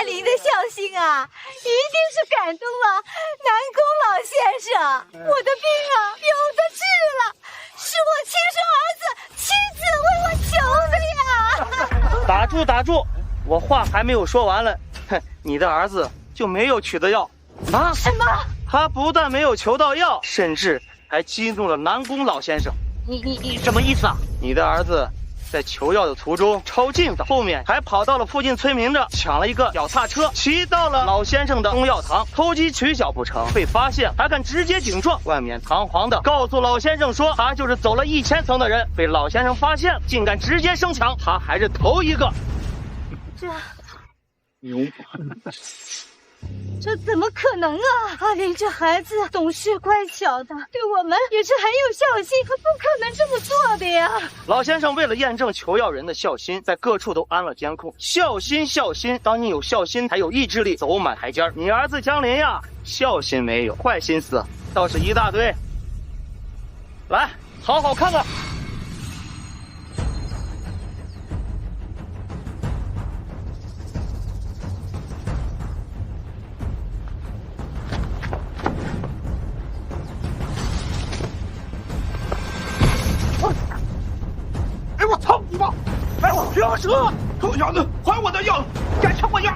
林的孝心啊，一定是感动了南宫老先生。我的病啊，有的治了，是我亲生儿子亲自为我求的呀。打住，我话还没有说完了。哼，你的儿子就没有取得药。啊？什么？他不但没有求到药，甚至还激怒了南宫老先生。你什么意思啊？你的儿子在求药的途中超近道，后面还跑到了附近村民这抢了一个脚踏车，骑到了老先生的中药堂，偷鸡取巧不成，被发现还敢直接顶撞，冠冕堂皇的告诉老先生说他就是走了1000层的人，被老先生发现竟敢直接生抢，他还是头一个。这怎么可能啊！阿林这孩子懂事乖巧的，对我们也是很有孝心，他不可能这么做的呀。老先生为了验证求药人的孝心，在各处都安了监控。孝心，当你有孝心才有意志力走满台阶。你儿子江林呀，孝心没有，坏心思倒是一大堆。来，好好看看。哎，我操你妈！哎，我飙车！臭小子，还我的药！敢抢我药！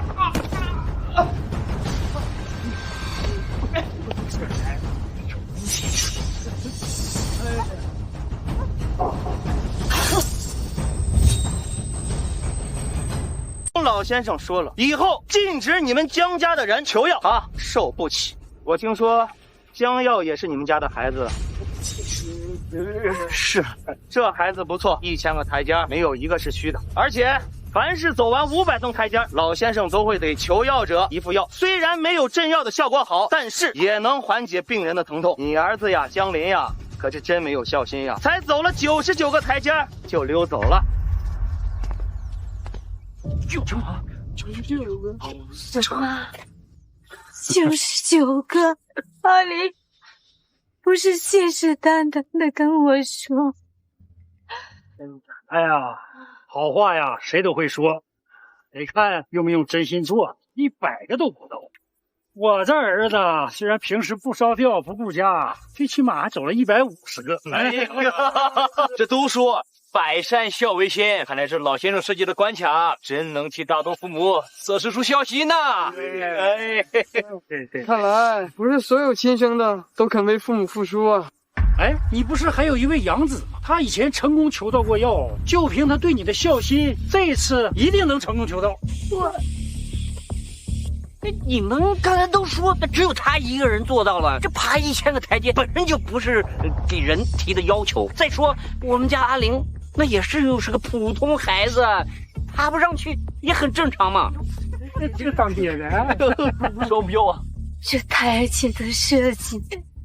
老老先生说了，以后禁止你们江家的人求药啊，受不起。我听说江耀也是你们家的孩子。是，这孩子不错，1000个台阶没有一个是虚的，而且凡是走完500层台阶，老先生都会给求药者一副药，虽然没有镇药的效果好，但是也能缓解病人的疼痛。你儿子呀，江林呀，可是真没有孝心呀，才走了99个台阶就溜走了。99个，什么？99个？阿林，不是信誓旦旦的跟我说。哎呀，好话呀，谁都会说，得看用不用真心做，100个都不够。我这儿子虽然平时不烧吊不顾家，最起码还走了150个。哎呀，这都说百善孝为先，看来这老先生设计的关卡真能替大东父母测试出孝心呐！对，看来不是所有亲生的都肯为父母付出啊。哎，你不是还有一位养子吗？他以前成功求到过药，就凭他对你的孝心，这一次一定能成功求到。你们刚才都说只有他一个人做到了，这爬1000个台阶本身就不是给人提的要求。再说我们家阿玲那也是个普通孩子，爬不上去也很正常嘛。这个当爹的说不用啊。这台阶的设计，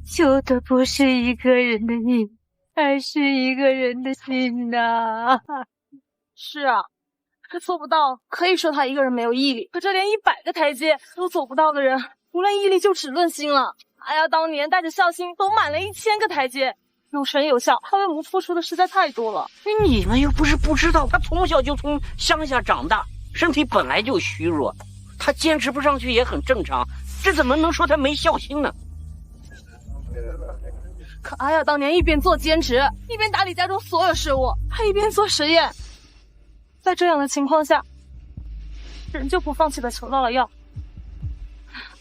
求的不是一个人的命，而是一个人的心呐。是啊。这做不到，可以说他一个人没有毅力。可这连100个台阶都走不到的人，无论毅力就只论心了。哎呀，当年带着孝心走满了1000个台阶，有神有效，他为我们付出的实在太多了。你们又不是不知道，他从小就从乡下长大，身体本来就虚弱，他坚持不上去也很正常。这怎么能说他没孝心呢？可阿雅当年一边做兼职，一边打理家中所有事务，还一边做实验。在这样的情况下，仍旧不放弃的求到了药。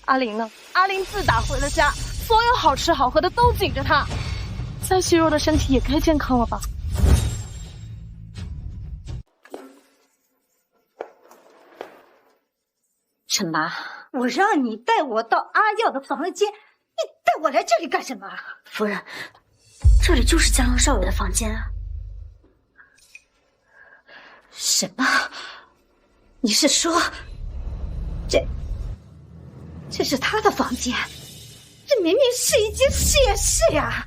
阿玲呢？阿玲自打回了家，所有好吃好喝的都紧着她，再虚弱的身体也该健康了吧？陈妈，我让你带我到阿耀的房间，你带我来这里干什么？夫人，这里就是江阳少爷的房间啊。什么？你是说，这是他的房间？这明明是一间实验室呀！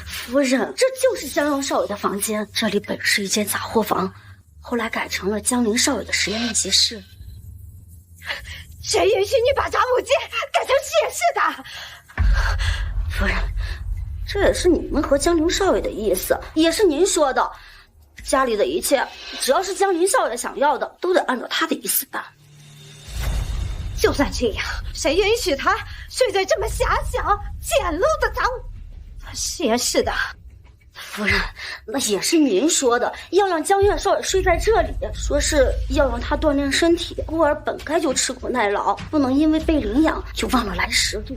夫人，这就是江阳少爷的房间，这里本是一间杂货房，后来改成了江陵少爷的实验练习室。谁允许你把杂物间改成实验室的？夫人，这也是你们和江陵少爷的意思，也是您说的。家里的一切，只要是江林少爷想要的，都得按照他的意思办。就算这样，谁允许他睡在这么狭小、简陋的杂物实验室的？夫人，那也是您说的，要让江月少爷睡在这里，说是要让他锻炼身体。孤儿本该就吃苦耐劳，不能因为被领养就忘了来时路。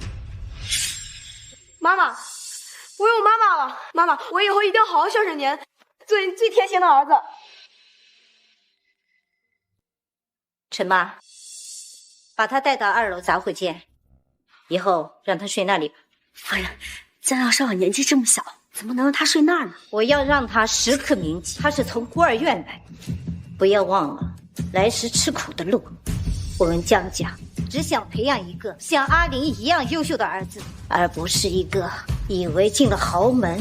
妈妈，我有妈妈了。妈妈，我以后一定要好好孝顺您。做你最贴心的儿子。陈妈，把他带到2楼杂货间，以后让他睡那里吧。夫人，江耀少爷年纪这么小，怎么能让他睡那儿呢？我要让他时刻铭记，他是从孤儿院来的，不要忘了来时吃苦的路。我们江家只想培养一个像阿玲一样优秀的儿子，而不是一个以为进了豪门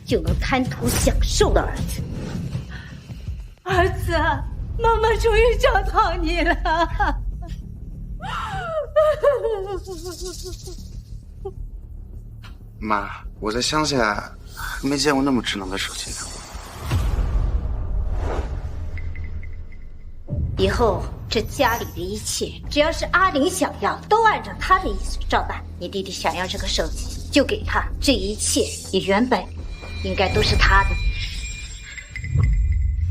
就能贪图享受的儿子。儿子，妈妈终于找到你了。妈，我在乡下没见过那么智能的手机呢。以后这家里的一切，只要是阿玲想要，都按照她的意思照办。你弟弟想要这个手机，就给他，这一切也原本应该都是他的。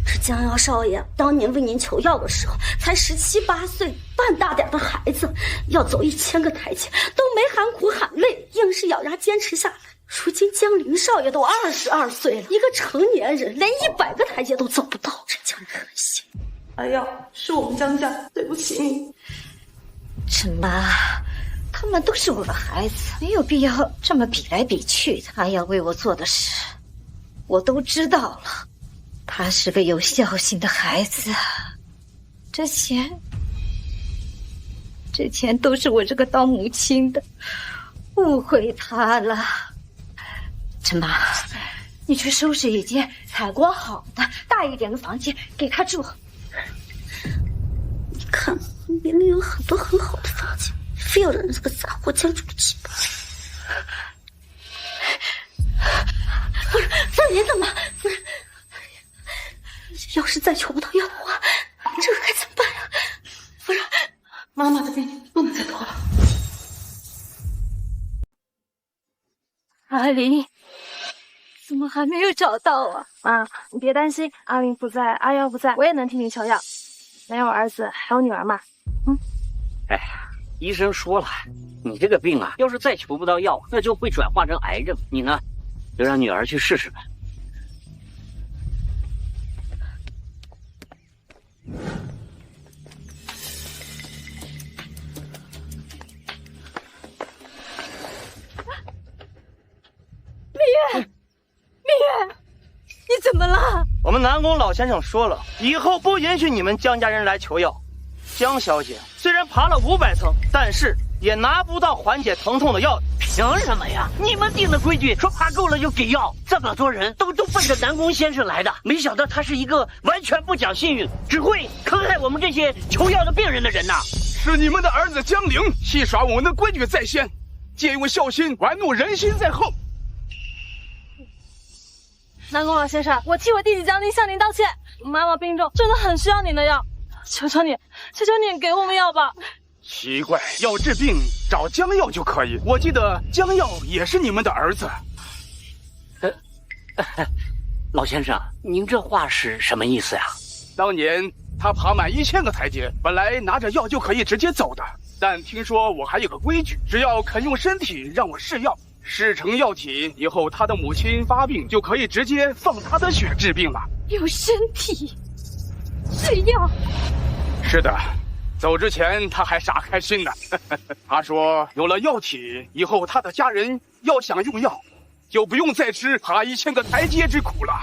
这江瑶少爷当年为您求药的时候，才17、18岁，半大点的孩子，要走1000个台阶都没喊苦喊累，硬是咬牙坚持下来。如今江林少爷都22岁了，一个成年人连100个台阶都走不到，这叫人狠心。阿耀，是我们江家对不起你。陈妈，他们都是我的孩子，没有必要这么比来比去的。阿耀为我做的事，我都知道了。他是个有孝心的孩子，这钱都是我这个当母亲的误会他了。陈妈，你去收拾一间采光好的大一点的房间给他住。你看，明明有很多很好的房间，非要让这个杂货家住的气派。夫人，您怎么？夫人，要是再求不到药的话，这可该怎么办呀？夫人，妈妈的病不能再拖了。阿玲，怎么还没有找到啊？妈，你别担心，阿玲不在，阿耀不在，我也能替你求药。没有儿子，还有女儿嘛。哎呀，医生说了，你这个病啊，要是再求不到药，那就会转化成癌症。你呢，就让女儿去试试吧。蜜月，你怎么了？我们南宫老先生说了，以后不允许你们江家人来求药。江小姐虽然爬了500层，但是也拿不到缓解疼痛的药。凭什么呀？你们定的规矩说爬够了就给药，这么多人都奔着南宫先生来的，没想到他是一个完全不讲信用，只会坑害我们这些求药的病人的人呐！是你们的儿子江陵戏耍我们的规矩在先，借用孝心玩弄人心在后。南宫老先生，我替我弟弟江陵向您道歉。妈妈病重，真的很需要您的药，求求你给我们药吧。奇怪，要治病找江耀就可以。我记得江耀也是你们的儿子。老先生，您这话是什么意思呀？当年他爬满1000个台阶，本来拿着药就可以直接走的，但听说我还有个规矩，只要肯用身体让我试药，试成药体以后，他的母亲发病就可以直接放他的血治病了。有身体是药？是的，走之前他还傻开心呢。他说有了药体以后，他的家人要想用药，就不用再吃爬1000个台阶之苦了。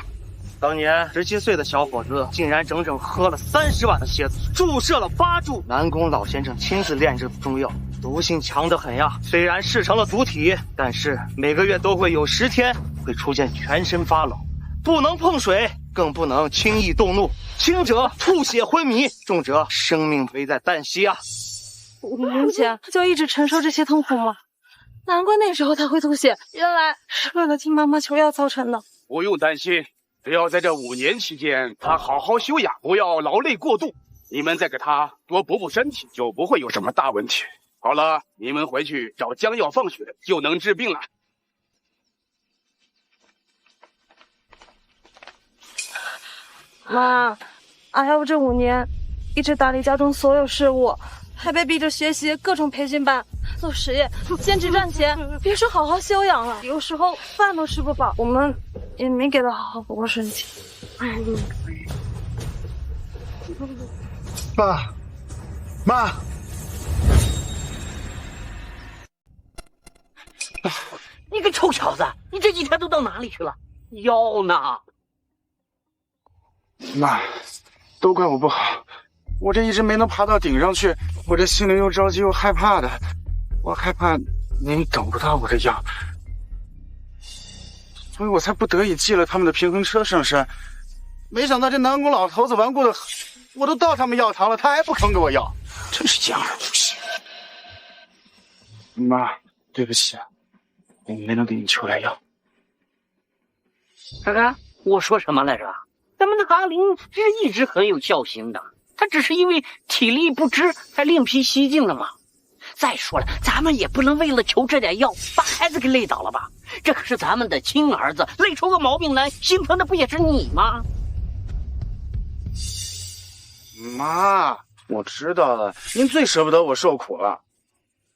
当年17岁的小伙子竟然整整喝了30碗的蝎子，注射了8注。南宫老先生亲自炼制的中药，毒性强得很呀。虽然试成了毒体，但是每个月都会有10天会出现全身发冷，不能碰水，更不能轻易动怒，轻者吐血昏迷，重者生命危在旦夕啊5年前就一直承受这些痛苦吗？难怪那时候他会吐血，原来是为了替妈妈求药造成的。不用担心，只要在这5年期间他好好休养，不要劳累过度，你们再给他多补补身体，就不会有什么大问题。好了，你们回去找江耀放血，就能治病了。妈，阿耀这5年一直打理家中所有事务，还被逼着学习各种培训班，做实验，兼职赚钱，别说好好休养了，有时候饭都吃不饱，我们也没给他好好补过身体。妈，你个臭小子，你这几天都到哪里去了？药呢？妈，都怪我不好，我这一直没能爬到顶上去，我这心里又着急又害怕的，我害怕您等不到我的药，所以我才不得已寄了他们的平衡车上山。没想到这南宫老头子顽固的，我都到他们药堂了，他还不肯给我药，真是养儿不行。妈，对不起，我没能给你求来药。看看我说什么来着？咱们的阿玲是一直很有孝心的，她只是因为体力不支才另辟蹊径了嘛。再说了，咱们也不能为了求这点药把孩子给累倒了吧？这可是咱们的亲儿子，累出个毛病来，心疼的不也是你吗？妈，我知道了，您最舍不得我受苦了。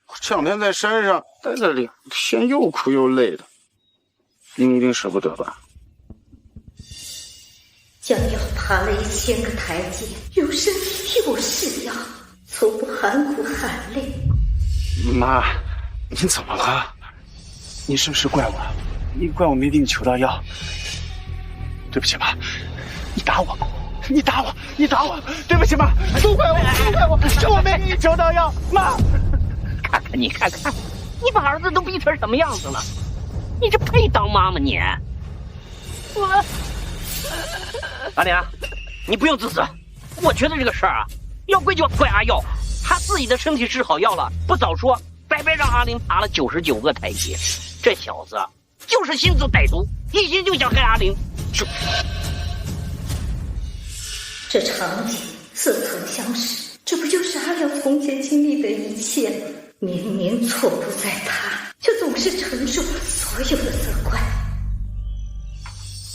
我这2天在山上待了2天，又苦又累的，您一定舍不得吧？将要爬爬了1000个台阶，用身体替我试药，从不含苦含泪。妈，你怎么了？你是不是怪我？你怪我没给你求到药？对不起妈，你打我，你打我，你打我！对不起妈，都怪我，都怪我，是我没给你求到药，妈。看看你，看看，你把儿子都逼成什么样子了？你这配当妈吗你？阿莲，你不用自责，我觉得这个事儿啊，要怪就怪阿耀，他自己的身体治好药了，不早说，白白让阿玲爬了99个台阶。这小子就是心思歹毒，一心就想害阿玲。这场景似曾相识，这不就是阿亮从前经历的一切吗？明明错不在他，却总是承受所有的责怪。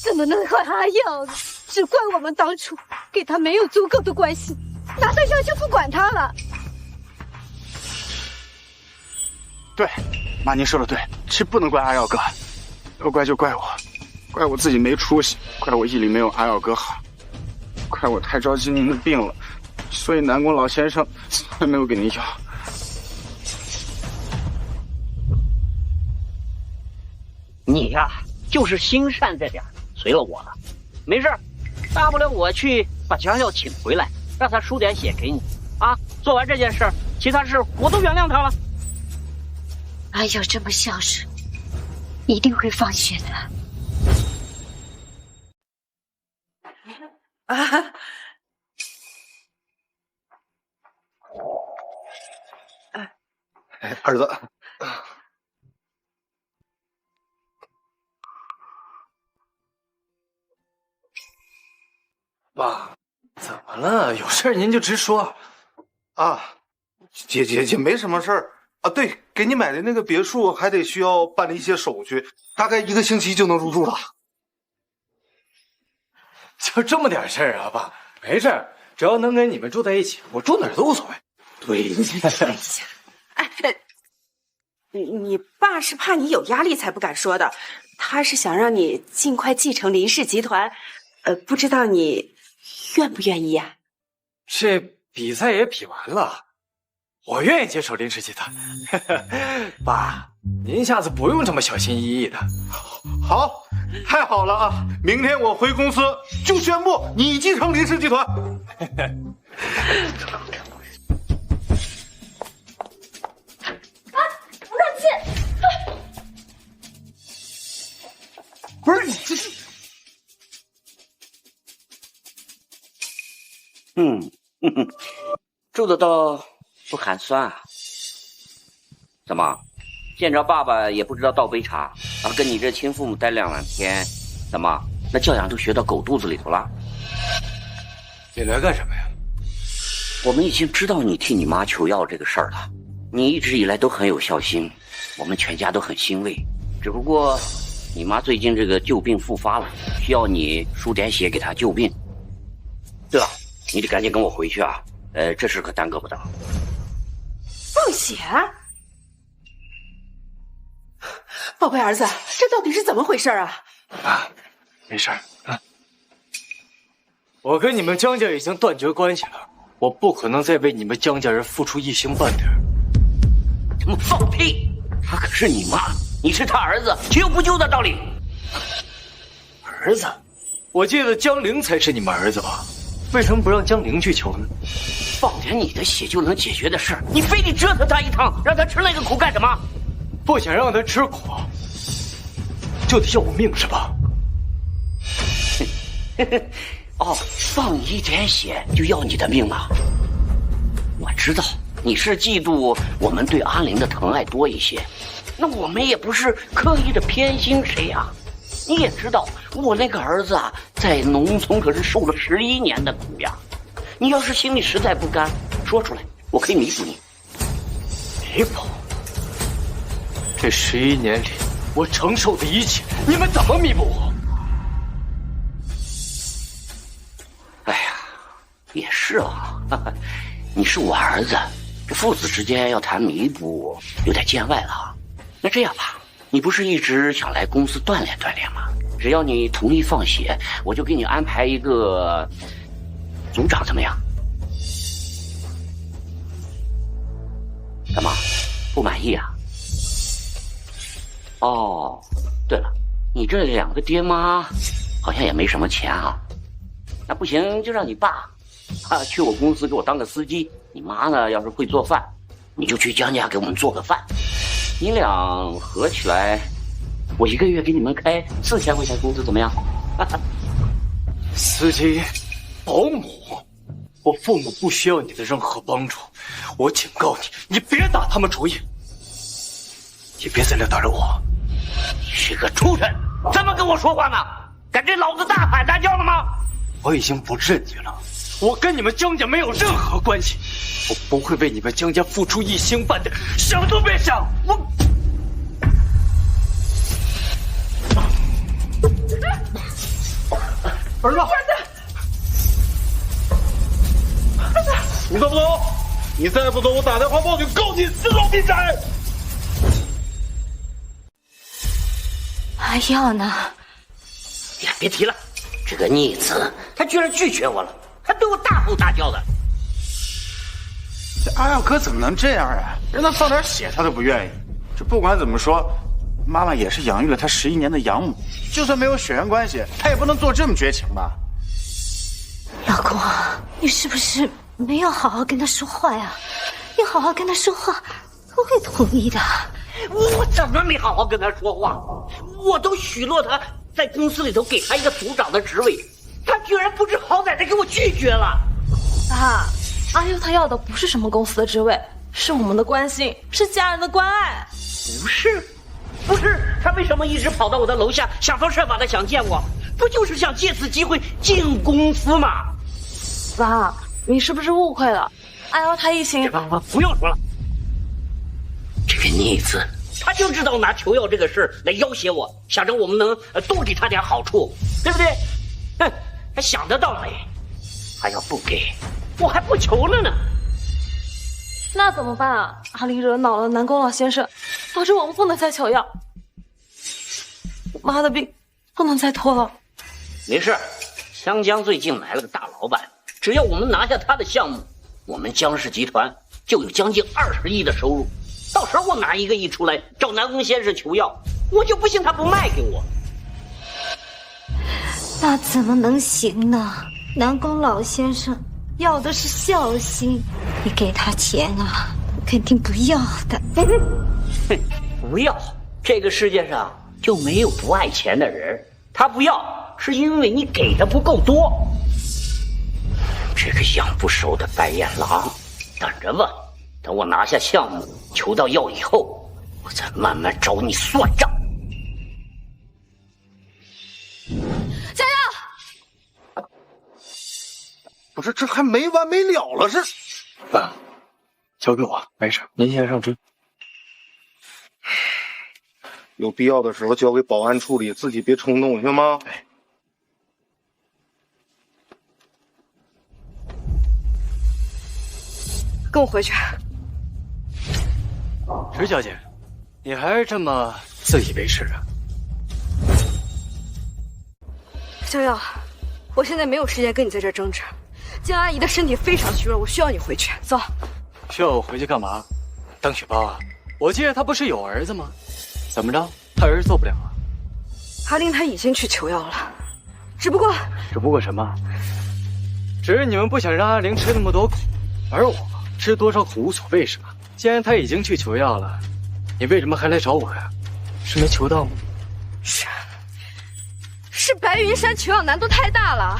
怎么能怪阿耀呢？只怪我们当初给他没有足够的关心，拿到药就不管他了。对，妈，您说的对，是不能怪阿耀哥，要怪就怪我，怪我自己没出息，怪我毅力没有阿耀哥好，怪我太着急您的病了，所以南宫老先生从来没有给您药。你呀，就是心善这点，随了我了，没事，大不了我去把江耀请回来，让他输点血给你啊。做完这件事，其他事我都原谅他了。阿耀这么孝顺，一定会放血的。啊！儿子，爸，怎么了？有事您就直说。啊，姐没什么事儿啊。对，给你买的那个别墅还得需要办理一些手续，大概1个星期就能入住了。就这么点事儿啊，爸？没事儿，只要能跟你们住在一起，我住哪儿都无所谓。对，哎，你爸是怕你有压力才不敢说的，他是想让你尽快继承林氏集团。不知道你愿不愿意呀？这比赛也比完了，我愿意接手林氏集团。爸，您下次不用这么小心翼翼的。好，太好了啊！明天我回公司就宣布你继承林氏集团。让进！不是你这是。住得到不寒酸啊？怎么，见着爸爸也不知道倒杯茶啊？跟你这亲父母待2天，怎么那教养都学到狗肚子里头了？你来干什么呀？我们已经知道你替你妈求药这个事儿了，你一直以来都很有孝心，我们全家都很欣慰。只不过你妈最近这个旧病复发了，需要你输点血给她救病。对了，你得赶紧跟我回去啊！这事可耽搁不得。放血？宝贝儿子，这到底是怎么回事啊？啊，没事啊。我跟你们江家已经断绝关系了，我不可能再为你们江家人付出一星半点。他们放屁！她可是你妈，你是她儿子，岂有不救的道理？儿子？我记得江陵才是你们儿子吧？为什么不让江陵去求呢？放点你的血就能解决的事，你非得折腾他一趟，让他吃那个苦干什么？不想让他吃苦，就得要我命是吧？哦，放一点血就要你的命了？我知道你是嫉妒我们对阿玲的疼爱多一些，那我们也不是刻意的偏心谁呀。你也知道我那个儿子啊，在农村可是受了11年的苦呀。你要是心里实在不甘，说出来，我可以弥补你。弥补？这11年里我承受的一切，你们怎么弥补我？哎呀，也是啊，你是我儿子，这父子之间要谈弥补，有点见外了啊。那这样吧，你不是一直想来公司锻炼锻炼吗？只要你同意放血，我就给你安排一个组长，怎么样？干嘛？不满意啊？哦，对了，你这2个爹妈好像也没什么钱啊。那不行，就让你爸去我公司给我当个司机。你妈呢，要是会做饭，你就去江家给我们做个饭。你俩合起来，我1个月给你们开4000块钱工资，怎么样？司机、保姆，我父母不需要你的任何帮助。我警告你，你别打他们主意，也别再来打扰我。你是个畜生，怎么跟我说话呢？敢对老子大喊大叫了吗？我已经不认你了，我跟你们江家没有任何关系，我不会为你们江家付出1星半点，想都别想！我。儿子，你走不走？你再不走，我打电话报警告你私闯民宅！阿耀呢？呀，别提了，这个逆子，他居然拒绝我了，还对我大吼大叫的。这阿耀哥怎么能这样啊？让他放点血他都不愿意。这不管怎么说，妈妈也是养育了他11年的养母，就算没有血缘关系，他也不能做这么绝情吧？老公，你是不是没有好好跟他说话呀？你好好跟他说话，他会同意的。我怎么没好好跟他说话？我都许诺他在公司里头给他一个组长的职位，他居然不知好歹的给我拒绝了。爸，阿优他要的不是什么公司的职位，是我们的关心，是家人的关爱。不是，他为什么一直跑到我的楼下，想方设法的想见我？不就是想借此机会进公司吗？爸，你是不是误会了？阿优他一心……不用说了，这个逆子，他就知道拿求药这个事来要挟我，想着我们能多给他点好处，对不对？哼，还想得到没？还要不给，我还不求了呢。那怎么办啊？阿林惹恼了南宫老先生，导致我们不能再求药，妈的病不能再拖了。没事，湘江最近来了个大老板，只要我们拿下他的项目，我们江氏集团就有将近20亿的收入。到时候我拿1个亿出来找南宫先生求药，我就不信他不卖给我。那怎么能行呢？南宫老先生要的是孝心，你给他钱啊，肯定不要的。哼，不要，这个世界上就没有不爱钱的人。他不要，是因为你给的不够多。这个养不熟的白眼狼，等着吧，等我拿下项目，求到药以后，我再慢慢找你算账。加油！不是，这还没完没了了，是？爸，交给我，没事，您先上车。有必要的时候交给保安处理，自己别冲动，行吗？跟我回去。石小姐，你还是这么自以为是啊？逍遥，我现在没有时间跟你在这争执。江阿姨的身体非常虚弱，我需要你回去。走。需要我回去干嘛？当血包啊？我记得他不是有儿子吗？怎么着？他儿子做不了啊？阿玲她已经去求药了，只不过什么？只是你们不想让阿玲吃那么多苦，而我吃多少苦无所谓是吧？既然他已经去求药了，你为什么还来找我呀？是没求到吗？是白云山求药难度太大了。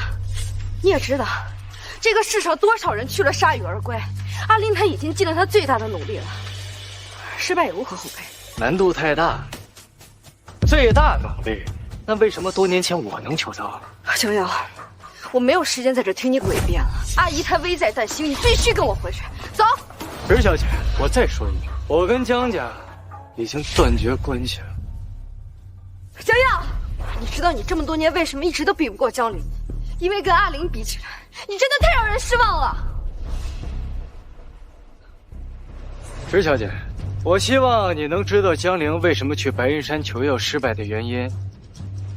你也知道，这个世上多少人去了铩羽而归，阿玲她已经尽了她最大的努力了，失败也无可厚非。难度太大，最大努力，那为什么多年前我能求到？逍遥，我没有时间在这听你诡辩了。阿姨她危在旦夕，你必须跟我回去。走。石小姐，我再说一遍，我跟江家已经断绝关系了。逍遥，你知道你这么多年为什么一直都比不过江玲？因为跟阿玲比起来，你真的太让人失望了。石小姐，我希望你能知道江玲为什么去白云山求药失败的原因。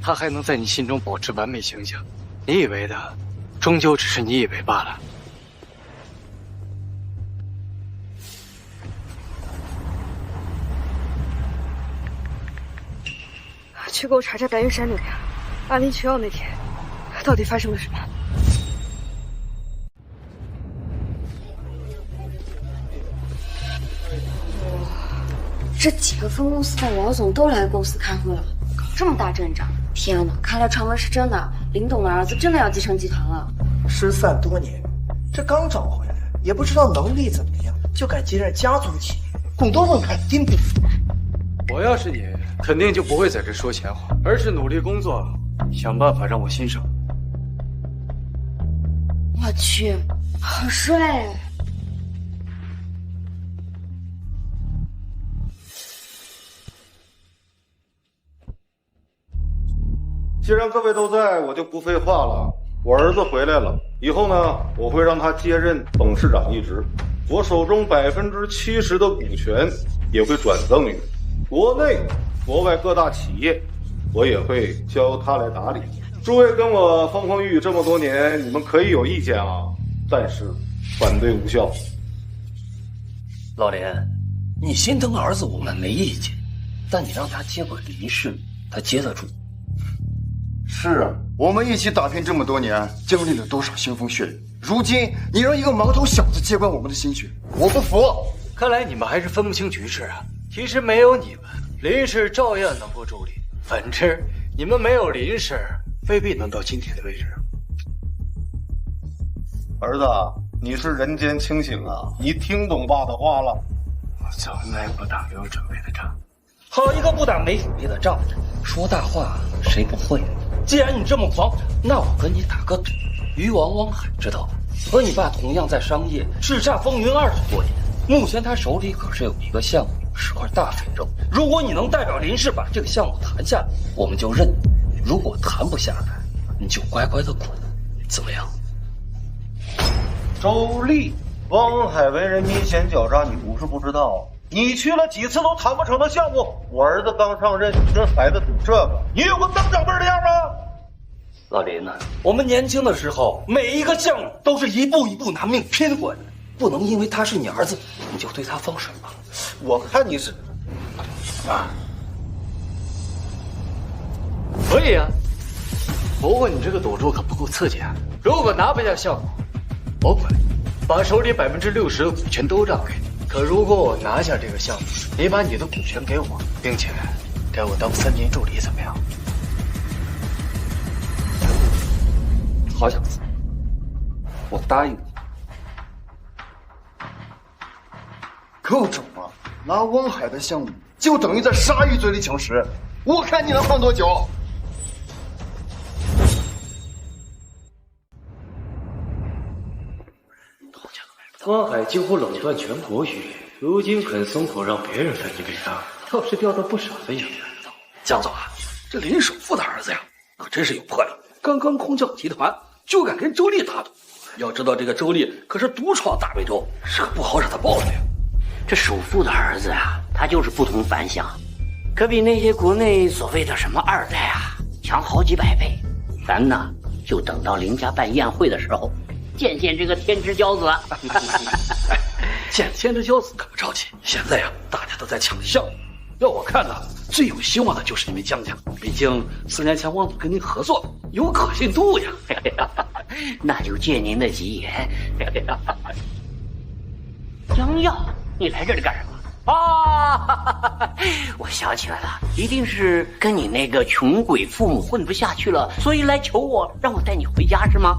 他还能在你心中保持完美形象，你以为的，终究只是你以为罢了。去给我查查白云山那边，阿林求药那天，到底发生了什么？这几个分公司的老总都来公司开会了，搞这么大阵仗！天哪，看来传闻是真的，林董的儿子真的要继承集团了。失散多年，这刚找回来，也不知道能力怎么样，就敢接任家族企业，股东们肯定不服。我要是你，肯定就不会在这说闲话，而是努力工作，想办法让我欣赏。我去，好帅！既然各位都在，我就不废话了。我儿子回来了，以后呢，我会让他接任董事长一职，我手中70%的股权也会转赠予国内、国外各大企业，我也会交他来打理。诸位跟我风风雨雨这么多年，你们可以有意见啊，但是反对无效。老林，你心疼儿子我们没意见，但你让他接管林氏，他接得住？是啊，我们一起打拼这么多年，经历了多少腥风血雨。如今你让一个毛头小子接管我们的心血，我不服。看来你们还是分不清局势啊！其实没有你们，林氏照样能够助力。反之，你们没有林氏，未必能到今天的位置。儿子，你是人间清醒啊！你听懂爸的话了？我从来不打没有准备的仗。好一个不打没准备的仗！说大话谁不会？既然你这么狂，那我跟你打个赌。鱼王汪海知道吧？和你爸同样在商业叱咤风云20多年，目前他手里可是有一个项目，是块大肥肉。如果你能代表林氏把这个项目谈下来，我们就认你；如果谈不下来，你就乖乖的滚，怎么样？周丽，汪海为人阴险狡诈，你不是不知道。你去了几次都谈不成的项目，我儿子刚上任，你跟孩子赌这个，你有个当长辈的样吗？老林呢？我们年轻的时候，每一个项目都是一步一步拿命拼过来的，不能因为他是你儿子，你就对他放水吧。我看你是啊，可以啊。不过你这个赌注可不够刺激啊！如果拿不下项目，我滚，把手里60%的股权都让给你。可如果我拿下这个项目，你把你的股权给我，并且给我当3年助理，怎么样？好小子，我答应你。够整了！拿汪海的项目，就等于在鲨鱼嘴里抢食。我看你能混多久！汪海几乎垄断全国域，如今肯松口让别人分一杯羹，倒是掉了不少的洋人。江总啊，这林首富的儿子呀，可真是有魄力。刚刚空降集团，就敢跟周丽打赌。要知道这个周丽可是独闯大美洲，是个不好惹的豹子呀。这首富的儿子啊，他就是不同凡响，可比那些国内所谓的什么2代啊强好几百倍。咱呢，就等到林家办宴会的时候，见见这个天之骄子。见天之骄子可不着急，现在呀，大家都在抢项目。要我看呢，最有希望的就是你们江家，毕竟4年前汪总跟您合作，有可信度呀。那就借您的吉言。江耀，你来这里干什么？啊，我想起来了，一定是跟你那个穷鬼父母混不下去了，所以来求我，让我带你回家是吗？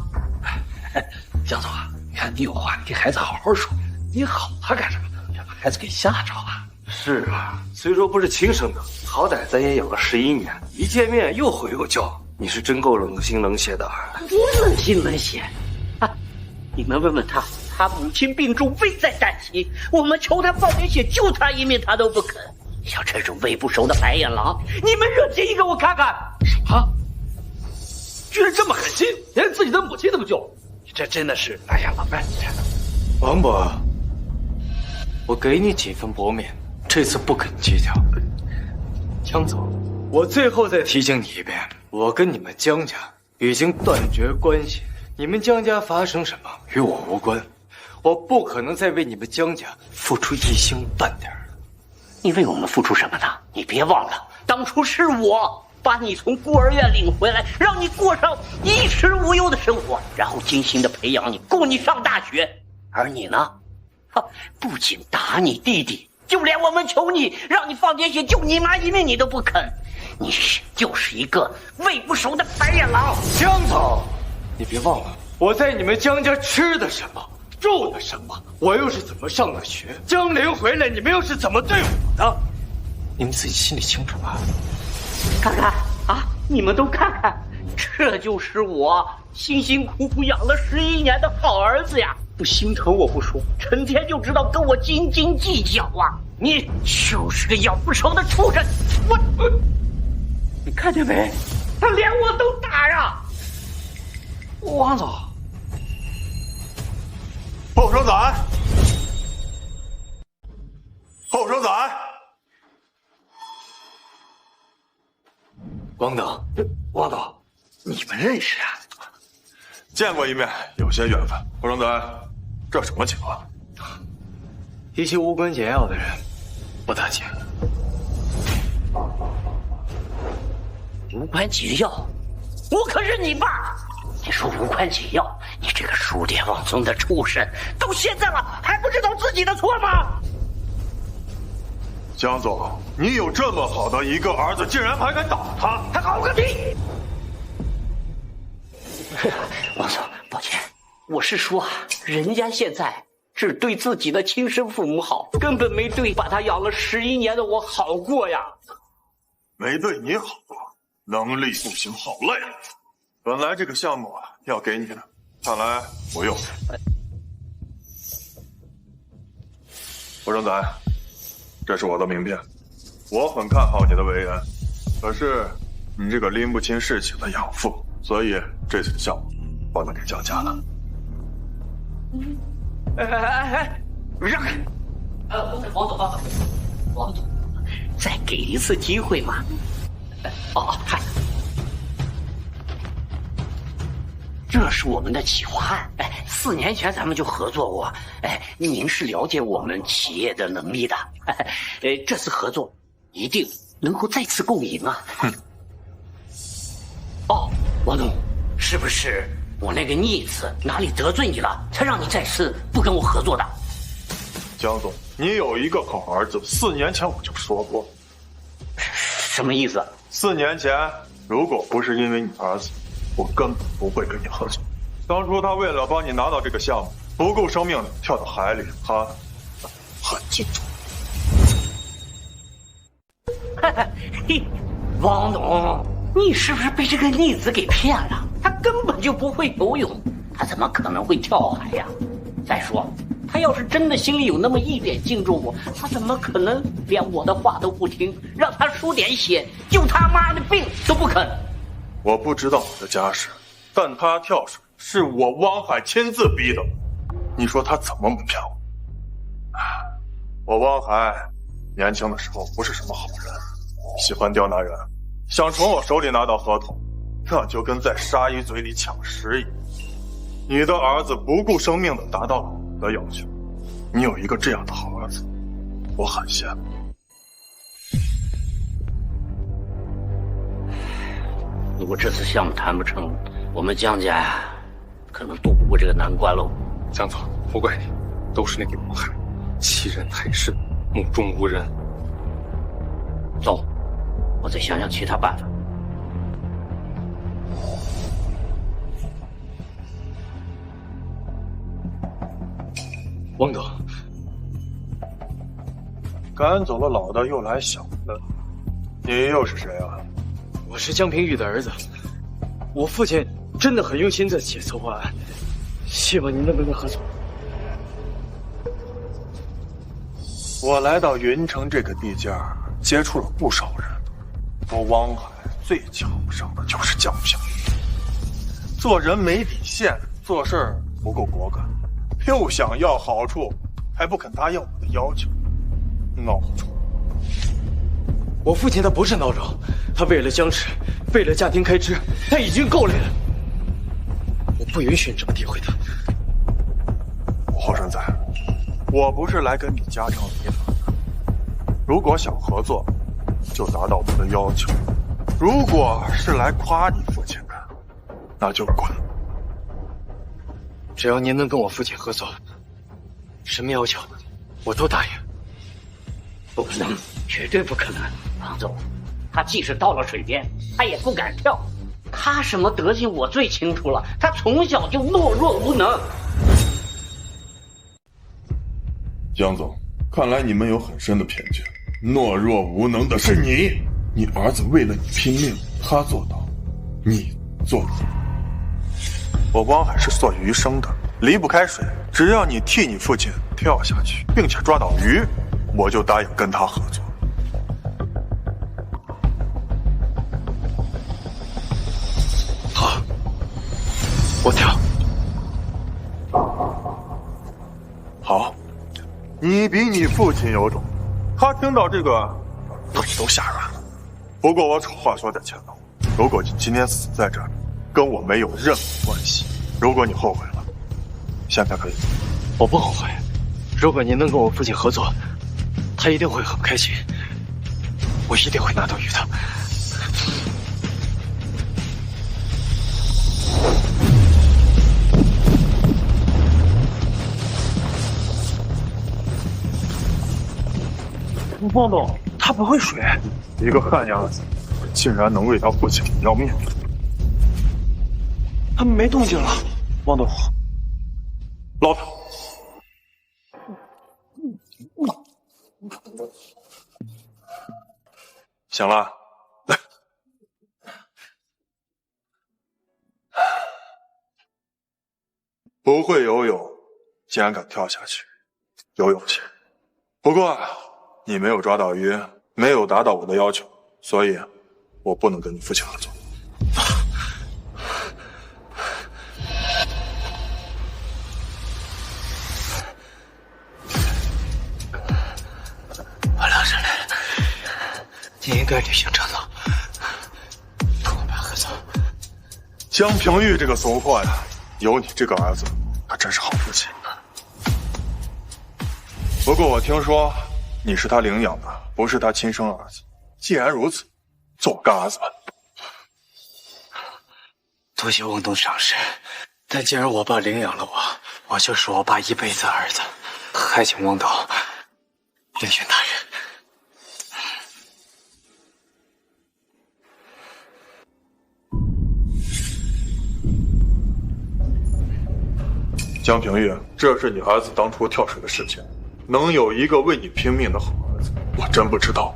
江总啊，你看你有话，你给孩子好好说，你吼他干什么？要把孩子给吓着啊！是啊，虽说不是亲生的，好歹咱也养了11年，一见面又吼又叫，你是真够冷心冷血的。多冷心冷血啊！你们问问他，他母亲病重，危在旦夕，我们求他放点血救他一命，他都不肯。像这种喂不熟的白眼狼，你们惹谁一个我看看？什么？居然这么狠心，连自己的母亲都不救！你这真的是……哎呀，老麦，王伯，我给你几分薄面，这次不肯计较。江总，我最后再提醒你一遍，我跟你们江家已经断绝关系，你们江家发生什么与我无关，我不可能再为你们江家付出一星半点了。你为我们付出什么呢？你别忘了，当初是我把你从孤儿院领回来，让你过上衣食无忧的生活，然后精心的培养你，供你上大学。而你呢，不仅打你弟弟，就连我们求你让你放点血救你妈一命你都不肯，你就是一个喂不熟的白眼狼。江总，你别忘了我在你们江家吃的什么，住的什么，我又是怎么上的学。江陵回来，你们又是怎么对我的？你们自己心里清楚吧。看看啊，你们都看看，这就是我辛辛苦苦养了11年的好儿子呀！不心疼我不说，成天就知道跟我斤斤计较啊！你就是个养不熟的畜生！你看见没？他连我都打呀！王总，后生仔，后生仔。王董，王董，你们认识啊？见过一面，有些缘分。后生仔，这什么情况？一些无关紧要的人，不打紧。无关紧要？我可是你爸！你说无关紧要？你这个数典忘宗的畜生，到现在了还不知道自己的错吗？江总，你有这么好的一个儿子，竟然还敢打他，他好个屁！王总，抱歉，我是说，人家现在只对自己的亲生父母好，根本没对把他养了11年的我好过呀。没对你好过，能力不行，好累。本来这个项目要给你的，看来不用。后生仔，这是我的名片，我很看好你的为人，可是你这个拎不清事情的养父，所以这次的项目不能给江家了。让开！王总，再给一次机会嘛。嗨，这是我们的企划案。4年前咱们就合作过。您是了解我们企业的能力的。这次合作一定能够再次共赢啊！王总，是不是我那个逆子哪里得罪你了，才让你再次不跟我合作的？江总，你有一个好儿子，4年前我就说过。什么意思？4年前，如果不是因为你儿子，我根本不会跟你合作。当初他为了帮你拿到这个项目，不顾生命的跳到海里，他很敬重。嘿，王总，你是不是被这个逆子给骗了？他根本就不会游泳，他怎么可能会跳海呀？再说，他要是真的心里有那么一点敬重我，他怎么可能连我的话都不听，让他输点血救他妈的病都不肯？我不知道我的家世，但他跳水是我汪海亲自逼的，你说他怎么不骗我？我汪海年轻的时候不是什么好人，喜欢刁难人，想从我手里拿到合同，那就跟在鲨鱼嘴里抢食一样。你的儿子不顾生命的达到了我的要求，你有一个这样的好儿子，我很羡慕。如果这次项目谈不成，我们江家呀，可能渡不过这个难关喽。江总，不怪你，都是那个王海，欺人太甚，目中无人。走，我再想想其他办法。王总，赶走了老的，又来小的，你又是谁啊？我是江平玉的儿子，我父亲真的很用心在写策划案，希望您能不能合作。我来到云城这个地界儿，接触了不少人，我汪海最瞧不上的就是江平。做人没底线，做事儿不够果敢，又想要好处，还不肯答应我的要求，孬种。我父亲他不是孬种，他为了江池为了家庭开支，他已经够累了。我不允许你这么诋毁他。华山仔，我不是来跟你家长里短的。如果想合作，就达到我的要求；如果是来夸你父亲的，那就滚。只要您能跟我父亲合作，什么要求我都答应。不可能，绝对不可能！王总，他即使到了水边，他也不敢跳。他什么德行我最清楚了，他从小就懦弱无能。江总，看来你们有很深的偏见。懦弱无能的是你，你儿子为了你拼命，他做到，你做不到。我汪海是做鱼生的，离不开水。只要你替你父亲跳下去，并且抓到鱼，我就答应跟他合作。好，我跳。好，你比你父亲有种，他听到这个腿都吓软了。不过我话说在前头，如果你今天死在这儿，跟我没有任何关系。如果你后悔了，现在可以。我不后悔。如果您能跟我父亲合作，他一定会很开心。我一定会拿到鱼的。汪总，他不会水，一个旱鸭子，竟然能为他父亲要命。他们没动静了，汪总，捞他。行了，来。不会游泳，竟然敢跳下去，有勇气。不过你没有抓到鱼，没有达到我的要求，所以我不能跟你父亲合作。我梁山来了，你应该履行承诺，跟我们合作。江平玉这个怂货呀，有你这个儿子，他真是好父亲。不过我听说你是他领养的，不是他亲生儿子。既然如此，做我干儿子吧。多谢翁东赏识，但既然我爸领养了我，我就是我爸一辈子儿子，还请翁东另选他人。江平玉，这是你儿子当初跳水的事情，能有一个为你拼命的好儿子，我真不知道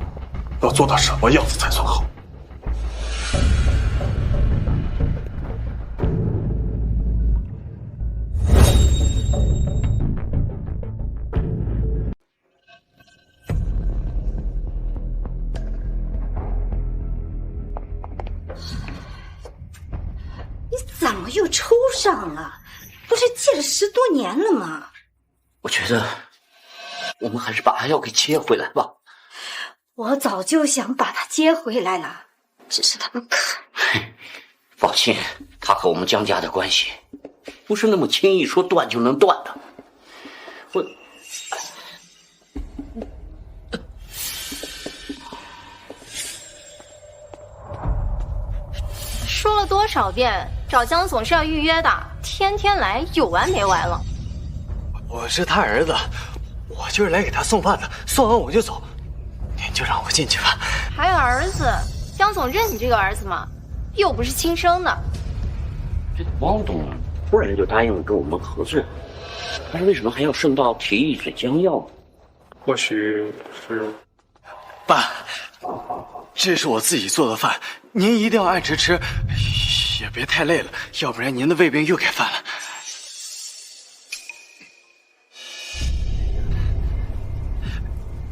要做到什么样子才算好。你怎么又抽上了？不是戒了10多年了吗？我觉得我们还是把阿耀给接回来吧。我早就想把他接回来了，只是他不肯。放心，他和我们江家的关系不是那么轻易说断就能断的。我说了多少遍，找江总是要预约的，天天来有完没完了？我是他儿子，我就是来给他送饭的，送完我就走，您就让我进去吧。还有儿子，江总认你这个儿子吗？又不是亲生的。这汪总突然就答应了跟我们合作，但是为什么还要顺道提一嘴江药呢？或许是爸，这是我自己做的饭，您一定要按时吃，也别太累了，要不然您的胃病又该犯了。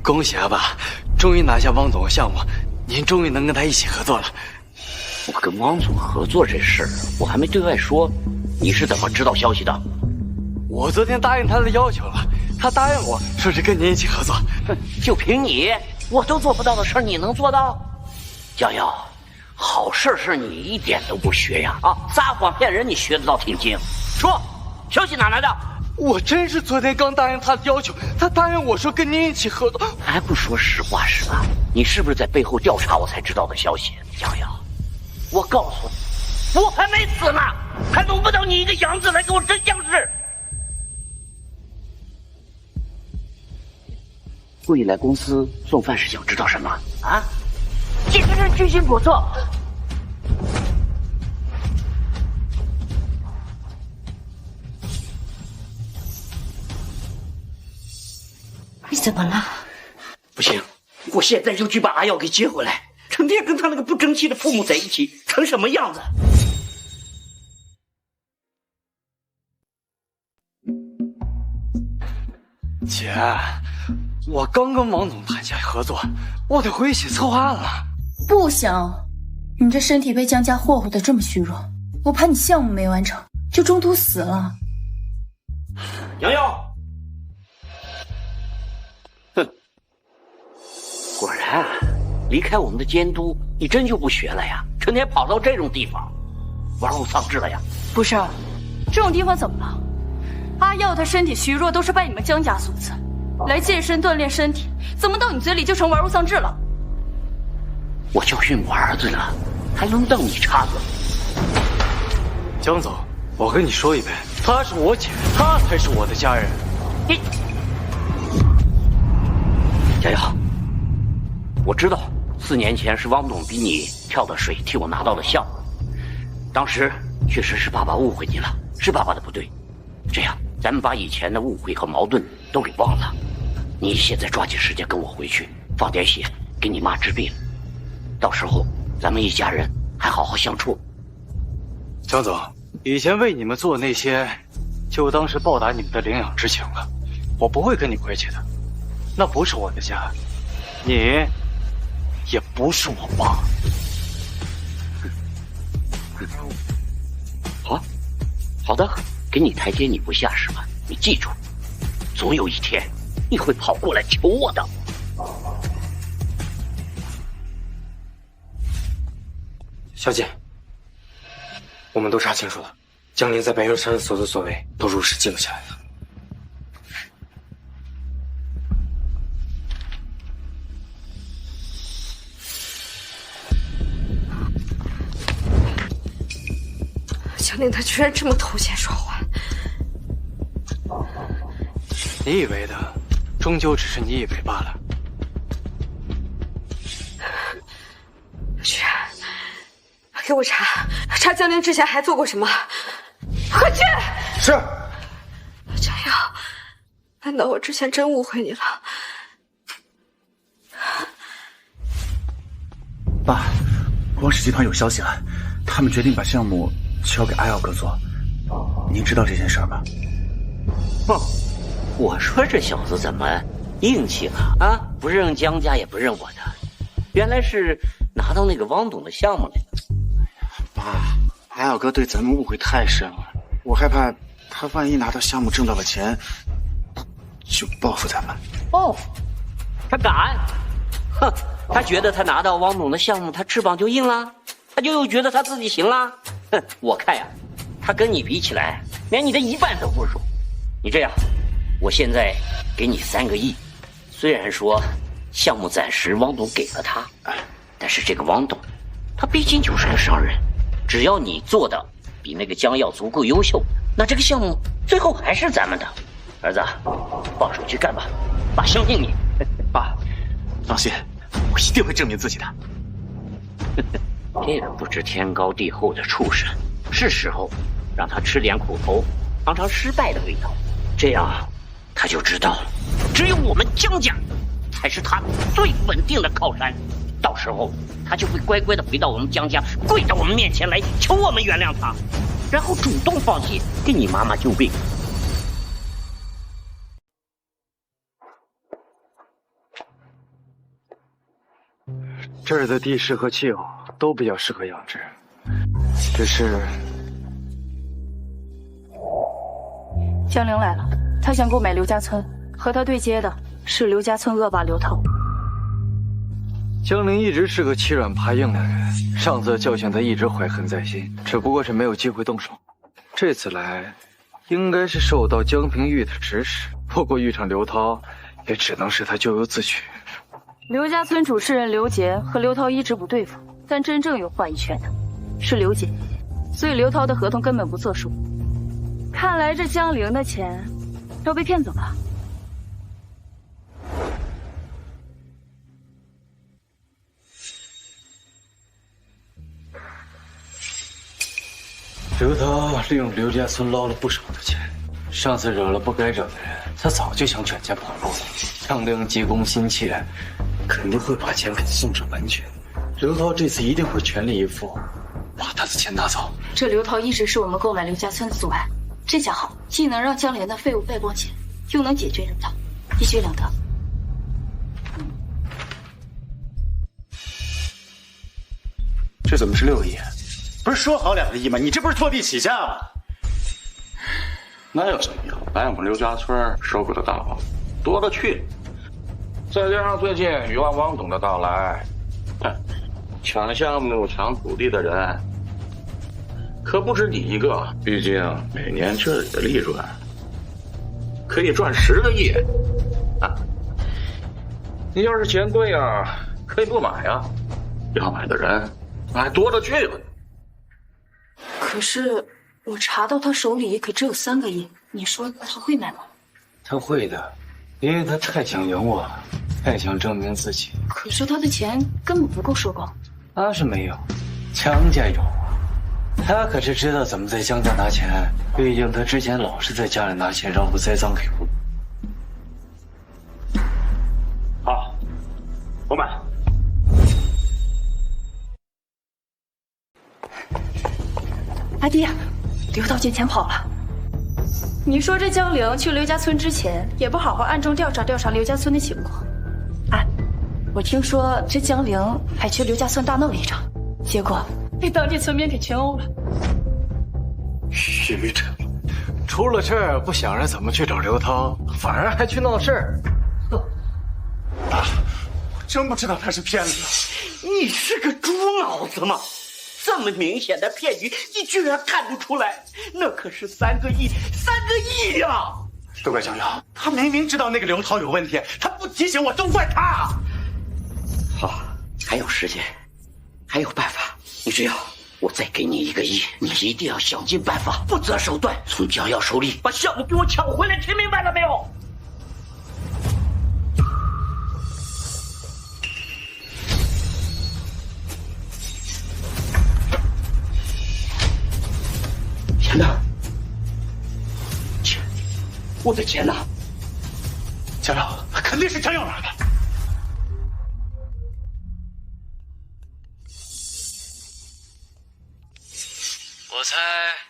恭喜啊爸，终于拿下汪总的项目，您终于能跟他一起合作了。我跟汪总合作这事儿，我还没对外说，你是怎么知道消息的？我昨天答应他的要求了，他答应我说是跟您一起合作。就凭你，我都做不到的事儿，你能做到？江瑶，好事是你一点都不学呀！啊，撒谎骗人你学得倒挺精。说，消息哪来的？我真是昨天刚答应他的要求，他答应我说跟您一起合作，还不说实话是吧？你是不是在背后调查我才知道的消息？洋洋，我告诉你，我还没死呢，还轮不到你一个洋子来给我真相事。故意来公司送饭是想知道什么啊？几个人居心叵测。你怎么了？不行，我现在就去把阿耀给接回来。成天跟他那个不争气的父母在一起，成什么样子？姐，我刚跟王总谈下合作，我得回去写策划案了。不行，你这身体被江家霍霍的这么虚弱，我怕你项目没完成就中途死了。洋洋。果然，离开我们的监督，你真就不学了呀？成天跑到这种地方，玩物丧志了呀？不是，这种地方怎么了？阿耀他身体虚弱，都是拜你们江家所赐，来健身锻炼身体，怎么到你嘴里就成玩物丧志了？我教训我儿子了，还轮到你插嘴？江总，我跟你说一遍，她是我姐，她才是我的家人。你，洋洋。我知道4年前是汪董逼你跳的水替我拿到了项目，当时确实是爸爸误会你了，是爸爸的不对。这样，咱们把以前的误会和矛盾都给忘了。你现在抓紧时间跟我回去，放点血给你妈治病，到时候咱们一家人还好好相处。江总，以前为你们做那些，就当是报答你们的领养之情了，我不会跟你回去的。那不是我的家，你也不是我爸。好的，给你台阶你不下是吧？你记住，总有一天你会跑过来求我的。小姐，我们都查清楚了，江林在白云山的所作所为都如实记录下来了。江林他居然这么偷奸耍滑！你以为的，终究只是你以为罢了。去，给我查江林之前还做过什么，快去！是。江阳，难道我之前真误会你了？爸，光石集团有消息了，他们决定把项目交给阿耀哥做。您知道这件事吗？哼，我说这小子怎么硬气了啊？不认江家也不认我的，原来是拿到那个汪董的项目来了。爸，阿耀哥对咱们误会太深了，我害怕他万一拿到项目挣到了钱，就报复咱们。哦，他敢？哼，他觉得他拿到汪董的项目，他翅膀就硬了，他就又觉得他自己行了。哼，我看呀，他跟你比起来，连你的一半都不如。你这样，我现在给你3个亿，虽然说项目暂时汪董给了他，但是这个汪董，他毕竟就是个商人，只要你做的比那个江耀足够优秀，那这个项目最后还是咱们的。儿子，放手去干吧，爸相信你。爸，放心，我一定会证明自己的。这个不知天高地厚的畜生，是时候让他吃点苦头，尝尝失败的味道，这样他就知道了，只有我们江家才是他最稳定的靠山。到时候他就会乖乖的回到我们江家，跪在我们面前来求我们原谅他，然后主动放弃给你妈妈救病。这儿的地势和气候都比较适合养殖，只是江陵来了，他想购买刘家村，和他对接的是刘家村恶霸刘涛。江陵一直是个欺软怕硬的人，上次教训他一直怀恨在心，只不过是没有机会动手。这次来，应该是受到江平玉的指使，不过遇上刘涛，也只能是他咎由自取。刘家村主事人刘杰和刘涛一直不对付，但真正有话语权的是刘杰，所以刘涛的合同根本不作数。看来这江陵的钱要被骗走了。刘涛利用刘家村捞了不少的钱，上次惹了不该惹的人，他早就想卷钱跑路了。江陵急功心切，肯定会把钱给送上门去。刘涛这次一定会全力以赴，把他的钱拿走。这刘涛一直是我们购买刘家村的阻碍，这下好，既能让江陵的废物败光钱，又能解决人道，一举两得。这怎么是6个亿？不是说好2个亿吗？你这不是坐地起价吗？那又怎么样？咱我们刘家村收购的大房多了去了，再加上最近余万汪总的到来，抢项目、抢土地的人可不止你一个。毕竟每年这里的利润可以赚10个亿啊！你要是嫌贵啊，可以不买呀，要买的人还多了去了。可是我查到他手里可只有3个亿，你说他会买吗？他会的，因为他太想赢我了，太想证明自己。可是他的钱根本不够收购。他是没有，江家有啊。他可是知道怎么在江家拿钱，毕竟他之前老是在家里拿钱，让我栽赃给我。好，我买。阿弟，刘涛借钱跑了。你说这江陵去刘家村之前，也不好好暗中调查刘家村的情况。啊，我听说这江陵还去刘家村大闹了一场，结果被当地村民给群殴了。愚蠢！出了事儿不想着怎么去找刘涛，反而还去闹事儿。啊！我真不知道他是骗子。你是个猪脑子吗？这么明显的骗局，你居然看不出来？那可是3个亿，3个亿呀！都怪江瑶，他明明知道那个刘涛有问题，他不提醒我，都怪他。好，还有时间，还有办法。你只要我再给你1个亿，你一定要想尽办法，不择手段，从江瑶手里把项目给我抢回来，听明白了没有？钱呢？钱，我的钱呢？江瑶，肯定是江瑶拿的。我猜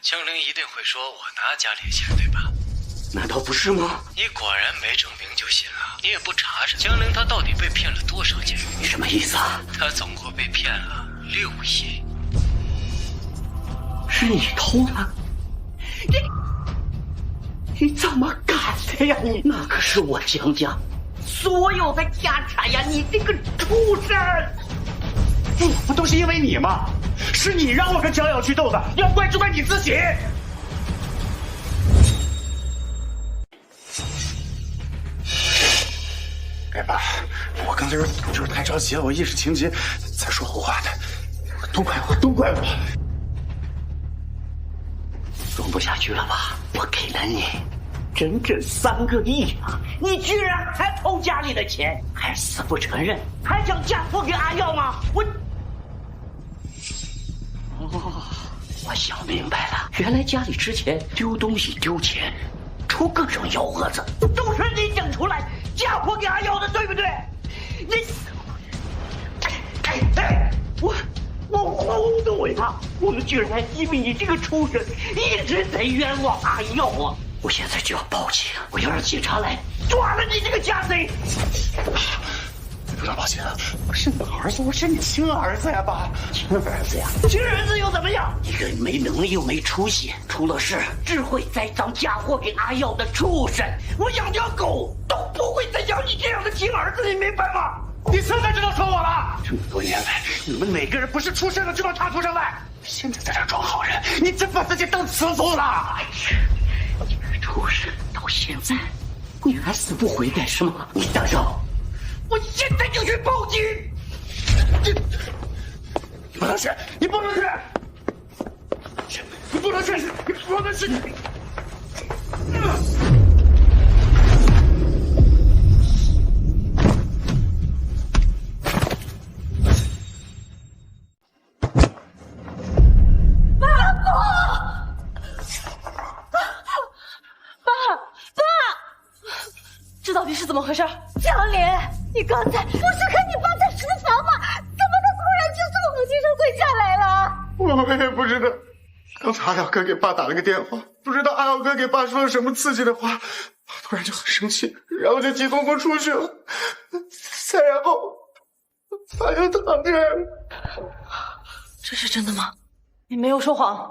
江陵一定会说我拿家里钱，对吧？难道不是吗？你果然没证明就信了，你也不查查江陵他到底被骗了多少钱？你什么意思啊？他总共被骗了6亿。是你偷的？你怎么敢的呀你？那可是我江家所有的家产呀！你这个畜生！不都是因为你吗？是你让我跟江瑶去斗的，要怪就怪你自己。哎爸，我刚才就是太着急了，我一时情急才说胡话的，都怪我，都怪我。装不下去了吧？我给了你整整3个亿啊！你居然还偷家里的钱，还死不承认，还想嫁祸给阿耀吗？我想明白了，原来家里之前丢东西丢钱，出各种幺蛾子，都是你整出来嫁祸给阿耀的，对不对？我糊涂呀！我们居然因为你这个畜生一直在冤枉阿耀啊！我现在就要报警，我要让警察来抓了你这个家贼！不要报警，我是你儿子，我是你亲儿子呀，爸！亲儿子呀，亲儿子又怎么样？一个没能力又没出息，出了事只会栽赃嫁祸给阿耀的畜生！我养条狗都不会再养你这样的亲儿子，你明白吗？你现在知道说我了？这么多年来，你们哪个人不是出生了就让他出生来？现在在这装好人，你真把自己当慈父了！你们出生到现在，你还死不悔改是吗？你等着，我现在就去报警！你不能去！你不能去！你不能去！你不能去！这到底是怎么回事？江林，你刚才不是和你爸在书房吗？怎么他突然就从我身上跪下来了？我也不知道。刚才阿耀哥给爸打了个电话，不知道阿耀哥给爸说了什么刺激的话，爸突然就很生气，然后就急匆匆出去了。再然后，爸又躺这儿。这是真的吗？你没有说谎。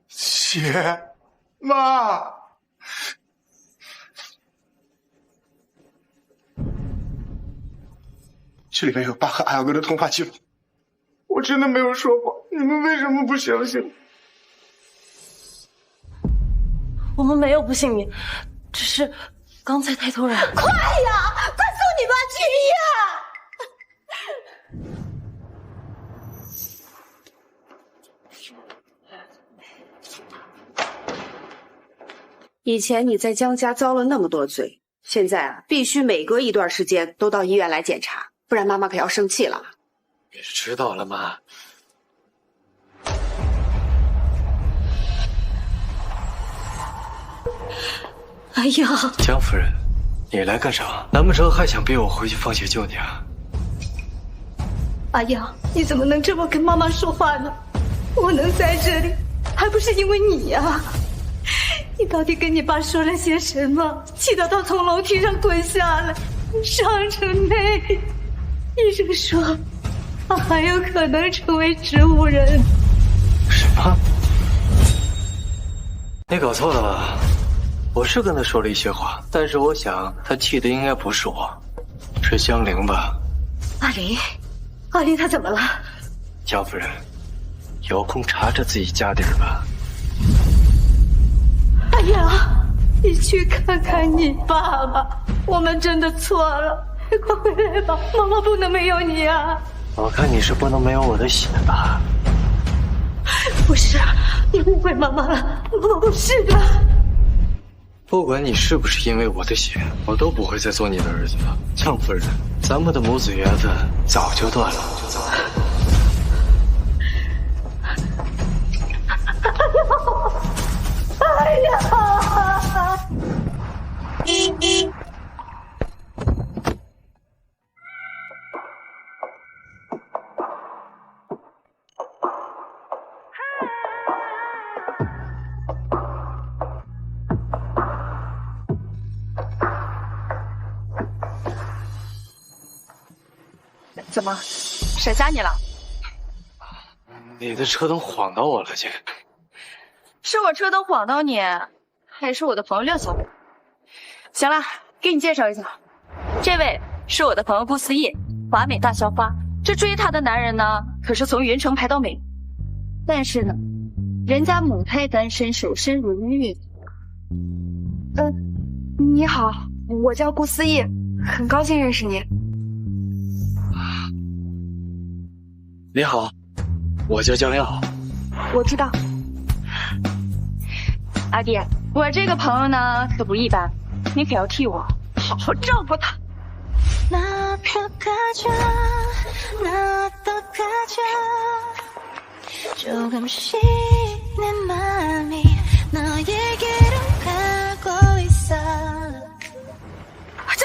姐，妈。这里面有爸和阿耀哥的通话记录，我真的没有说谎，你们为什么不相信？我们没有不信你，只是刚才太突然。快呀，快送你爸去医院！以前你在江家遭了那么多罪，现在啊，必须每隔一段时间都到医院来检查，不然妈妈可要生气了。你知道了吗？哎呀，江夫人，你来干啥？难不成还想逼我回去放血救你啊？阿阳，你怎么能这么跟妈妈说话呢？我能在这里，还不是因为你呀？你到底跟你爸说了些什么，气得他从楼梯上滚下来，伤成那样？医生说他还有可能成为植物人。什么？你搞错了吧？我是跟他说了一些话，但是我想他气的应该不是我，是江玲吧？阿玲，阿玲她怎么了？江夫人，有空查查自己家底儿吧。哎呀，你去看看你爸吧，我们真的错了，快回来吧，妈妈不能没有你啊！我看你是不能没有我的血吧？不是，你误会妈妈了，不是的。不管你是不是因为我的血，我都不会再做你的儿子了。江夫人，咱们的母子缘分早就断了。哎呀！怎么，谁加你了？你的车灯晃到我了，姐。是我车灯晃到你，还是我的朋友廖小姐？行了，给你介绍一下，这位是我的朋友顾思义，华美大校花。这追她的男人呢，可是从云城排到美。但是呢，人家母胎单身，守身如玉。你好，我叫顾思义，很高兴认识你。你好，我叫江玲好。我知道。阿弟，我这个朋友呢可不一般，你可要替我好好照顾他。张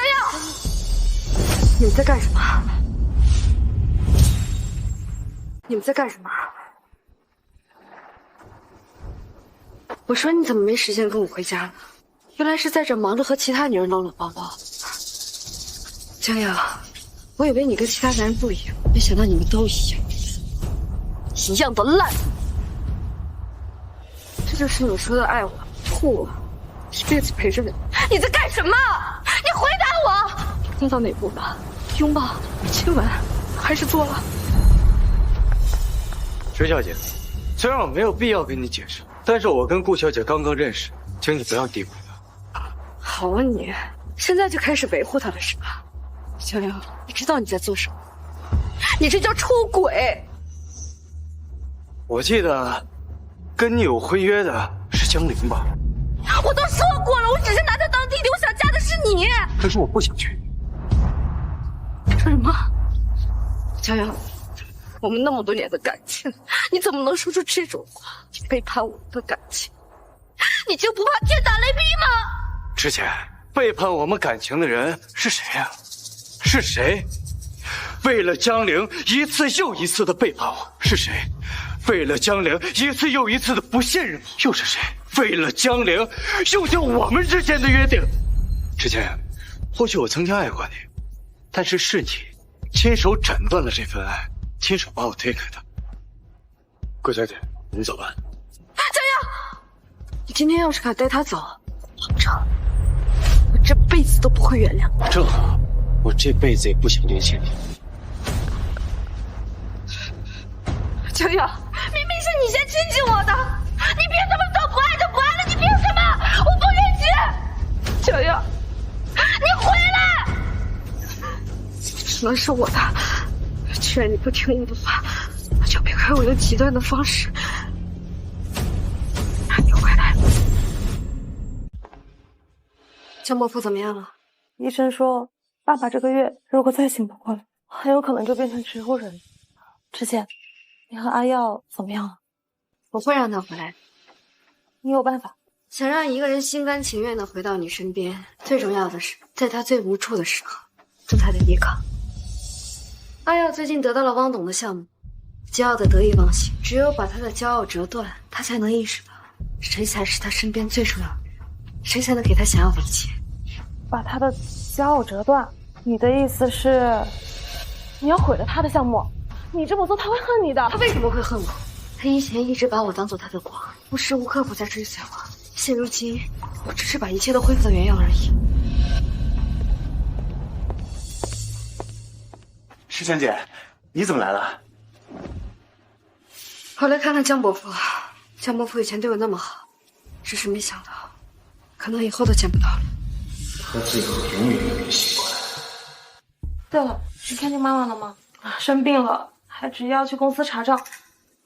耀，你们在干什么？你们在干什么？我说你怎么没时间跟我回家呢？原来是在这忙着和其他女人搂搂抱抱。江阳，我以为你跟其他男人不一样，没想到你们都一样，一样的烂。这就是你说的爱我，护我，一辈子陪着你。你在干什么？你回答我！听到哪部了？拥抱、亲吻，还是做了。石小姐，虽然我没有必要跟你解释，但是我跟顾小姐刚刚认识，请你不要诋毁她。好啊你，现在就开始维护她了是吧？小杨，你知道你在做什么？你这叫出轨！我记得跟你有婚约的是江玲吧？我都说过了，我只是拿他当弟弟，我想嫁的是你。可是我不想娶。说什么？小杨，我们那么多年的感情，你怎么能说出这种话？你背叛我们的感情，你就不怕天打雷劈吗？之前背叛我们感情的人是谁呀？是谁？为了江玲一次又一次的背叛我，是谁？为了江玲一次又一次的不信任我，又是谁？为了江玲用尽我们之间的约定。之前，或许我曾经爱过你，但是是你亲手斩断了这份爱，亲手把我推开的。顾小姐，你走吧。小杨，你今天要是敢带他走，王成，我这辈子都不会原谅你。正好，我这辈子也不想联系你。小杨，明明是你先亲近我的，你凭什么说不爱就不爱了？你凭什么？我不允许！小杨，你回来！只能是我的，既然你不听我的话，那就别怪我用极端的方式让你回来。江伯父怎么样了？医生说，爸爸这个月如果再醒不过来，很有可能就变成植物人。之前，你和阿耀怎么样了？我会让他回来。你有办法？想让一个人心甘情愿地回到你身边，最重要的是，在他最无助的时刻，做他的依靠。阿耀最近得到了汪董的项目，骄傲的得意忘形，只有把他的骄傲折断，他才能意识到，谁才是他身边最重要的人，谁才能给他想要的一切。把他的骄傲折断？你的意思是，你要毁了他的项目？你这么做他会恨你的。他为什么会恨我？他以前一直把我当做他的光，无时无刻不在追随我。现如今，我只是把一切都恢复到原样而已。石泉姐，你怎么来了？后来看看江伯父，江伯父以前对我那么好，只是没想到，可能以后都见不到了。他最后永远也没习惯。对了，你看见妈妈了吗？生病了，还执意要去公司查账，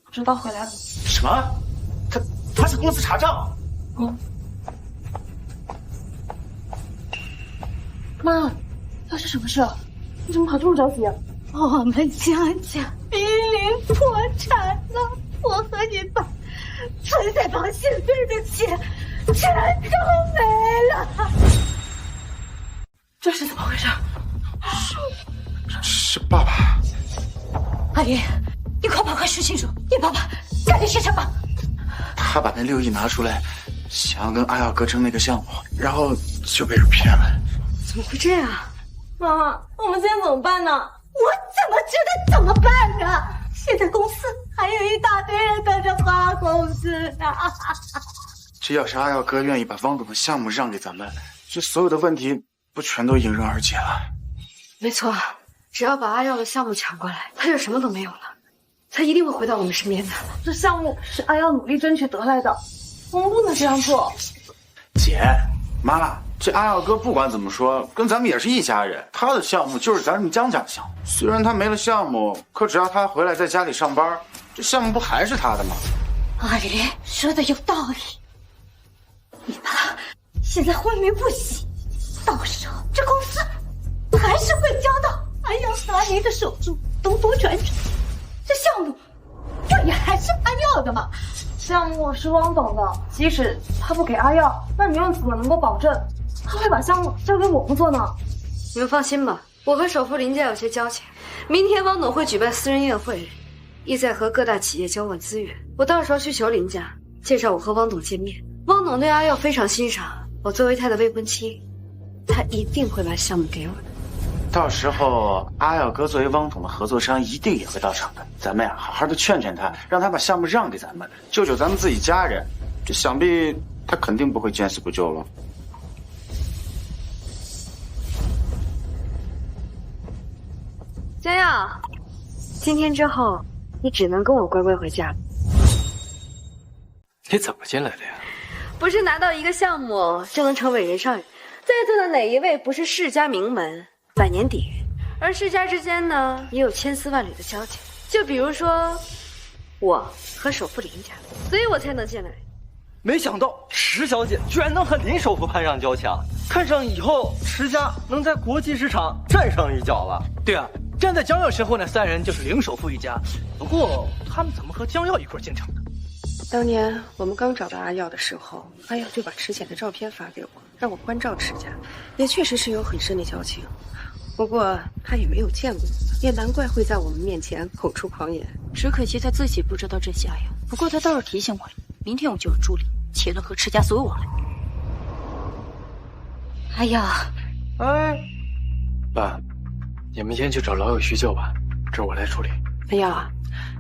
不知道回来了。什么？他去公司查账？妈，发生什么事了？你怎么跑这么着急？我们江家濒临破产了，我和你爸存在帮信费的钱全都没了。这是怎么回事？是爸爸。阿林，你快跑，快说清楚！你爸爸干的是什么？他把那6亿拿出来，想要跟阿耀哥争那个项目，然后就被人骗了。怎么会这样？妈妈，我们现在怎么办呢？我怎么知道怎么办呢？现在公司还有一大堆人等着发工资呢。这要是阿耀哥愿意把汪总的项目让给咱们，这所有的问题不全都迎刃而解了？没错，只要把阿耀的项目抢过来，他就什么都没有了。他一定会回到我们身边的。这项目是阿耀努力争取得来的，我们不能这样做。姐，妈，这阿耀哥不管怎么说，跟咱们也是一家人。他的项目就是咱们江家的项目，虽然他没了项目，可只要他回来在家里上班，这项目不还是他的吗？阿林说的有道理，你爸现在昏迷不醒，到时候这公司还是会交到阿耀和阿林的手中，兜兜转转，这项目不也还是阿耀的吗？项目是汪董的，即使他不给阿耀，那你又怎么能够保证他会把项目交给我们做呢？你们放心吧，我和首富林家有些交情，明天汪董会举办私人宴会，意在和各大企业交换资源。我到时候去求林家，介绍我和汪董见面。汪董对阿耀非常欣赏，我作为他的未婚妻，他一定会把项目给我的。到时候阿耀哥作为汪总的合作商，一定也会到场的。咱们呀，好好的劝劝他，让他把项目让给咱们，救救咱们自己家人。这想必他肯定不会见死不救了。江耀，今天之后你只能跟我乖乖回家了。你怎么进来的呀？不是拿到一个项目就能成为人上人，在座的哪一位不是世家名门，百年底蕴？而世家之间呢，也有千丝万缕的交情。就比如说，我和首富林家，所以我才能进来。没想到池小姐居然能和林首富攀上交情，看上以后池家能在国际市场站上一脚了。对啊，站在江耀身后那3人就是林首富一家，不过他们怎么和江耀一块进城的？当年我们刚找到阿耀的时候，阿耀就把池姐的照片发给我，让我关照池家，也确实是有很深的交情。不过他也没有见过我，也难怪会在我们面前口出狂言。只可惜他自己不知道这些。阿耀，不过他倒是提醒我了，明天我就有助理，切断和池家所有往来。哎呀，哎，爸，你们先去找老友叙旧吧，这我来处理。阿耀啊，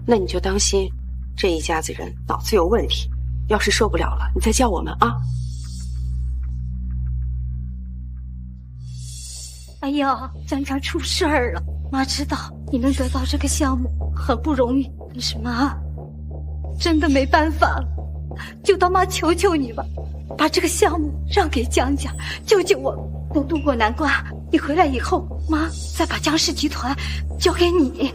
那你就当心。这一家子人脑子有问题，要是受不了了，你再叫我们啊！哎呀，江家出事儿了！妈知道你能得到这个项目很不容易，但是妈真的没办法了，就当妈求求你吧，把这个项目让给江家，救救我们，能渡过难关。你回来以后，妈再把江氏集团交给你。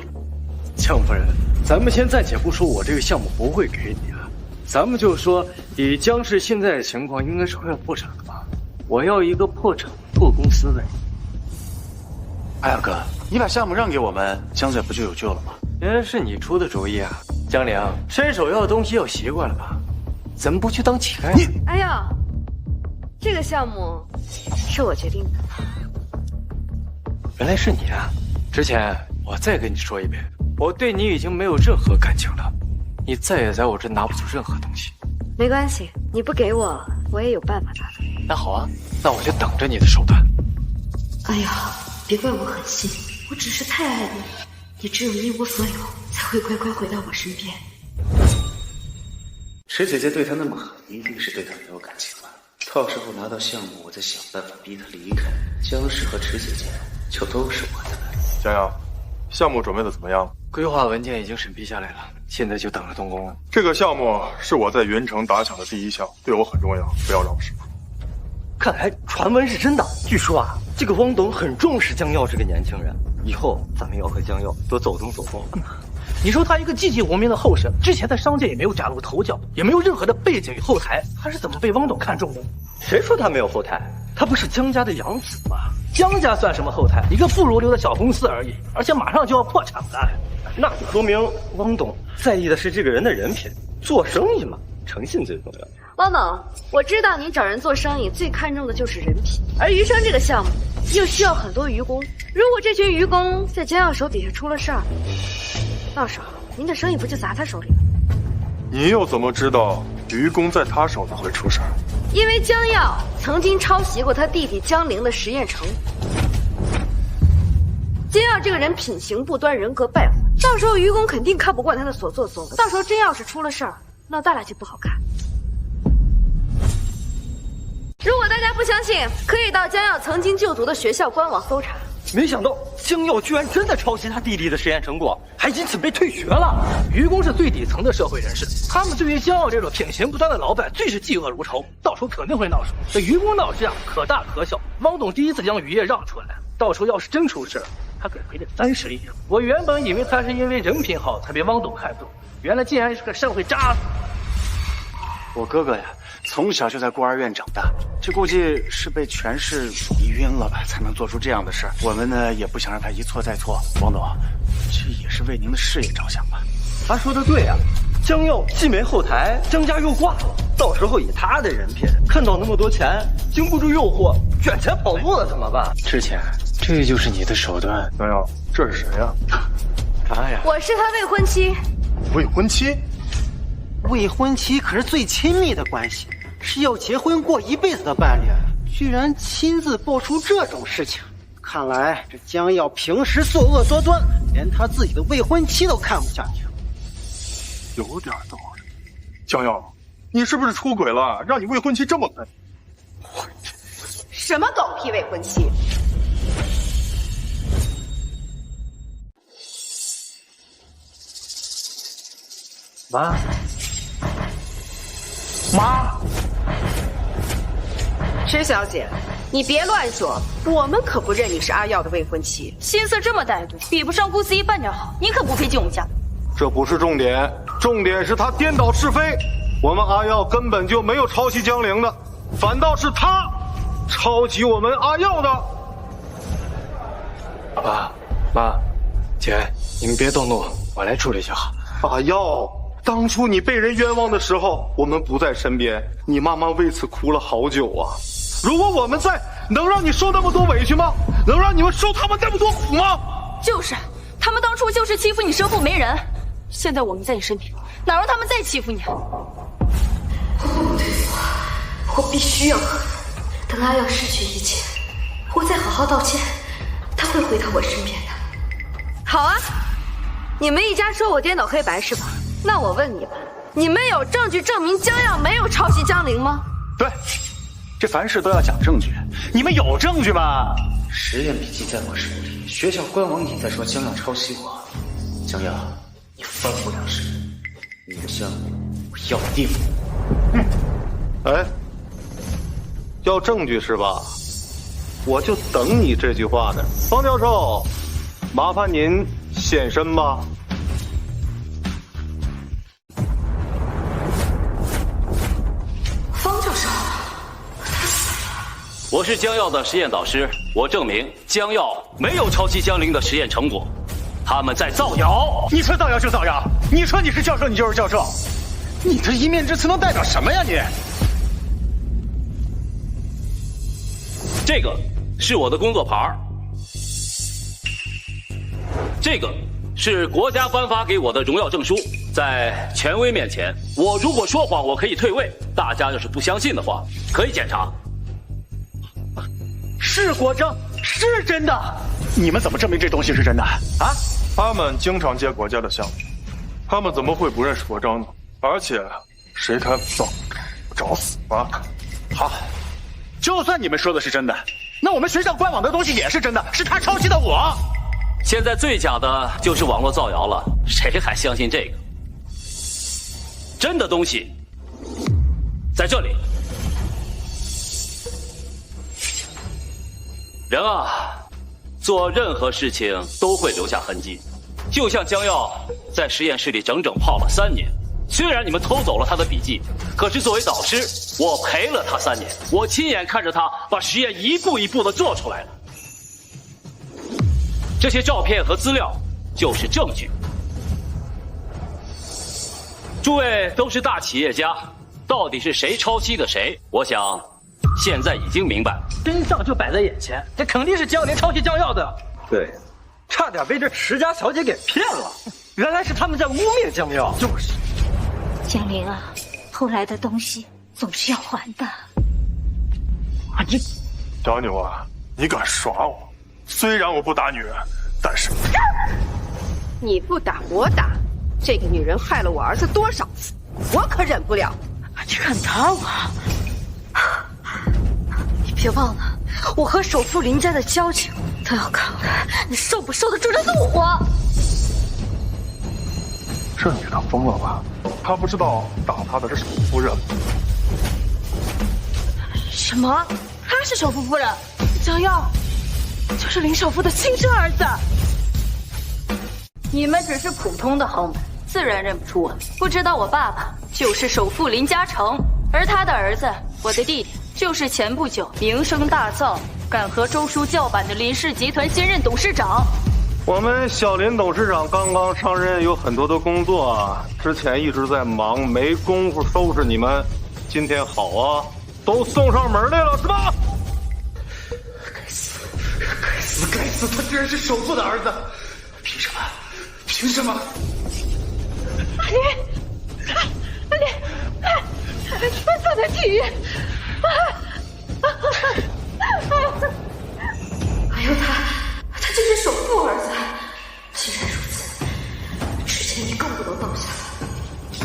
江夫人，咱们先暂且不说我这个项目不会给你了，咱们就说以江氏现在的情况，应该是快要破产了吧？我要一个破产破公司的人。阿耀哥，你把项目让给我们，江仔不就有救了吗？原来是你出的主意啊，江玲，伸手要东西要习惯了吧？怎么不去当乞丐？哎呀，这个项目是我决定的。原来是你啊！之前我再跟你说一遍。我对你已经没有任何感情了，你再也在我这拿不出任何东西。没关系，你不给我，我也有办法拿的。那好啊，那我就等着你的手段。哎呀，别怪我狠心，我只是太爱你了，你只有一无所有，才会乖乖回到我身边。池姐姐对他那么狠，一定是对他没有感情了。到时候拿到项目，我再想办法逼他离开。江氏和池姐姐就都是我的了。江阳，项目准备的怎么样？规划文件已经审批下来了，现在就等着动工了。这个项目是我在云城打响的第一项，对我很重要，不要让失。看来传闻是真的，据说啊，这个汪董很重视江耀这个年轻人，以后咱们要和江耀多走动走动。你说他一个寂寂无名的后生，之前在商界也没有崭露头角，也没有任何的背景与后台，他是怎么被汪董看中的？谁说他没有后台？他不是江家的养子吗？江家算什么后台？一个不入流的小公司而已，而且马上就要破产了。那就说明汪董在意的是这个人的人品。做生意嘛，诚信最重要。汪董，我知道你找人做生意最看重的就是人品，而余生这个项目又需要很多愚公。如果这群愚公在江耀手底下出了事儿，到时候您的生意不就砸他手里了？你又怎么知道愚公在他手上会出事儿？因为江耀曾经抄袭过他弟弟江陵的实验成果。江耀这个人品行不端，人格败坏，到时候愚公肯定看不惯他的所作所为。到时候真要是出了事儿，那大大就不好看。如果大家不相信，可以到江耀曾经就读的学校官网搜查。没想到江耀居然真的抄袭他弟弟的实验成果，还因此被退学了。愚公是最底层的社会人士，他们对于江耀这种品行不端的老板最是嫉恶如仇，到时候肯定会闹事。这愚公闹事啊，可大可小。汪董第一次将渔业让出来，到时候要是真出事，他可赔得30亿。我原本以为他是因为人品好才被汪董看中，原来竟然是个社会渣子。我哥哥呀，从小就在孤儿院长大，这估计是被权势迷晕了吧，才能做出这样的事儿。我们呢，也不想让他一错再错。王董，这也是为您的事业着想吧？他说的对啊，江耀既没后台，江家又挂了，到时候以他的人品，看到那么多钱，经不住诱惑，卷钱跑路了怎么办？之前这就是你的手段。江耀，这是谁呀？他呀，我是他未婚妻。未婚妻？未婚妻可是最亲密的关系，是要结婚过一辈子的伴侣，居然亲自爆出这种事情，看来这江耀平时作恶多端，连他自己的未婚妻都看不下去。有点道理。江耀，你是不是出轨了？让你未婚妻这么笨？什么狗屁未婚妻？妈，妈，石小姐，你别乱说，我们可不认你是阿耀的未婚妻。心思这么歹毒，比不上顾思怡半点好，你可不配进我们家。这不是重点，重点是他颠倒是非。我们阿耀根本就没有抄袭江陵的，反倒是他抄袭我们阿耀的。爸妈，姐，你们别动怒，我来处理就好。阿耀，当初你被人冤枉的时候，我们不在身边，你妈妈为此哭了好久啊。如果我们在，能让你受那么多委屈吗？能让你们受他们那么多苦吗？就是，他们当初就是欺负你生父没人，现在我们在你身边，哪让他们再欺负你？我不能退缩，我必须要和等阿耀失去一切，我再好好道歉，他会回到我身边的。好啊，你们一家说我颠倒黑白是吧？那我问你们，你们有证据证明江耀没有抄袭江陵吗？对，这凡事都要讲证据，你们有证据吗？实验笔记在我手里，学校官网也在说江耀抄袭我。江耀，你翻不了身，你的项目我要定。哎，要证据是吧？我就等你这句话呢。方教授，麻烦您现身吧。方教授，我是江耀的实验导师，我证明江耀没有抄袭江陵的实验成果，他们在造谣。你说造谣就造谣，你说你是教授，你就是教授，你这一面之词能代表什么呀你？这个是我的工作牌，这个是国家颁发给我的荣耀证书。在权威面前，我如果说谎，我可以退位。大家要是不相信的话，可以检查。是国章，是真的。你们怎么证明这东西是真的啊？他们经常接国家的项目，他们怎么会不认识国章呢？而且，谁开造不找死吗？好，就算你们说的是真的，那我们学校官网的东西也是真的，是他抄袭的我。现在最假的就是网络造谣了，谁还相信这个？真的东西在这里。人啊，做任何事情都会留下痕迹，就像江耀在实验室里整整泡了3年。虽然你们偷走了他的笔记，可是作为导师，我陪了他3年，我亲眼看着他把实验一步一步地做出来了。这些照片和资料就是证据。诸位都是大企业家，到底是谁抄袭的谁？我想现在已经明白了，真相就摆在眼前，这肯定是江陵抄袭江耀的。对，差点被这持家小姐给骗了，原来是他们在污蔑江耀。就是，江陵啊，偷来的东西总是要还的。啊，你，小牛啊，你敢耍我？虽然我不打女人，但是你不打我打，这个女人害了我儿子多少次，我可忍不了。你敢打我？你别忘了，我和首富林家的交情，都要看看你受不受得住这怒火。这女的疯了吧？她不知道打她的是首夫人吗？什么？她是首富夫人？江耀就是林首富的亲生儿子。你们只是普通的豪门，自然认不出我。不知道我爸爸就是首富林嘉诚，而他的儿子，我的弟弟，就是前不久名声大噪，敢和周叔叫板的林氏集团新任董事长。我们小林董事长刚刚上任，有很多的工作啊，之前一直在忙，没工夫收拾你们。今天好啊，都送上门来了是吧？该死！该死！该死！他居然是首富的儿子，凭什么？凭什么？阿离，阿离，快送他去医院！还有他就是首富儿子。既然如此，之前你更不能倒下，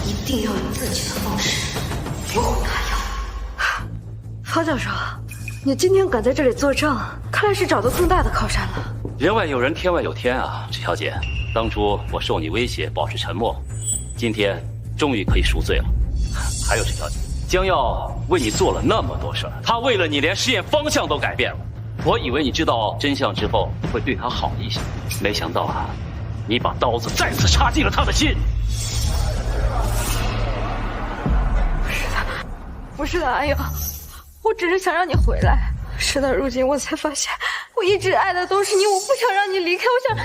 一定要用自己的方式驳回阿耀。方教授，你今天敢在这里作证，看来是找到更大的靠山了。人外有人，天外有天啊，池小姐。当初我受你威胁，保持沉默。今天终于可以赎罪了。还有这条，江耀为你做了那么多事儿，他为了你连实验方向都改变了。我以为你知道真相之后会对他好一些，没想到啊，你把刀子再次插进了他的心。不是的，安瑶，我只是想让你回来。事到如今，我才发现，我一直爱的都是你，我不想让你离开，我想。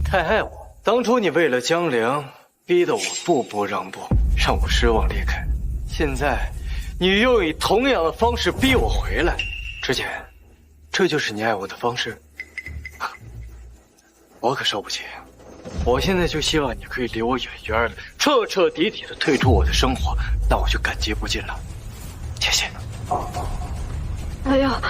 太爱我，当初你为了江陵，逼得我步步让步，让我失望离开。现在，你又以同样的方式逼我回来，之前，这就是你爱我的方式。我可受不起。我现在就希望你可以离我远远的，彻彻底底的退出我的生活，那我就感激不尽了。谢谢。哎呀，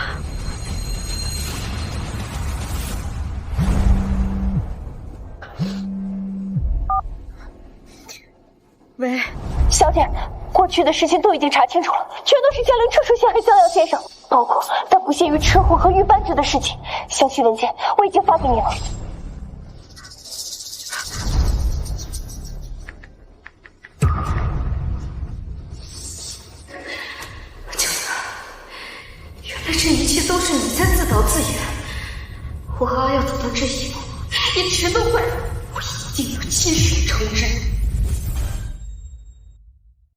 喂，小姐，过去的事情都已经查清楚了，全都是江陵车出陷害江耀先生，包括但不限于车祸和玉扳指的事情。详细文件我已经发给你了。这一切都是你在自导自演。我和阿耀走到这一步，也全都怪我，一定要亲手承认。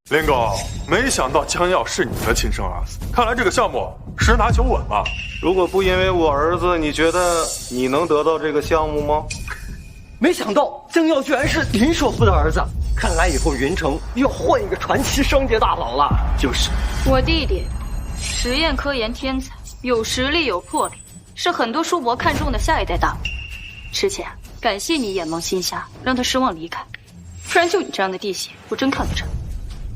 林哥，没想到江耀是你的亲生儿子，看来这个项目十拿九稳吧？如果不因为我儿子，你觉得你能得到这个项目吗？没想到江耀居然是林首富的儿子，看来以后云城要换一个传奇商界大佬了。就是我弟弟。实验科研天才，有实力有魄力，是很多叔伯看中的下一代大佬。池浅，感谢你眼盲心瞎，让他失望离开，不然就你这样的弟媳，我真看不成。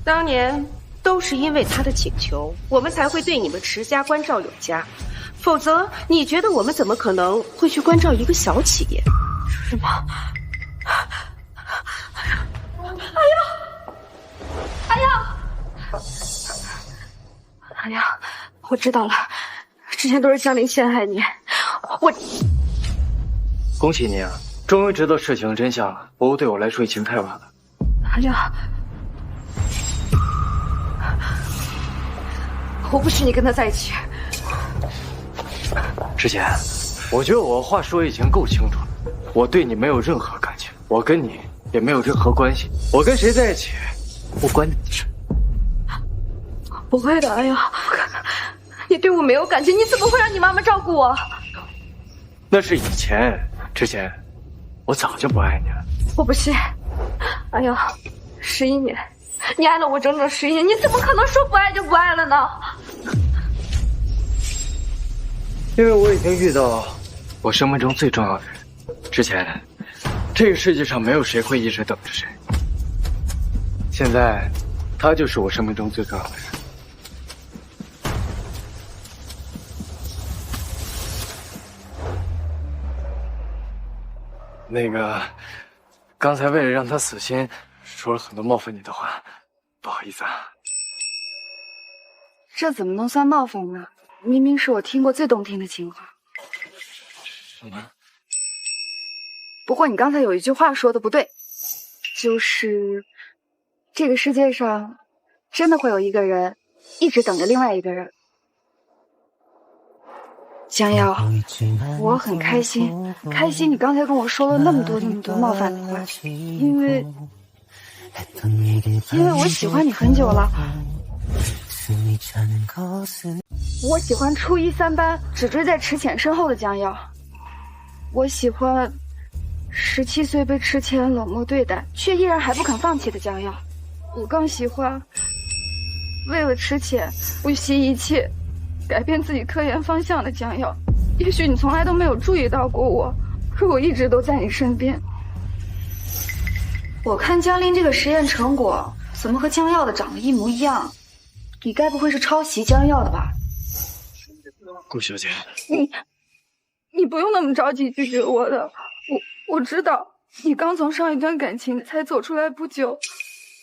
当年都是因为他的请求，我们才会对你们池家关照有加，否则你觉得我们怎么可能会去关照一个小企业？什么？哎呀！哎呀，我知道了，之前都是江陵陷害你，我。恭喜你啊，终于知道事情真相了。不过对我来说已经太晚了。哎呀，我不许你跟他在一起。之前，我觉得我话说已经够清楚了，我对你没有任何感情，我跟你也没有任何关系，我跟谁在一起，不关你的事。不会的，哎呀，你对我没有感情，你怎么会让你妈妈照顾我？那是以前，之前，我早就不爱你了。我不信，哎呀，11年，你爱了我整整11年，你怎么可能说不爱就不爱了呢？因为我已经遇到我生命中最重要的人，之前，这个世界上没有谁会一直等着谁。现在，他就是我生命中最重要的人。那个，刚才为了让他死心，说了很多冒犯你的话，不好意思啊。这怎么能算冒犯呢？明明是我听过最动听的情话。什么？不过你刚才有一句话说的不对，就是这个世界上真的会有一个人一直等着另外一个人。江耀，我很开心，你刚才跟我说了那么多冒犯的话，因为我喜欢你很久了。我喜欢初一3班只追在池浅身后的江耀，我喜欢17岁被池浅冷漠对待，却依然还不肯放弃的江耀，我更喜欢为了池浅不惜一切改变自己科研方向的江耀。也许你从来都没有注意到过我，可我一直都在你身边。我看江陵这个实验成果怎么和江耀的长得一模一样？你该不会是抄袭江耀的吧？顾小姐，你不用那么着急拒绝我的。我知道你刚从上一段感情才走出来不久，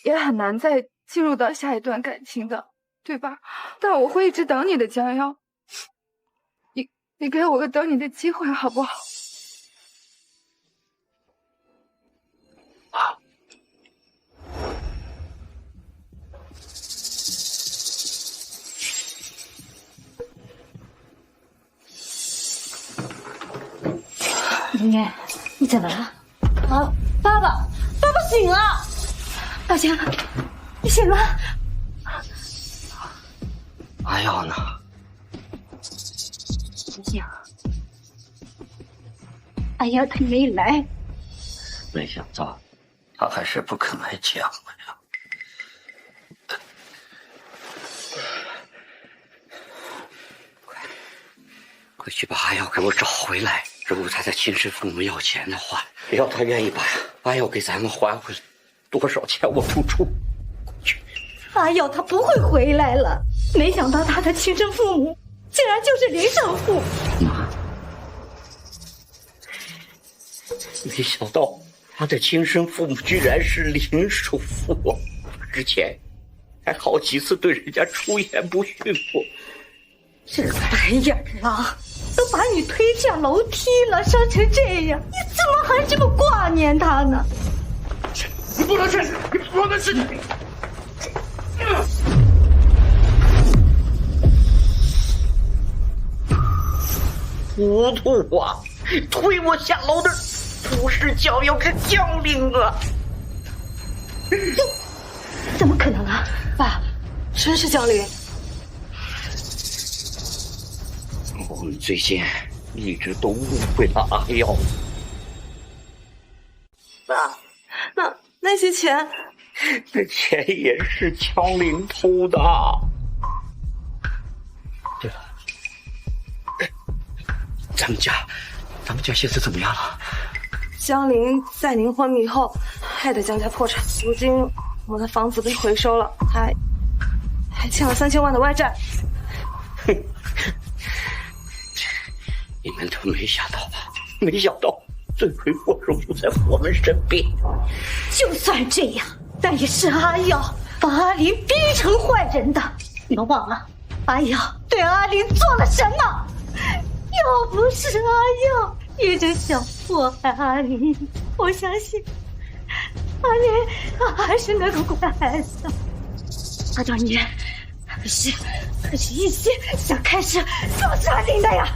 也很难再进入到下一段感情的，对吧？但我会一直等你的，江耀。你给我个等你的机会好不好？宁，你怎么了？啊，爸爸醒了！大江，你醒了？阿耀呢？不行，阿耀他没来。没想到他还是不肯来见我呀。快去把阿耀给我找回来！如果他在亲生父母要钱的话，只要他愿意把阿耀给咱们还回来，多少钱我不出。阿耀他不会回来了。没想到他的亲生父母竟然就是林少妇。妈，没想到他的亲生父母居然是林叔父，之前还好几次对人家出言不逊过。这个白眼狼都把你推下楼梯了，伤成这样，你怎么还这么挂念他呢？你不能去，你不能去！糊涂啊！推我下楼的不是江瑶跟江玲啊！怎么可能啊，爸，真是江玲。我们最近一直都误会了阿耀。爸，那些钱，那钱也是江玲偷的。对了，咱们家现在怎么样了？江玲在您昏迷后，害得江家破产。如今我的房子被回收了，还欠了3000万的外债。哼，你们都没想到吧？没想到罪魁祸首就在我们身边。就算这样，但也是阿耀把阿林逼成坏人的。你们忘了，阿耀对阿林做了什么？要不是阿耀一直想祸害阿林，我相信阿林还是那个乖孩子。他当年可是一心想开始告诉阿林的呀。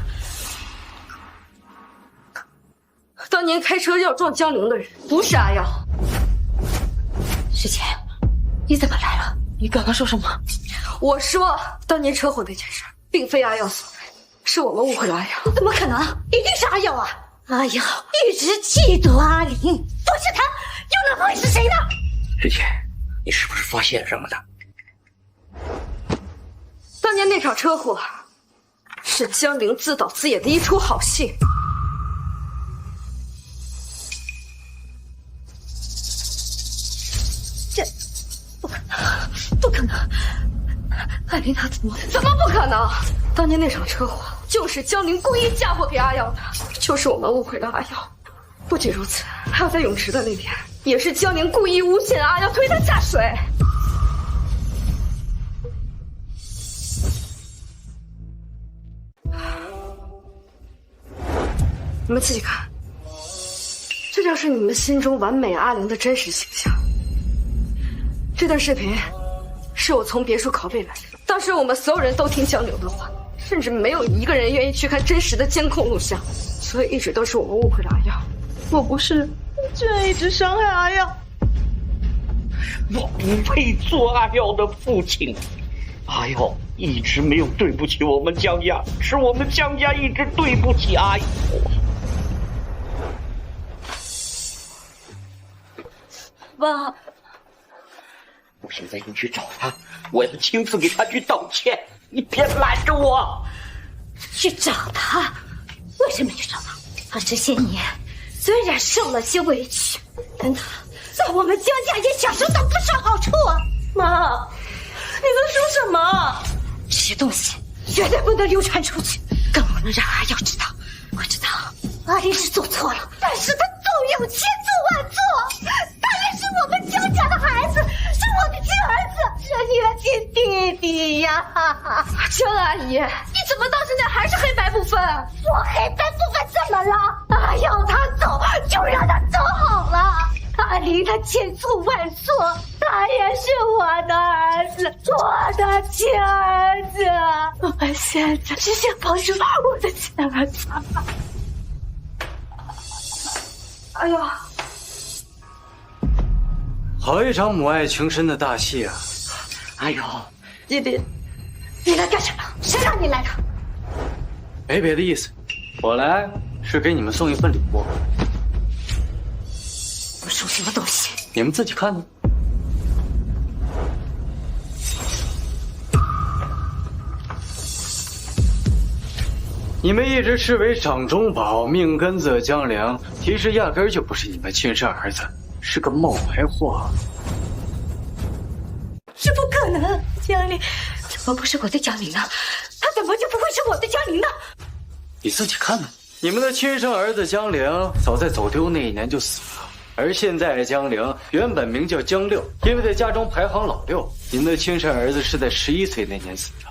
当年开车要撞江玲的人不是阿耀。师姐，你怎么来了？你刚刚说什么？我说当年车祸那件事并非阿耀所为，是我们误会了阿耀。怎么可能？一定是阿耀啊！阿耀一直嫉妒阿林，不是他，又能会是谁呢？师姐，你是不是发现什么的？当年那场车祸是江玲自导自演的一出好戏。这不可能！阿林他怎么不可能？当年那场车祸就是江玲故意嫁祸给阿耀的，就是我们误会了阿耀。不仅如此，还有在泳池的那天，也是江玲故意诬陷阿耀推他下水。你们自己看，这就是你们心中完美阿玲的真实形象。这段视频是我从别墅拷贝来的，当时我们所有人都听江玲的话，甚至没有一个人愿意去看真实的监控录像，所以一直都是我们误会了阿耀。我不是，居然一直伤害阿耀。我不配做阿耀的父亲，阿耀一直没有对不起我们江家，是我们江家一直对不起阿耀。爸，我现在要去找他，我要亲自给他去道歉，你别拦着我。去找他？为什么去找他？他这些年虽然受了些委屈，但他在我们江家也享受到不少好处啊！妈，你在说什么？这些东西绝对不能流传出去，更不能让阿耀知道。我知道阿林是做错了，但是他纵有千错万错，他也是我们江家的孩子，是我的亲儿子，是你的亲弟弟呀！江阿姨，你怎么到现在还是黑白不分？我黑白不分怎么了？阿耀他走就让他走好了。阿林他千错万错，他也是我的儿子，我的亲儿子。我现在只想保住我的亲儿子。哎呀，好一场母爱情深的大戏啊！哎呦，弟弟，你来干什么？谁让你来的？没别的意思，我来是给你们送一份礼物。我送什么东西？你们自己看呢。你们一直视为掌中宝，命根子江良，其实压根儿就不是你们亲生儿子，是个冒牌货。是不可能，江陵怎么不是我的江陵呢？他怎么就不会是我的江陵呢？你自己看呢。你们的亲生儿子江陵，早在走丢那一年就死了。而现在江陵原本名叫江六，因为在家中排行老六。你们的亲生儿子是在11岁那年死的。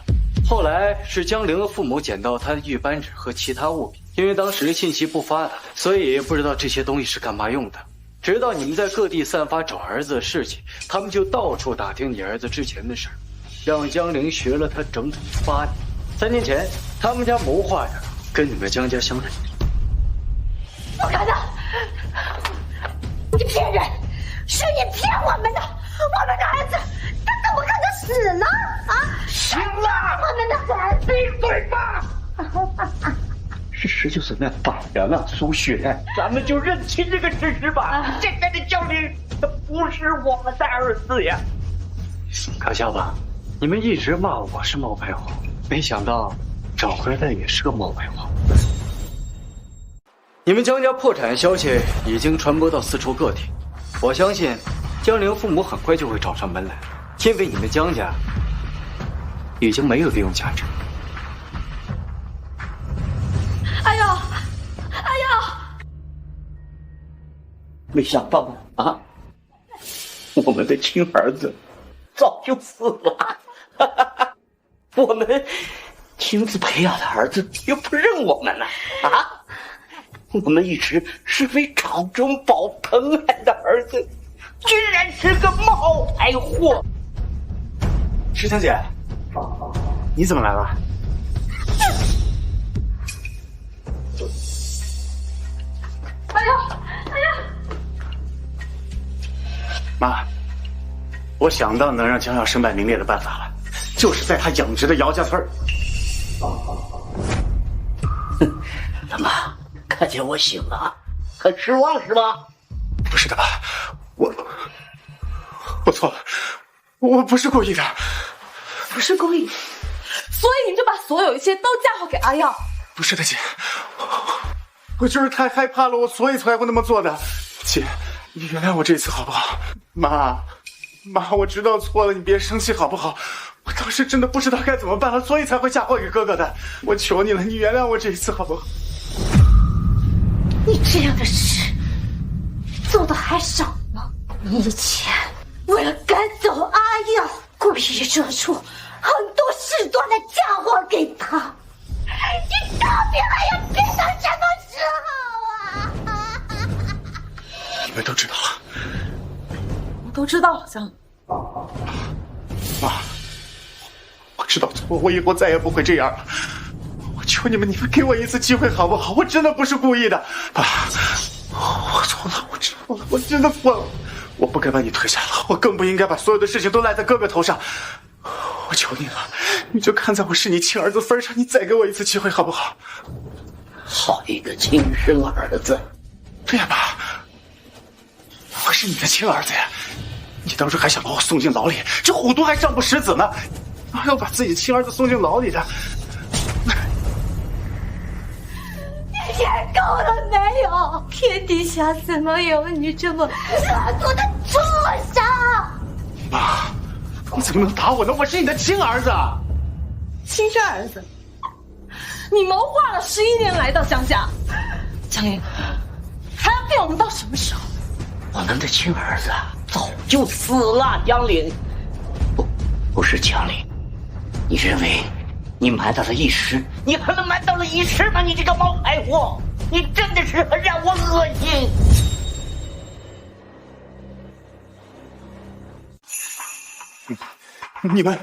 后来是江陵的父母捡到他的玉扳指和其他物品，因为当时信息不发达，所以不知道这些东西是干嘛用的。直到你们在各地散发找儿子的事情，他们就到处打听你儿子之前的事儿，让江陵学了他整整8年。3年前，他们家谋划着跟你们江家相认。不可能！你骗人！是你骗我们的！我们的儿子，他怎么可能死呢？啊！行了，我们的孩子，闭嘴吧！事实就这么发展了，苏雪，咱们就认清这个事实吧。现在的江陵，他不是我们的儿子呀。可笑吧？你们一直骂我是冒牌货，没想到找回来也是个冒牌货。你们江家破产消息已经传播到四处各地，我相信江陵父母很快就会找上门来，因为你们江家已经没有利用价值。哎呦，哎呦！没想到啊，我们的亲儿子早就死了，我们亲自培养的儿子又不认我们了啊！我们一直视为掌中宝疼爱的儿子，居然是个冒牌货！石强姐，你怎么来了？哎呀，哎呀！妈，我想到能让江耀身败名裂的办法了，就是在他养殖的姚家村。大妈，看见我醒了，很失望是吧？不是的吧？我错了，我不是故意的。不是故意，所以你就把所有一切都嫁祸给阿耀。不是的，姐，我就是太害怕了，我所以才会那么做的。姐，你原谅我这次好不好？妈，我知道错了，你别生气好不好？我当时真的不知道该怎么办了，所以才会嫁祸给哥哥的。我求你了，你原谅我这一次好不好？你这样的事做的还少吗？你以前为了赶走阿耀，故意惹出很多事端的嫁祸给他，你到底还要憋到什么时候啊？你们都知道了。我都知道了，江。妈，我知道错，我以后再也不会这样了。我求你们给我一次机会好不好？我真的不是故意的，爸，我错了，我错了，我真的错了，我不该把你推下了，我更不应该把所有的事情都赖在哥哥头上。我求你了，你就看在我是你亲儿子份上，你再给我一次机会好不好？好一个亲生儿子！对呀，爸，我是你的亲儿子呀！你当初还想把我送进牢里，这虎毒还尚不食子呢，哪有把自己亲儿子送进牢里的？你演够了没有？天底下怎么有你这么恶毒的畜生？妈，你怎么能打我呢？我是你的亲儿子，亲生儿子。你谋划了11年来到江家，江陵，还要骗我们到什么时候？我们的亲儿子早就死了，江陵。不是江陵，你认为你瞒到了一时，你还能瞒到了一世吗？你这个冒牌货，你真的是很让我恶心。你们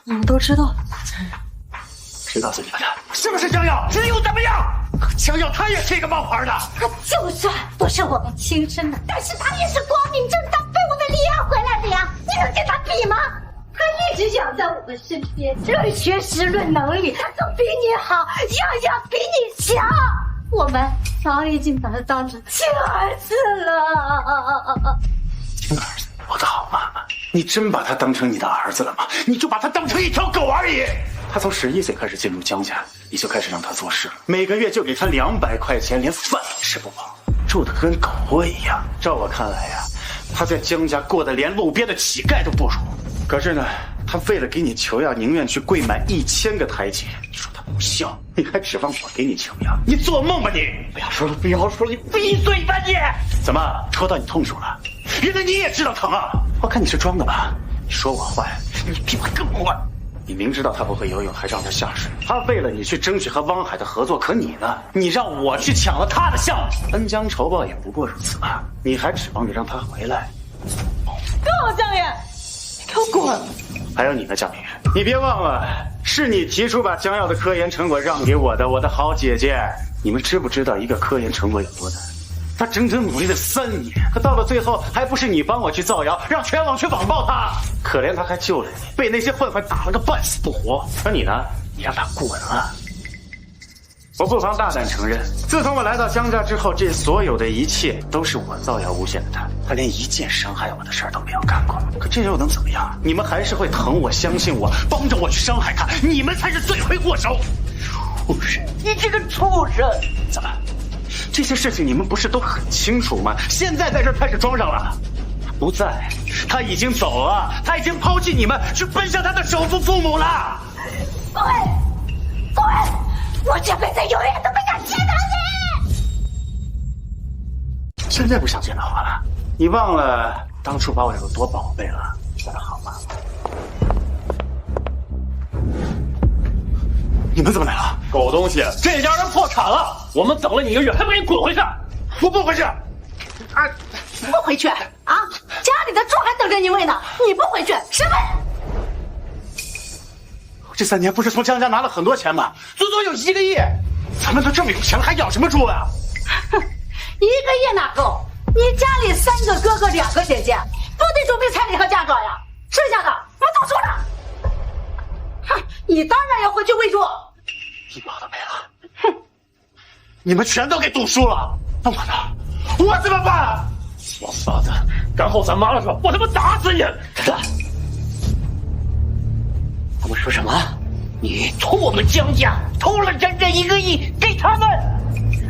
我们都知道了，谁告诉你们的？是不是江耀？是又怎么样？江耀他也是一个冒牌的。他就算不是我们亲生的，但是他也是光明正大被我们领养回来的呀！你能跟他比吗？他一直养在我们身边，论学识、论能力，他都比你好，样样比你强。我们早已经把他当成亲儿子了。亲儿子，我的好妈妈，你真把他当成你的儿子了吗？你就把他当成一条狗而已。他从11岁开始进入江家，你就开始让他做事了，每个月就给他200块钱，连饭都吃不饱，住得跟狗窝一样。照我看来呀，他在江家过得连路边的乞丐都不如。可是呢，他为了给你求药，宁愿去跪满1000个台阶。你说他不孝，你还指望我给你求药？你做梦吧你！不要说了，不要说了，你闭嘴吧你！怎么戳到你痛处了？原来你也知道疼啊！我看你是装的吧？你说我坏，你比我更坏。你明知道他不会游泳，还让他下水。他为了你去争取和汪海的合作，可你呢？你让我去抢了他的项目，恩将仇报也不过如此吧？你还指望着让他回来？够了，江爷，你给我滚！还有你呢，江明，你别忘了，是你提出把江耀的科研成果让给我的，我的好姐姐。你们知不知道一个科研成果有多难？他整整努力了3年，可到了最后，还不是你帮我去造谣，让全网去网暴他？可怜他还救了你，被那些混混打了个半死不活。而你呢？你让他滚了。我不妨大胆承认，自从我来到江家之后，这所有的一切都是我造谣诬陷的他。他连一件伤害我的事儿都没有干过。可这又能怎么样？你们还是会疼我、相信我，帮着我去伤害他。你们才是罪魁祸首。畜生！你这个畜生！怎么？这些事情你们不是都很清楚吗？现在在这儿开始装上了。他不在，他已经走了，他已经抛弃你们，去奔向他的首富父母了。滚！滚！我这辈子永远都不想见到你。现在不想见到我了？你忘了当初把我有多宝贝了，我的好妈妈。你们怎么来了？狗东西，这家人破产了，我们等了你1个月，还不给你滚回去？我不回去。不回去啊！家里的猪还等着你喂呢，你不回去是不是？这3年不是从江家拿了很多钱吗？足足有1个亿。咱们都这么有钱了，还养什么猪呀？哼，1个亿哪够？你家里3个哥哥2个姐姐，不得准备彩礼和嫁妆呀？剩下的我都说了。哼，你当然要回去喂猪。一毛都没了。哼，你们全都给赌输了，那我呢？我怎么办？王八蛋，敢吼咱妈了是吧？我他妈打死你！他们说什么？你从我们江家偷了整整1个亿给他们？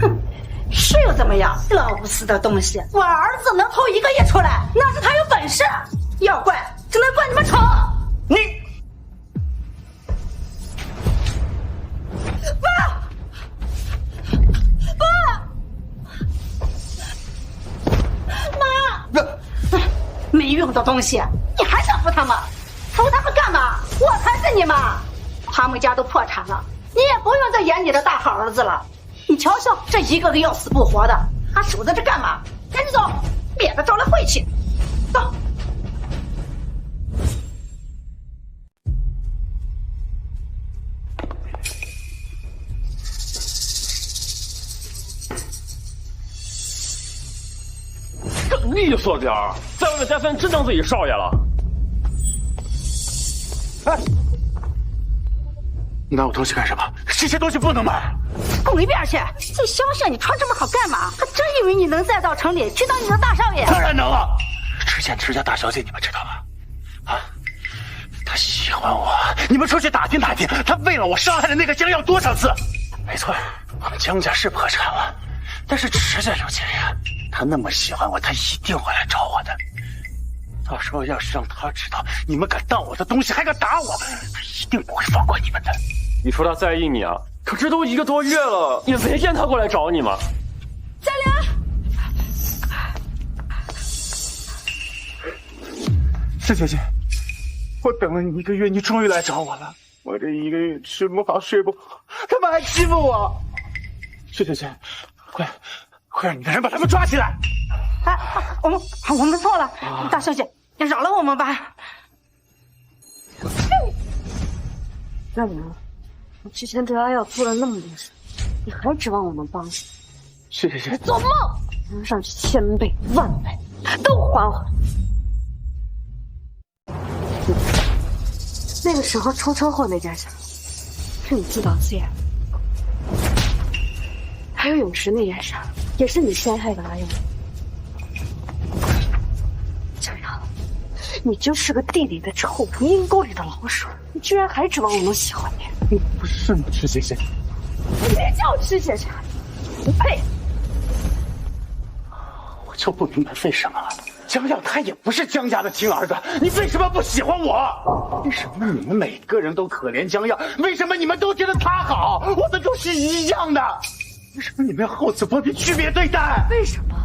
哼，是又怎么样？老不死的东西！我儿子能偷1个亿出来，那是他有本事。要怪只能怪你们丑。你。爸，妈，没用的东西，你还想扶他们？扶他们干嘛？我才是你妈！他们家都破产了，你也不用再演你的大好儿子了。你瞧瞧，这一个个要死不活的，还守在这干嘛？赶紧走，免得招来晦气。走。利索点儿，在外面待饭真当自己少爷了。哎，你拿我东西干什么？这些东西不能买。滚一边去！这萧夏你穿这么好干嘛？他真以为你能再到城里去当你的大少爷？当然能了。之前池家大小姐你们知道吗？啊，她喜欢我，你们出去打听打听，她为了我伤害了那个江耀多少次？没错，我们江家是破产了，但是池家有钱呀。他那么喜欢我，他一定会来找我的。到时候要是让他知道你们敢当我的东西，还敢打我，他一定不会放过你们的。你说他在意你啊？可这都1个多月了，也没见他过来找你吗？嘉玲，是姐姐，我等了你1个月，你终于来找我了。我这1个月吃不好睡不好，他们还欺负我。是姐姐，快让你的人把他们抓起来！哎，我们错了，大小姐，饶了我们吧。嘉玲，你之前对阿耀做了那么多事，你还指望我能帮你？是，做梦！能上去1000倍、10000倍，都还我！那个时候出车祸那件事，是你自导自演。还有泳池那件事，也是你陷害的阿耀。江阳，你就是个地里的臭虫，阴沟里的老鼠，你居然还指望我能喜欢你？你不是吗，池姐姐？你别叫我池姐姐，不配！我就不明白为什么了。江耀他也不是江家的亲儿子，你为什么不喜欢我？为什么你们每个人都可怜江耀？为什么你们都觉得他好？我的都是一样的。为什么你们要厚此薄彼、区别对待？为什么？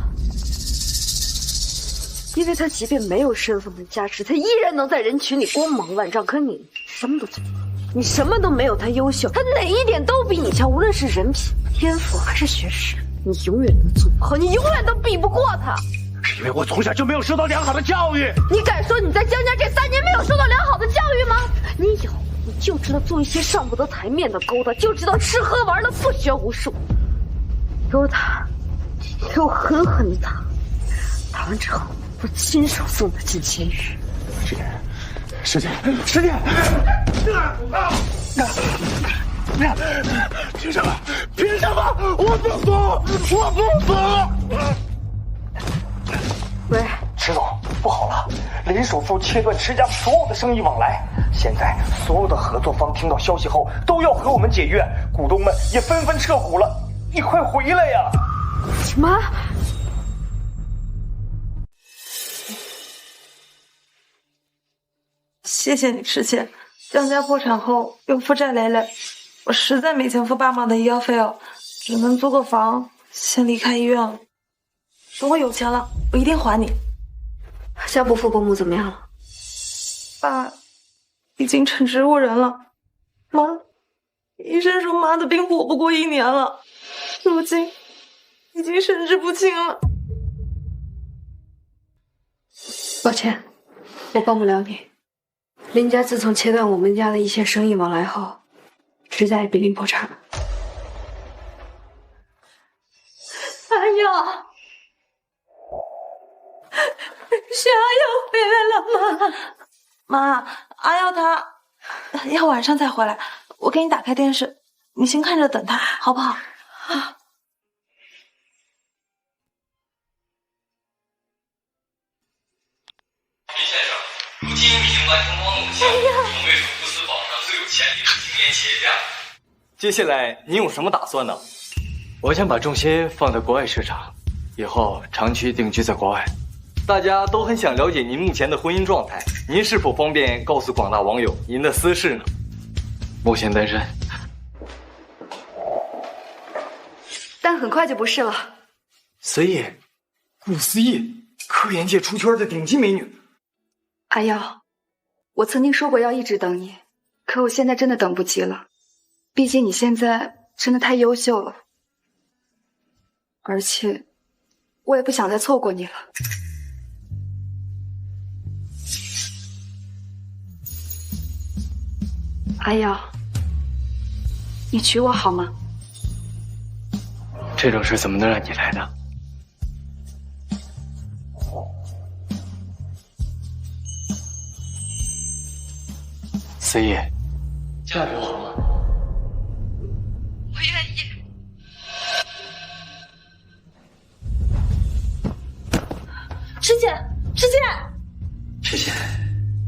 因为他即便没有身份的加持，他依然能在人群里光芒万丈。可你什么都做不到，你什么都没有他优秀，他哪一点都比你强，无论是人品、天赋还是学识，你永远都做不好，你永远都比不过他。是因为我从小就没有受到良好的教育。你敢说你在江家这3年没有受到良好的教育吗？你有，你就知道做一些上不得台面的勾当，就知道吃喝玩乐，不学无术。给我打，给我狠狠的打，打完之后我亲手送他进监狱。师姐，凭什么？凭什么？我不服！我不服！喂，池总，不好了！林首富切断池家所有的生意往来，现在所有的合作方听到消息后都要和我们解约，股东们也纷纷撤股了。你快回来呀！什么？谢谢你，池姐。江家破产后又负债累累，我实在没钱付爸妈的医药费了，只能租个房先离开医院了。等我有钱了，我一定还你。家伯父伯母怎么样了？爸已经成植物人了，妈，医生说妈的病活不过1年了，如今已经神志不清了。抱歉，我帮不了你。林家自从切断我们家的一切生意往来后，石家也濒临破产了。阿耀，是阿耀回来了吗？妈，阿耀他要晚上再回来，我给你打开电视，你先看着等他，好不好？啊。林先生，如今已经完成某项，成为福布斯榜上最有潜力的青年企业家。接下来您有什么打算呢？我想把重心放在国外市场，以后长期定居在国外。大家都很想了解您目前的婚姻状态，您是否方便告诉广大网友您的私事呢？目前单身，但很快就不是了。思义，顾思义，科研界出圈的顶级美女。阿耀，我曾经说过要一直等你，可我现在真的等不及了。毕竟你现在真的太优秀了，而且我也不想再错过你了。阿耀，你娶我好吗？这种事怎么能让你来呢？思义，嫁给我好吗？我愿意。师姐，师姐，之前，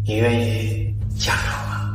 你愿意嫁给我吗？